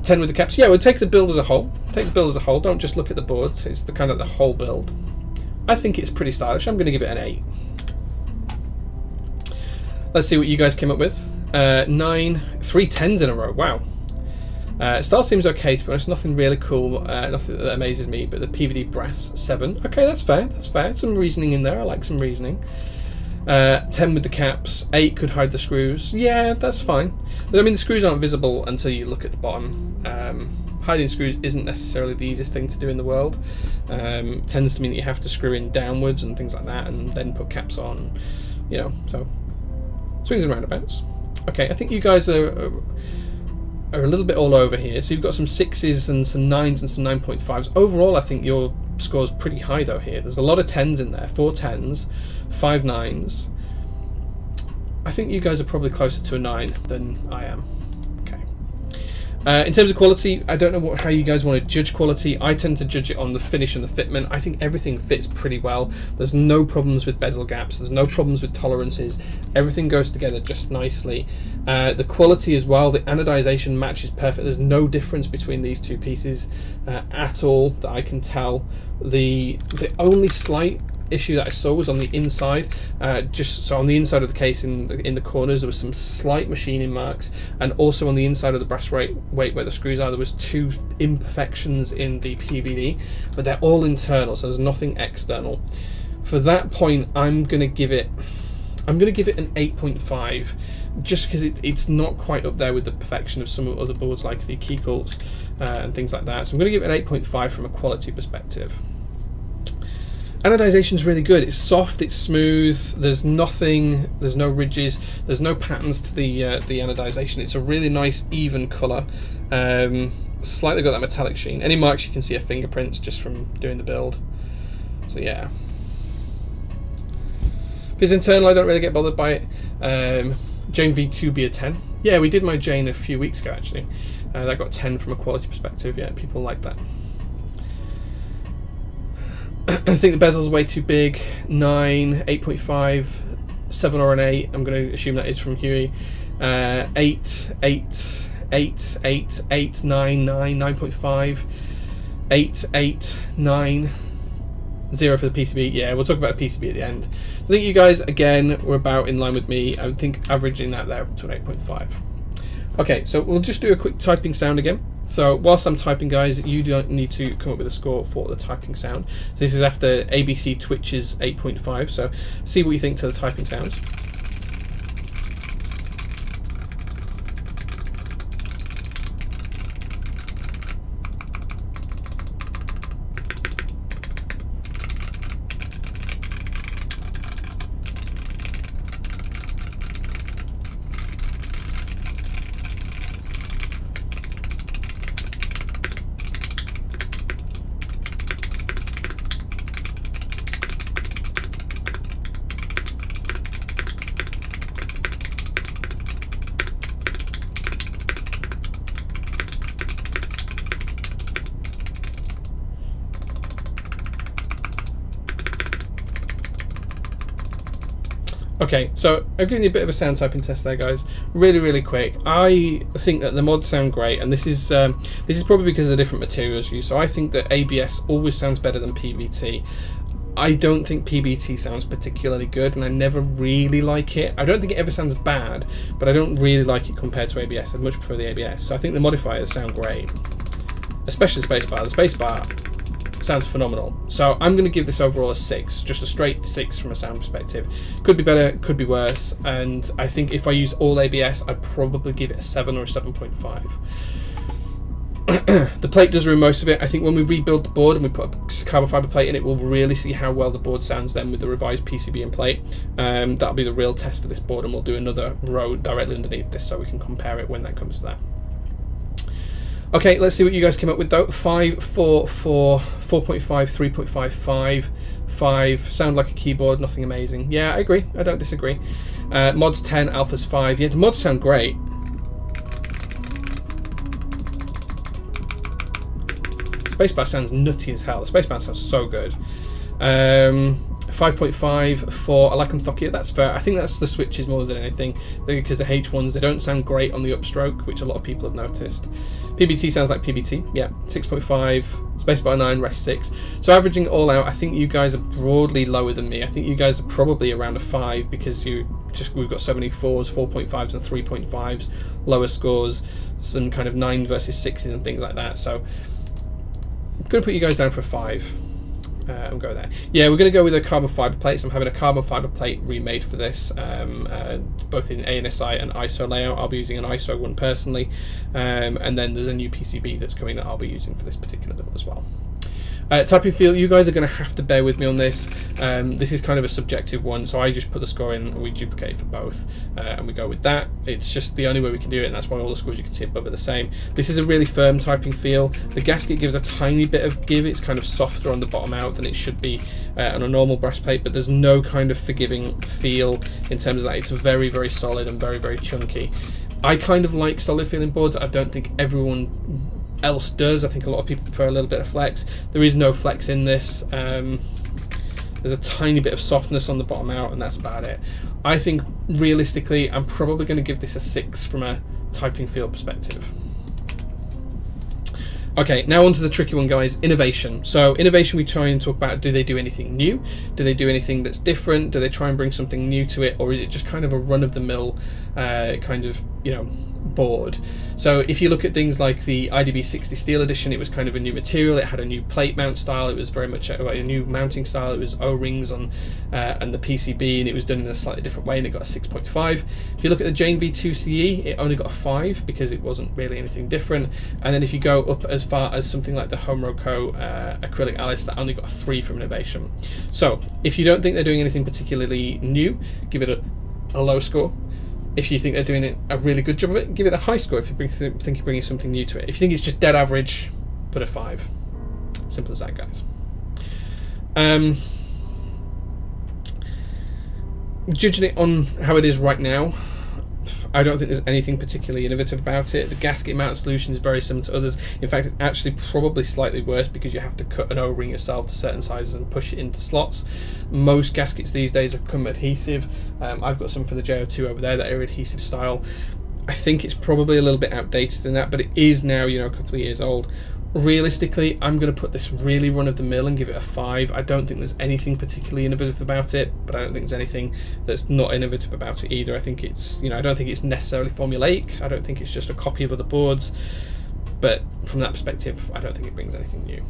10 with the caps. Yeah, we'll take the build as a whole. Take the build as a whole. Don't just look at the board. It's the kind of the whole build. I think it's pretty stylish. I'm going to give it an 8. Let's see what you guys came up with. 9, 3 10s in a row. Wow. Style seems okay, to be honest. Nothing really cool. Nothing that amazes me. But the PVD brass 7. Okay, that's fair. That's fair. Some reasoning in there. I like some reasoning. 10 with the caps. 8 could hide the screws. Yeah, that's fine. But I mean, the screws aren't visible until you look at the bottom. Hiding screws isn't necessarily the easiest thing to do in the world. Tends to mean that you have to screw in downwards and things like that, and then put caps on. You know, so swings and roundabouts. Okay, I think you guys are a little bit all over here. So you've got some 6s and some 9s and some 9.5s. Overall, I think your score's pretty high though here. There's a lot of 10s in there. 4 10s, 5 9s. I think you guys are probably closer to a 9 than I am. Okay. In terms of quality, I don't know how you guys want to judge quality. I tend to judge it on the finish and the fitment. I think everything fits pretty well. There's no problems with bezel gaps. There's no problems with tolerances. Everything goes together just nicely. The quality as well, the anodization matches perfect. There's no difference between these two pieces at all that I can tell. The only slight issue that I saw was on the inside. So on the inside of the case, in the corners, there was some slight machining marks, and also on the inside of the brass weight where the screws are, there was 2 imperfections in the PVD, but they're all internal, so there's nothing external. For that point, I'm gonna give it an 8.5, just because it's not quite up there with the perfection of some other boards like the Keykults and things like that. So I'm going to give it an 8.5 from a quality perspective. Anodization's really good. It's soft, it's smooth. There's no ridges, there's no patterns to the anodization. It's a really nice even color. Slightly got that metallic sheen. Any marks you can see are fingerprints just from doing the build. So yeah. If it's internal, I don't really get bothered by it. Jane V2 be a 10. Yeah, we did my Jane a few weeks ago actually. That got 10 from a quality perspective. Yeah, people like that. I think the bezel's way too big. 9, 8.5, 7 or an 8. I'm going to assume that is from Huey. 8, 8, 8, 8, 8, 9, 9, 9.5, 8, 8, 9. 0 for the PCB. Yeah, we'll talk about PCB at the end. I think you guys, again, were about in line with me. I think averaging that there to an 8.5. Okay, so we'll just do a quick typing sound again. So whilst I'm typing, guys, you don't need to come up with a score for the typing sound. So this is after ABC Twitch's 8.5, so see what you think to the typing sounds. Okay, so I've given you a bit of a sound typing test there, guys. Really quick. I think that the mods sound great, and this is probably because of the different materials used. So I think that ABS always sounds better than PBT. I don't think PBT sounds particularly good, and I never really like it. I don't think it ever sounds bad, but I don't really like it compared to ABS. I'd much prefer the ABS. So I think the modifiers sound great, especially the spacebar. The spacebar sounds phenomenal. So I'm going to give this overall a 6, just a straight 6 from a sound perspective. Could be better, could be worse, and I think if I use all ABS, I'd probably give it a 7 or a 7.5. The plate does ruin most of it. I think when we rebuild the board and we put a carbon fiber plate in it, we'll really see how well the board sounds then with the revised PCB and plate. That'll be the real test for this board, and we'll do another row directly underneath this so we can compare it when that comes to that. Okay, let's see what you guys came up with though. 5, 4, 4, 4.5, 3.5, 5, 5. Sound like a keyboard, nothing amazing. Yeah, I agree. I don't disagree. Mods 10, alphas 5. Yeah, the mods sound great. Spacebar sounds nutty as hell. The spacebar sounds so good. 5.5, 4. I like them thockier. That's fair. I think that's the switches more than anything, because the H1s, they don't sound great on the upstroke, which a lot of people have noticed. PBT sounds like PBT. Yeah, 6.5. Spacebar 9, rest 6. So averaging it all out, I think you guys are broadly lower than me. I think you guys are probably around a 5 because we've got so many 4s, 4.5s and 3.5s, lower scores, some kind of 9 versus 6s and things like that. So I'm going to put you guys down for a 5. And go there. Yeah, we're going to go with a carbon fiber plate. So I'm having a carbon fiber plate remade for this, both in ANSI and ISO layout. I'll be using an ISO one personally, and then there's a new PCB that's coming that I'll be using for this particular build as well. Typing feel, you guys are going to have to bear with me on this. This is kind of a subjective one, so I just put the score in and we duplicate it for both, and we go with that. It's just the only way we can do it, and that's why all the scores you can see above are the same. This is a really firm typing feel. The gasket gives a tiny bit of give. It's kind of softer on the bottom out than it should be on a normal breastplate, but there's no kind of forgiving feel in terms of that. It's very solid and very chunky. I kind of like solid feeling boards. I don't think everyone else does. I think a lot of people prefer a little bit of flex. There is no flex in this. There's a tiny bit of softness on the bottom out, and that's about it. I think realistically I'm probably going to give this a 6 from a typing feel perspective. Okay, now on to the tricky one, guys, innovation. So innovation, we try and talk about, do they do anything new? Do they do anything that's different? Do they try and bring something new to it? Or is it just kind of a run-of-the-mill kind of, you know, board? So if you look at things like the IDB60 Steel Edition, it was kind of a new material. It had a new plate mount style. It was very much a new mounting style. It was O-rings on and the PCB, and it was done in a slightly different way, and it got a 6.5. If you look at the Jane V2 CE, it only got a 5 because it wasn't really anything different. And then if you go up as far as something like the Homroco acrylic Alice, that only got a 3 from innovation. So if you don't think they're doing anything particularly new, give it a low score. If you think they're doing a really good job of it, give it a high score. If you think you're bringing something new to it. If you think it's just dead average, put a 5. Simple as that, guys. Judging it on how it is right now, I don't think there's anything particularly innovative about it. The gasket mount solution is very similar to others. In fact, it's actually probably slightly worse because you have to cut an O-ring yourself to certain sizes and push it into slots. Most gaskets these days have come adhesive. I've got some for the JO2 over there that are adhesive style. I think it's probably a little bit outdated in that, but it is now, you know, a couple of years old. realistically, I'm going to put this really run-of-the-mill and give it a 5. I don't think there's anything particularly innovative about it, but I don't think there's anything that's not innovative about it either. I think it's, you know, I don't think it's necessarily formulaic. I don't think it's just a copy of other boards, but from that perspective, I don't think it brings anything new.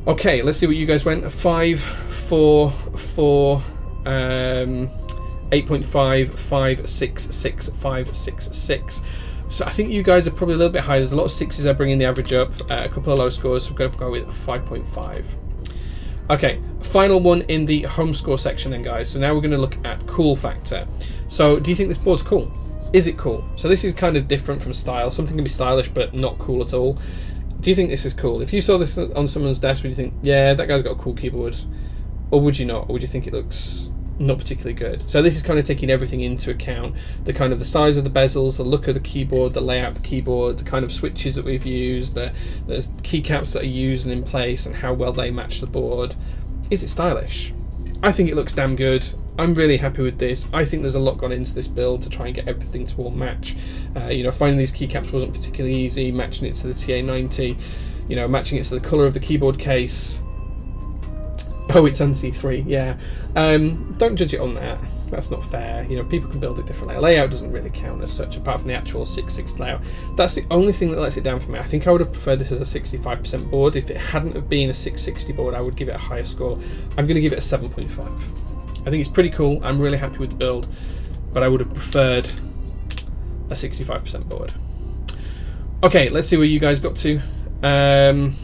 Okay, let's see what you guys went. 5, 4, 4, 8.5, 5, 6, 6, 5, 6, 6. So I think you guys are probably a little bit higher. There's a lot of 6s are bringing the average up. A couple of low scores, so we're going to go with 5.5. Okay, final one in the home score section then, guys. So now we're going to look at cool factor. So do you think this board's cool? Is it cool? So this is kind of different from style. Something can be stylish but not cool at all. Do you think this is cool? If you saw this on someone's desk, would you think, yeah, that guy's got a cool keyboard? Or would you not? Or would you think it looks not particularly good? So this is kind of taking everything into account, the kind of the size of the bezels, the look of the keyboard, the layout of the keyboard, the kind of switches that we've used, the keycaps that are used and in place, and how well they match the board. Is it stylish? I think it looks damn good. I'm really happy with this. I think there's a lot gone into this build to try and get everything to all match. You know, finding these keycaps wasn't particularly easy, matching it to the TA90, you know, matching it to the colour of the keyboard case. Oh, it's NC3, yeah. Don't judge it on that. That's not fair. You know, people can build it differently. Layout doesn't really count as such, apart from the actual 660 layout. That's the only thing that lets it down for me. I think I would have preferred this as a 65% board. If it hadn't have been a 660 board, I would give it a higher score. I'm going to give it a 7.5. I think it's pretty cool. I'm really happy with the build, but I would have preferred a 65% board. Okay, let's see where you guys got to. 7s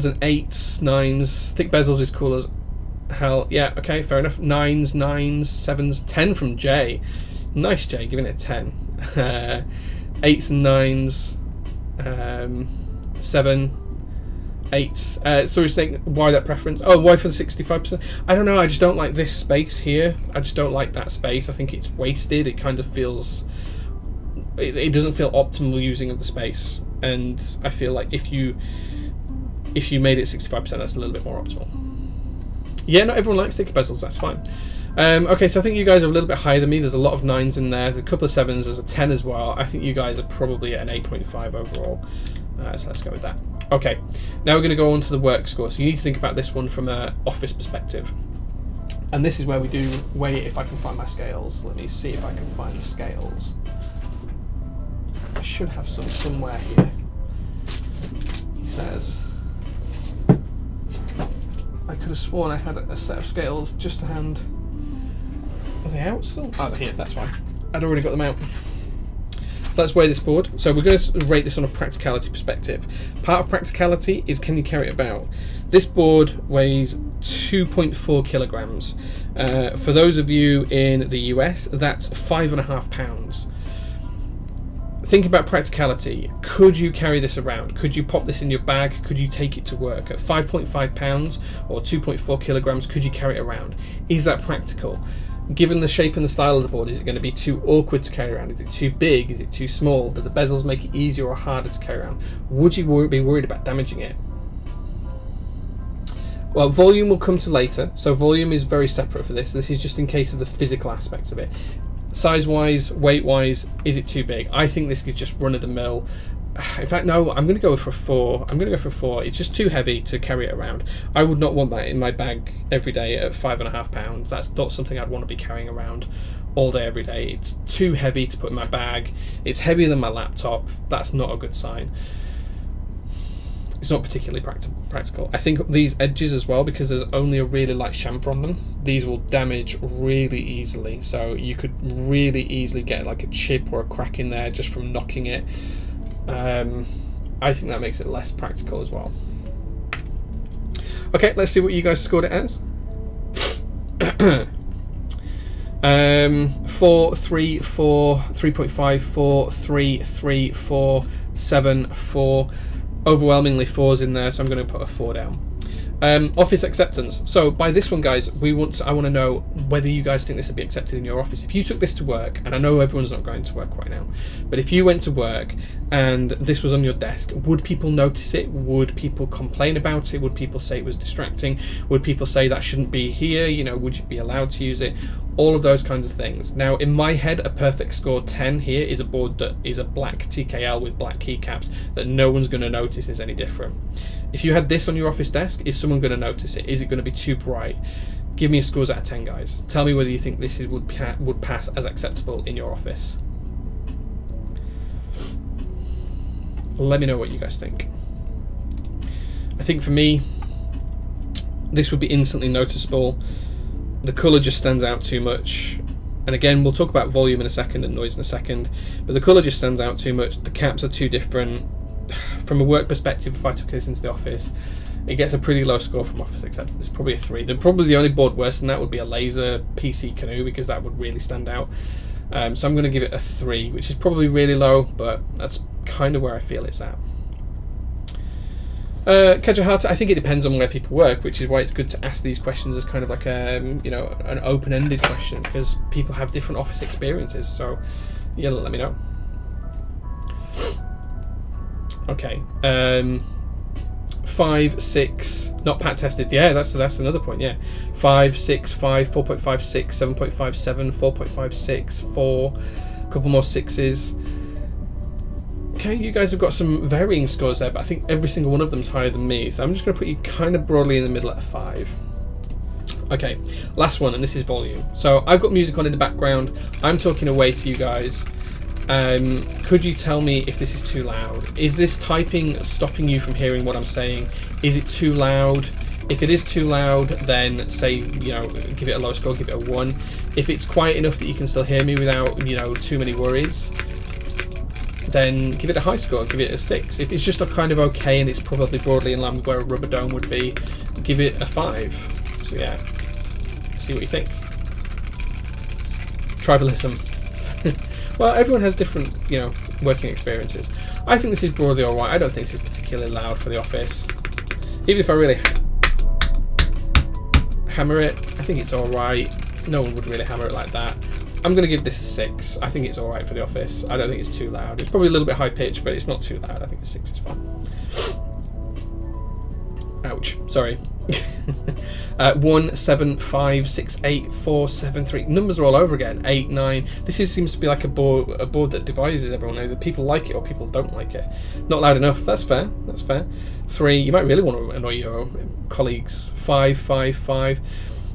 and 8s, 9s. Thick bezels is cool as hell. Yeah, okay, fair enough. 9s, 9s, 7s, 10 from Jay. Nice, Jay, giving it a 10. 8s and 9s, 7, 8s. Sorry, Snake, why that preference? Oh, why for the 65%? I don't know, I just don't like this space here. I just don't like that space. I think it's wasted. It kind of feels... It doesn't feel optimal using of the space. And I feel like if you made it 65%, that's a little bit more optimal. Yeah, not everyone likes thicker bezels, that's fine. Okay, so I think you guys are a little bit higher than me. There's a lot of 9s in there. There's a couple of 7s, there's a 10 as well. I think you guys are probably at an 8.5 overall. So let's go with that. Okay, now we're going to go on to the work score. So you need to think about this one from an office perspective. And this is where we do weigh it if I can find my scales. Let me see if I can find the scales. I should have some somewhere here. He says... I could have sworn I had a set of scales just to hand. Are they out still? Oh, they're here, that's fine. I'd already got them out. So let's weigh this board. So we're going to rate this on a practicality perspective. Part of practicality is, can you carry it about? This board weighs 2.4 kilograms. For those of you in the US, that's 5.5 pounds. Think about practicality. Could you carry this around? Could you pop this in your bag? Could you take it to work? At 5.5 pounds or 2.4 kilograms, could you carry it around? Is that practical? Given the shape and the style of the board, is it going to be too awkward to carry around? Is it too big? Is it too small? Do the bezels make it easier or harder to carry around? Would you be worried about damaging it? Well, volume will come to later. So volume is very separate for this. This is just in case of the physical aspects of it. Size-wise, weight-wise, is it too big? I think this is just run-of-the-mill. In fact, no, I'm going to go for a 4. I'm going to go for a 4. It's just too heavy to carry it around. I would not want that in my bag every day at 5.5 pounds. That's not something I'd want to be carrying around all day, every day. It's too heavy to put in my bag. It's heavier than my laptop. That's not a good sign. It's not particularly practical. I think these edges as well, because there's only a really light chamfer on them, these will damage really easily. So you could really easily get like a chip or a crack in there just from knocking it. I think that makes it less practical as well. Okay, let's see what you guys scored it as. 4, 3, 4, 3.5, 4, 3, 3, 4, 7, 4. Overwhelmingly 4s in there, so I'm going to put a 4 down. Office acceptance. So by this one, guys, I want to know whether you guys think this would be accepted in your office. If you took this to work, and I know everyone's not going to work right now, but if you went to work and this was on your desk, would people notice it? Would people complain about it? Would people say it was distracting? Would people say that shouldn't be here? You know, would you be allowed to use it? all of those kinds of things. Now, in my head, a perfect score 10 here is a board that is a black TKL with black keycaps that no one's going to notice is any different. If you had this on your office desk, is someone going to notice it? Is it going to be too bright? Give me a scores out of 10, guys. Tell me whether you think this would pass as acceptable in your office. Let me know what you guys think. I think for me, this would be instantly noticeable. The colour just stands out too much. And again, we'll talk about volume in a second and noise in a second, but the colour just stands out too much. The caps are too different. From a work perspective, if I took this into the office, it gets a pretty low score from office acceptance. It's probably a 3. Probably the only board worse than that would be a laser PC Canoe, because that would really stand out. So I'm going to give it a 3, which is probably really low, but that's kind of where I feel it's at. Kajahata, I think it depends on where people work, which is why it's good to ask these questions as kind of like a, you know, an open-ended question, because people have different office experiences. So yeah, let me know. Okay, 5, 6, not pat tested. Yeah, that's another point. Yeah, 5, 6, 5, 4.56, 7.57, 4.56, 4, a couple more 6s. Okay, you guys have got some varying scores there, but I think every single one of them is higher than me, so I'm just going to put you kind of broadly in the middle at a 5. Okay, last one, and this is volume. So I've got music on in the background. I'm talking away to you guys. Could you tell me if this is too loud? Is this typing stopping you from hearing what I'm saying? Is it too loud? If it is too loud, then say, you know, give it a low score, give it a 1. If it's quiet enough that you can still hear me without, you know, too many worries, then give it a high score, give it a 6. If it's just a kind of okay and it's probably broadly in line with where a rubber dome would be, give it a 5. So yeah, see what you think. Tribalism. Well, everyone has different, you know, working experiences. I think this is broadly alright. I don't think this is particularly loud for the office. Even if I really hammer it, I think it's alright. No one would really hammer it like that. I'm going to give this a 6. I think it's alright for the office. I don't think it's too loud. It's probably a little bit high pitched, but it's not too loud. I think a 6 is fine. Ouch. Sorry. 1, 7, 5, 6, 8, 4, 7, 3. Numbers are all over again. 8, 9. This seems to be like a board that divides everyone. Either people like it or people don't like it. Not loud enough. That's fair. That's fair. 3. You might really want to annoy your colleagues. 5, 5, 5.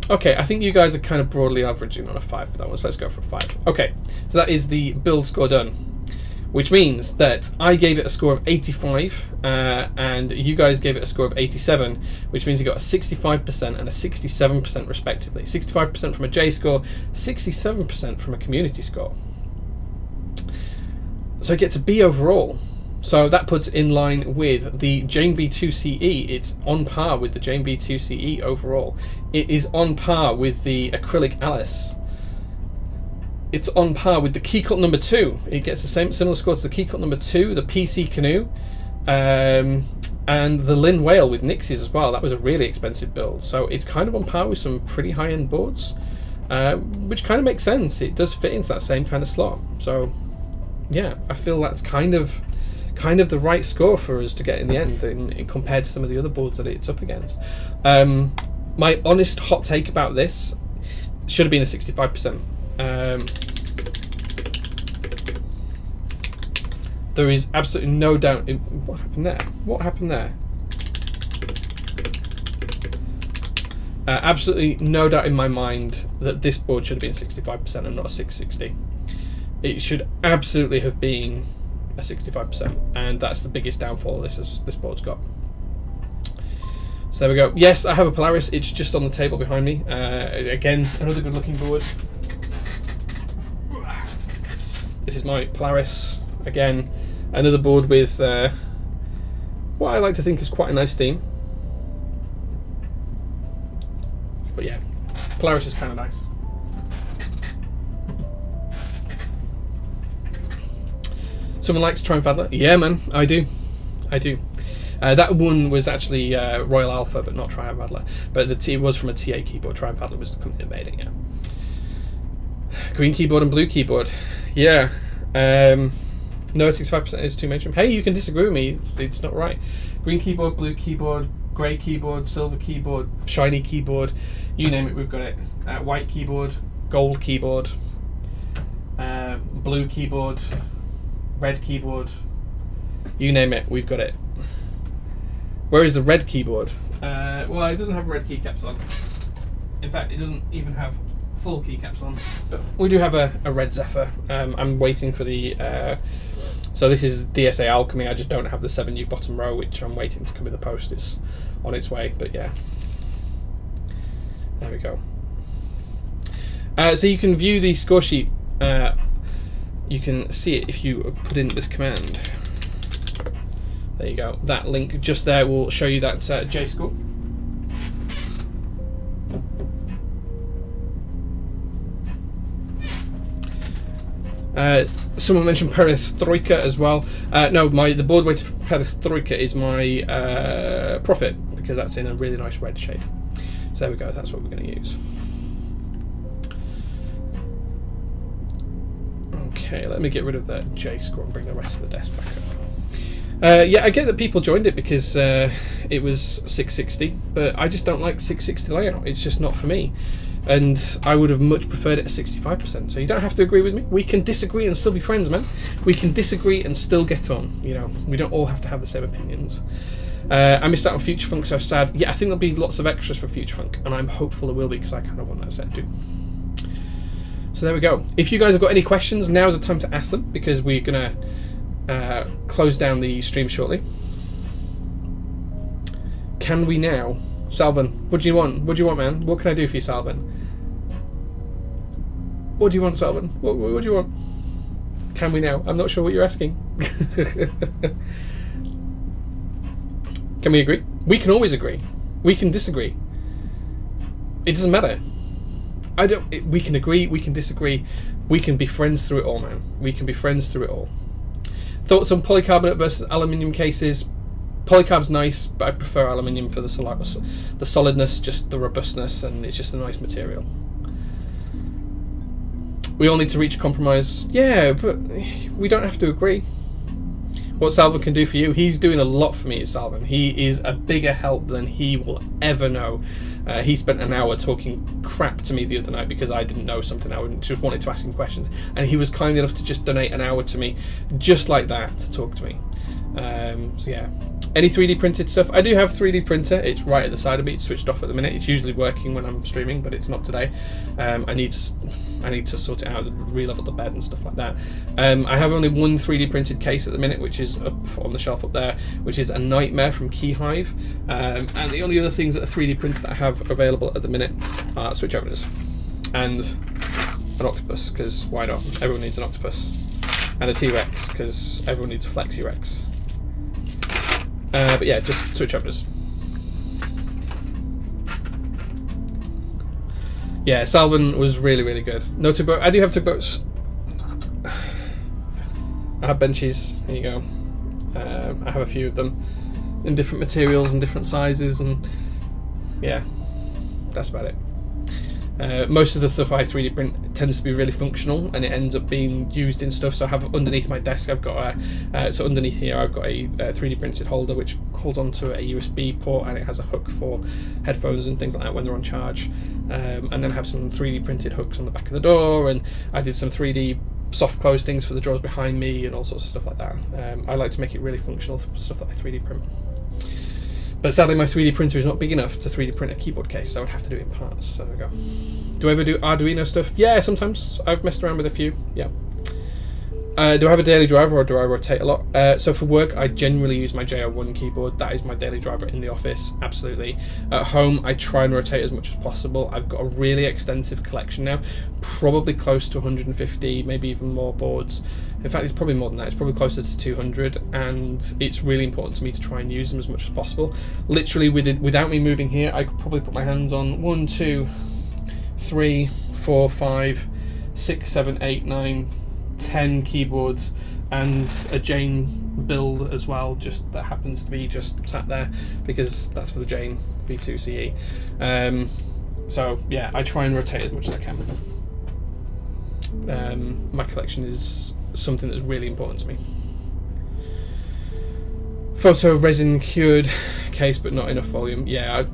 Okay, I think you guys are kind of broadly averaging on a 5 for that one, so let's go for a 5. Okay, so that is the build score done, which means that I gave it a score of 85, and you guys gave it a score of 87, which means you got a 65% and a 67% respectively. 65% from a J score, 67% from a community score. So it gets a B overall. So that puts in line with the Jane B2CE. It's on par with the Jane B2CE overall. It is on par with the Acrylic Alice. It's on par with the Keycut number 2. It gets the similar score to the Keycut number 2, the PC Canoe, and the Lin Whale with Nixies as well. That was a really expensive build. So it's kind of on par with some pretty high-end boards, which kind of makes sense. It does fit into that same kind of slot. So yeah, I feel that's kind of the right score for us to get in the end, in compared to some of the other boards that it's up against. My honest hot take about this should have been a 65%. There is absolutely no doubt. What happened there? What happened there? Absolutely no doubt in my mind that this board should have been 65% and not a 660. It should absolutely have been a 65%, and that's the biggest downfall this board's got. So there we go. Yes, I have a Polaris. It's just on the table behind me. Again, another good looking board. This is my Polaris. Again, another board with what I like to think is quite a nice theme. But yeah, Polaris is kind of nice. Someone likes Triumph-Adler? Yeah, man, I do. I do. That one was actually Royal Alpha, but not Triumph-Adler. But it was from a TA keyboard. Triumph-Adler was the company that made it, yeah. Green keyboard and blue keyboard. Yeah. No, 65% is too mainstream. Hey, you can disagree with me. It's not right. Green keyboard, blue keyboard, grey keyboard, silver keyboard, shiny keyboard. You name it, we've got it. White keyboard. gold keyboard, blue keyboard, red keyboard, you name it, we've got it. Where is the red keyboard? Well, it doesn't have red keycaps on. In fact, it doesn't even have full keycaps on. But we do have a red Zephyr. I'm waiting for the... so this is DSA Alchemy. I just don't have the 7U bottom row, which I'm waiting to come in the post. It's on its way, but yeah. There we go. So you can view the score sheet. You can see it if you put in this command. There you go. That link just there will show you that J score. Someone mentioned Perestroika as well. No, the board weight of Perestroika is my profit, because that's in a really nice red shade. So there we go. That's what we're going to use. Okay, let me get rid of that J score and bring the rest of the desk back up. Yeah, I get that people joined it because it was 660, but I just don't like 660 layout. It's just not for me. And I would have much preferred it at 65%. So you don't have to agree with me. We can disagree and still be friends, man. We can disagree and still get on. You know, we don't all have to have the same opinions. I missed out on Future Funk, so sad. Yeah, I think there'll be lots of extras for Future Funk, and I'm hopeful there will be because I kind of want that set too. So there we go. If you guys have got any questions, now's the time to ask them, because we're gonna close down the stream shortly. Can we now? Salvin, what do you want? What do you want, man? What can I do for you, Salvin? What do you want, Salvin? What do you want? Can we now? I'm not sure what you're asking. Can we agree? We can always agree. We can disagree. It doesn't matter. We can agree, we can disagree. We can be friends through it all, man. We can be friends through it all. Thoughts on polycarbonate versus aluminium cases? Polycarb's nice, but I prefer aluminium for the solidness, just the robustness, and it's just a nice material. We all need to reach a compromise. Yeah, but we don't have to agree. What Salvin can do for you, he's doing a lot for me, Salvin. He is a bigger help than he will ever know. He spent an hour talking crap to me the other night because I didn't know something. I just wanted to ask him questions, and he was kind enough to just donate an hour to me, just like that, to talk to me. So yeah. Any 3D printed stuff? I do have 3D printer. It's right at the side of me. It's switched off at the minute. It's usually working when I'm streaming, but it's not today. I need to sort it out, re-level the bed and stuff like that. I have only one 3D printed case at the minute, which is up on the shelf up there, which is a Nightmare from Keyhive. And the only other things that are 3D printed that I have available at the minute are switch openers and an octopus, because why not? Everyone needs an octopus. And a T-Rex, because everyone needs a Flexi Rex. But yeah, just switch openers. Yeah, Salvin was really, really good. No tugboat. I do have tugboats. I have benches. There you go. I have a few of them in different materials and different sizes, and yeah, that's about it. Most of the stuff I 3D print tends to be really functional, and it ends up being used in stuff. So I have underneath my desk, I've got so underneath here I've got a 3D printed holder which holds onto a USB port, and it has a hook for headphones and things like that when they're on charge. And then I have some 3D printed hooks on the back of the door, and I did some 3D soft close things for the drawers behind me and all sorts of stuff like that. I like to make it really functional, stuff that I 3D print. But sadly my 3D printer is not big enough to 3D print a keyboard case, so I would have to do it in parts. So there we go. Do I ever do Arduino stuff? Yeah, sometimes. I've messed around with a few, yeah. Do I have a daily driver, or do I rotate a lot? So for work, I generally use my JO1 keyboard. That is my daily driver in the office, absolutely. At home, I try and rotate as much as possible. I've got a really extensive collection now, probably close to 150, maybe even more boards. In fact, it's probably more than that. It's probably closer to 200, and it's really important to me to try and use them as much as possible. Literally, without me moving here, I could probably put my hands on 1, 2, 3, 4, 5, 6, 7, 8, 9, 10 keyboards, and a Jane build as well, just that happens to be just sat there because that's for the Jane V2 CE. So yeah, I try and rotate as much as I can. My collection is something that's really important to me. Photo resin cured case, but not enough volume. Yeah,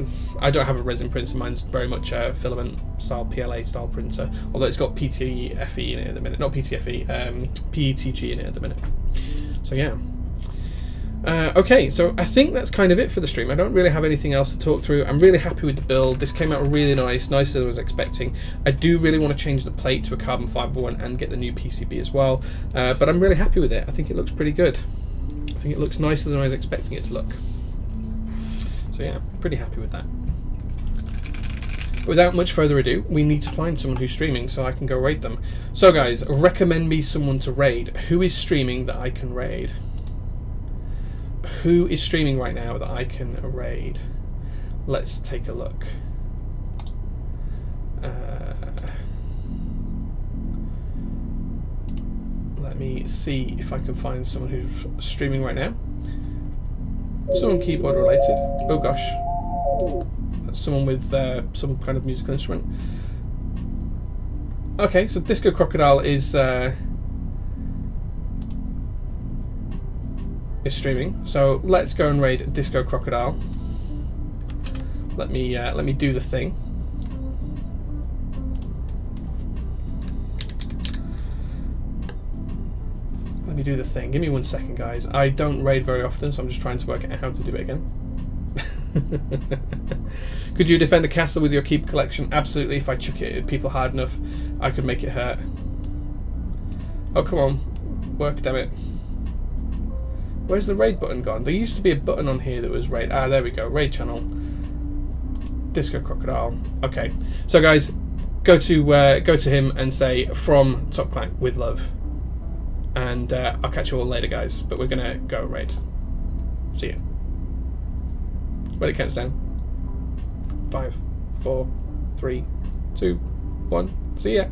I don't have a resin printer. Mine's very much a filament style, PLA style printer. Although it's got PTFE in it at the minute. Not PTFE, PETG in it at the minute. So yeah. Okay, so I think that's kind of it for the stream. I don't really have anything else to talk through. I'm really happy with the build. This came out really nice, nicer than I was expecting. I do really want to change the plate to a carbon fibre one and get the new PCB as well. But I'm really happy with it. I think it looks pretty good. I think it looks nicer than I was expecting it to look. So yeah, pretty happy with that. Without much further ado, we need to find someone who's streaming so I can go raid them. So guys, recommend me someone to raid. Who is streaming that I can raid? Who is streaming right now that I can raid? Let's take a look. Let me see if I can find someone who's streaming right now. Someone keyboard related. Oh gosh. That's someone with some kind of musical instrument. Okay, so Disco Crocodile is streaming. So let's go and raid Disco Crocodile. Let me do the thing. Let me do the thing. Give me 1 second, guys. I don't raid very often, so I'm just trying to work out how to do it again. Could you defend a castle with your keep collection? Absolutely. If I chuck it at people hard enough, I could make it hurt. Oh, come on. Work, damn it. Where's the raid button gone? There used to be a button on here that was raid. Ah, there we go. Raid channel. Disco Crocodile. Okay. So, guys, go to him and say, from Top Clack with love. And I'll catch you all later, guys. But we're going to go raid. See ya. When it counts down. 5, 4, 3, 2, 1. See ya.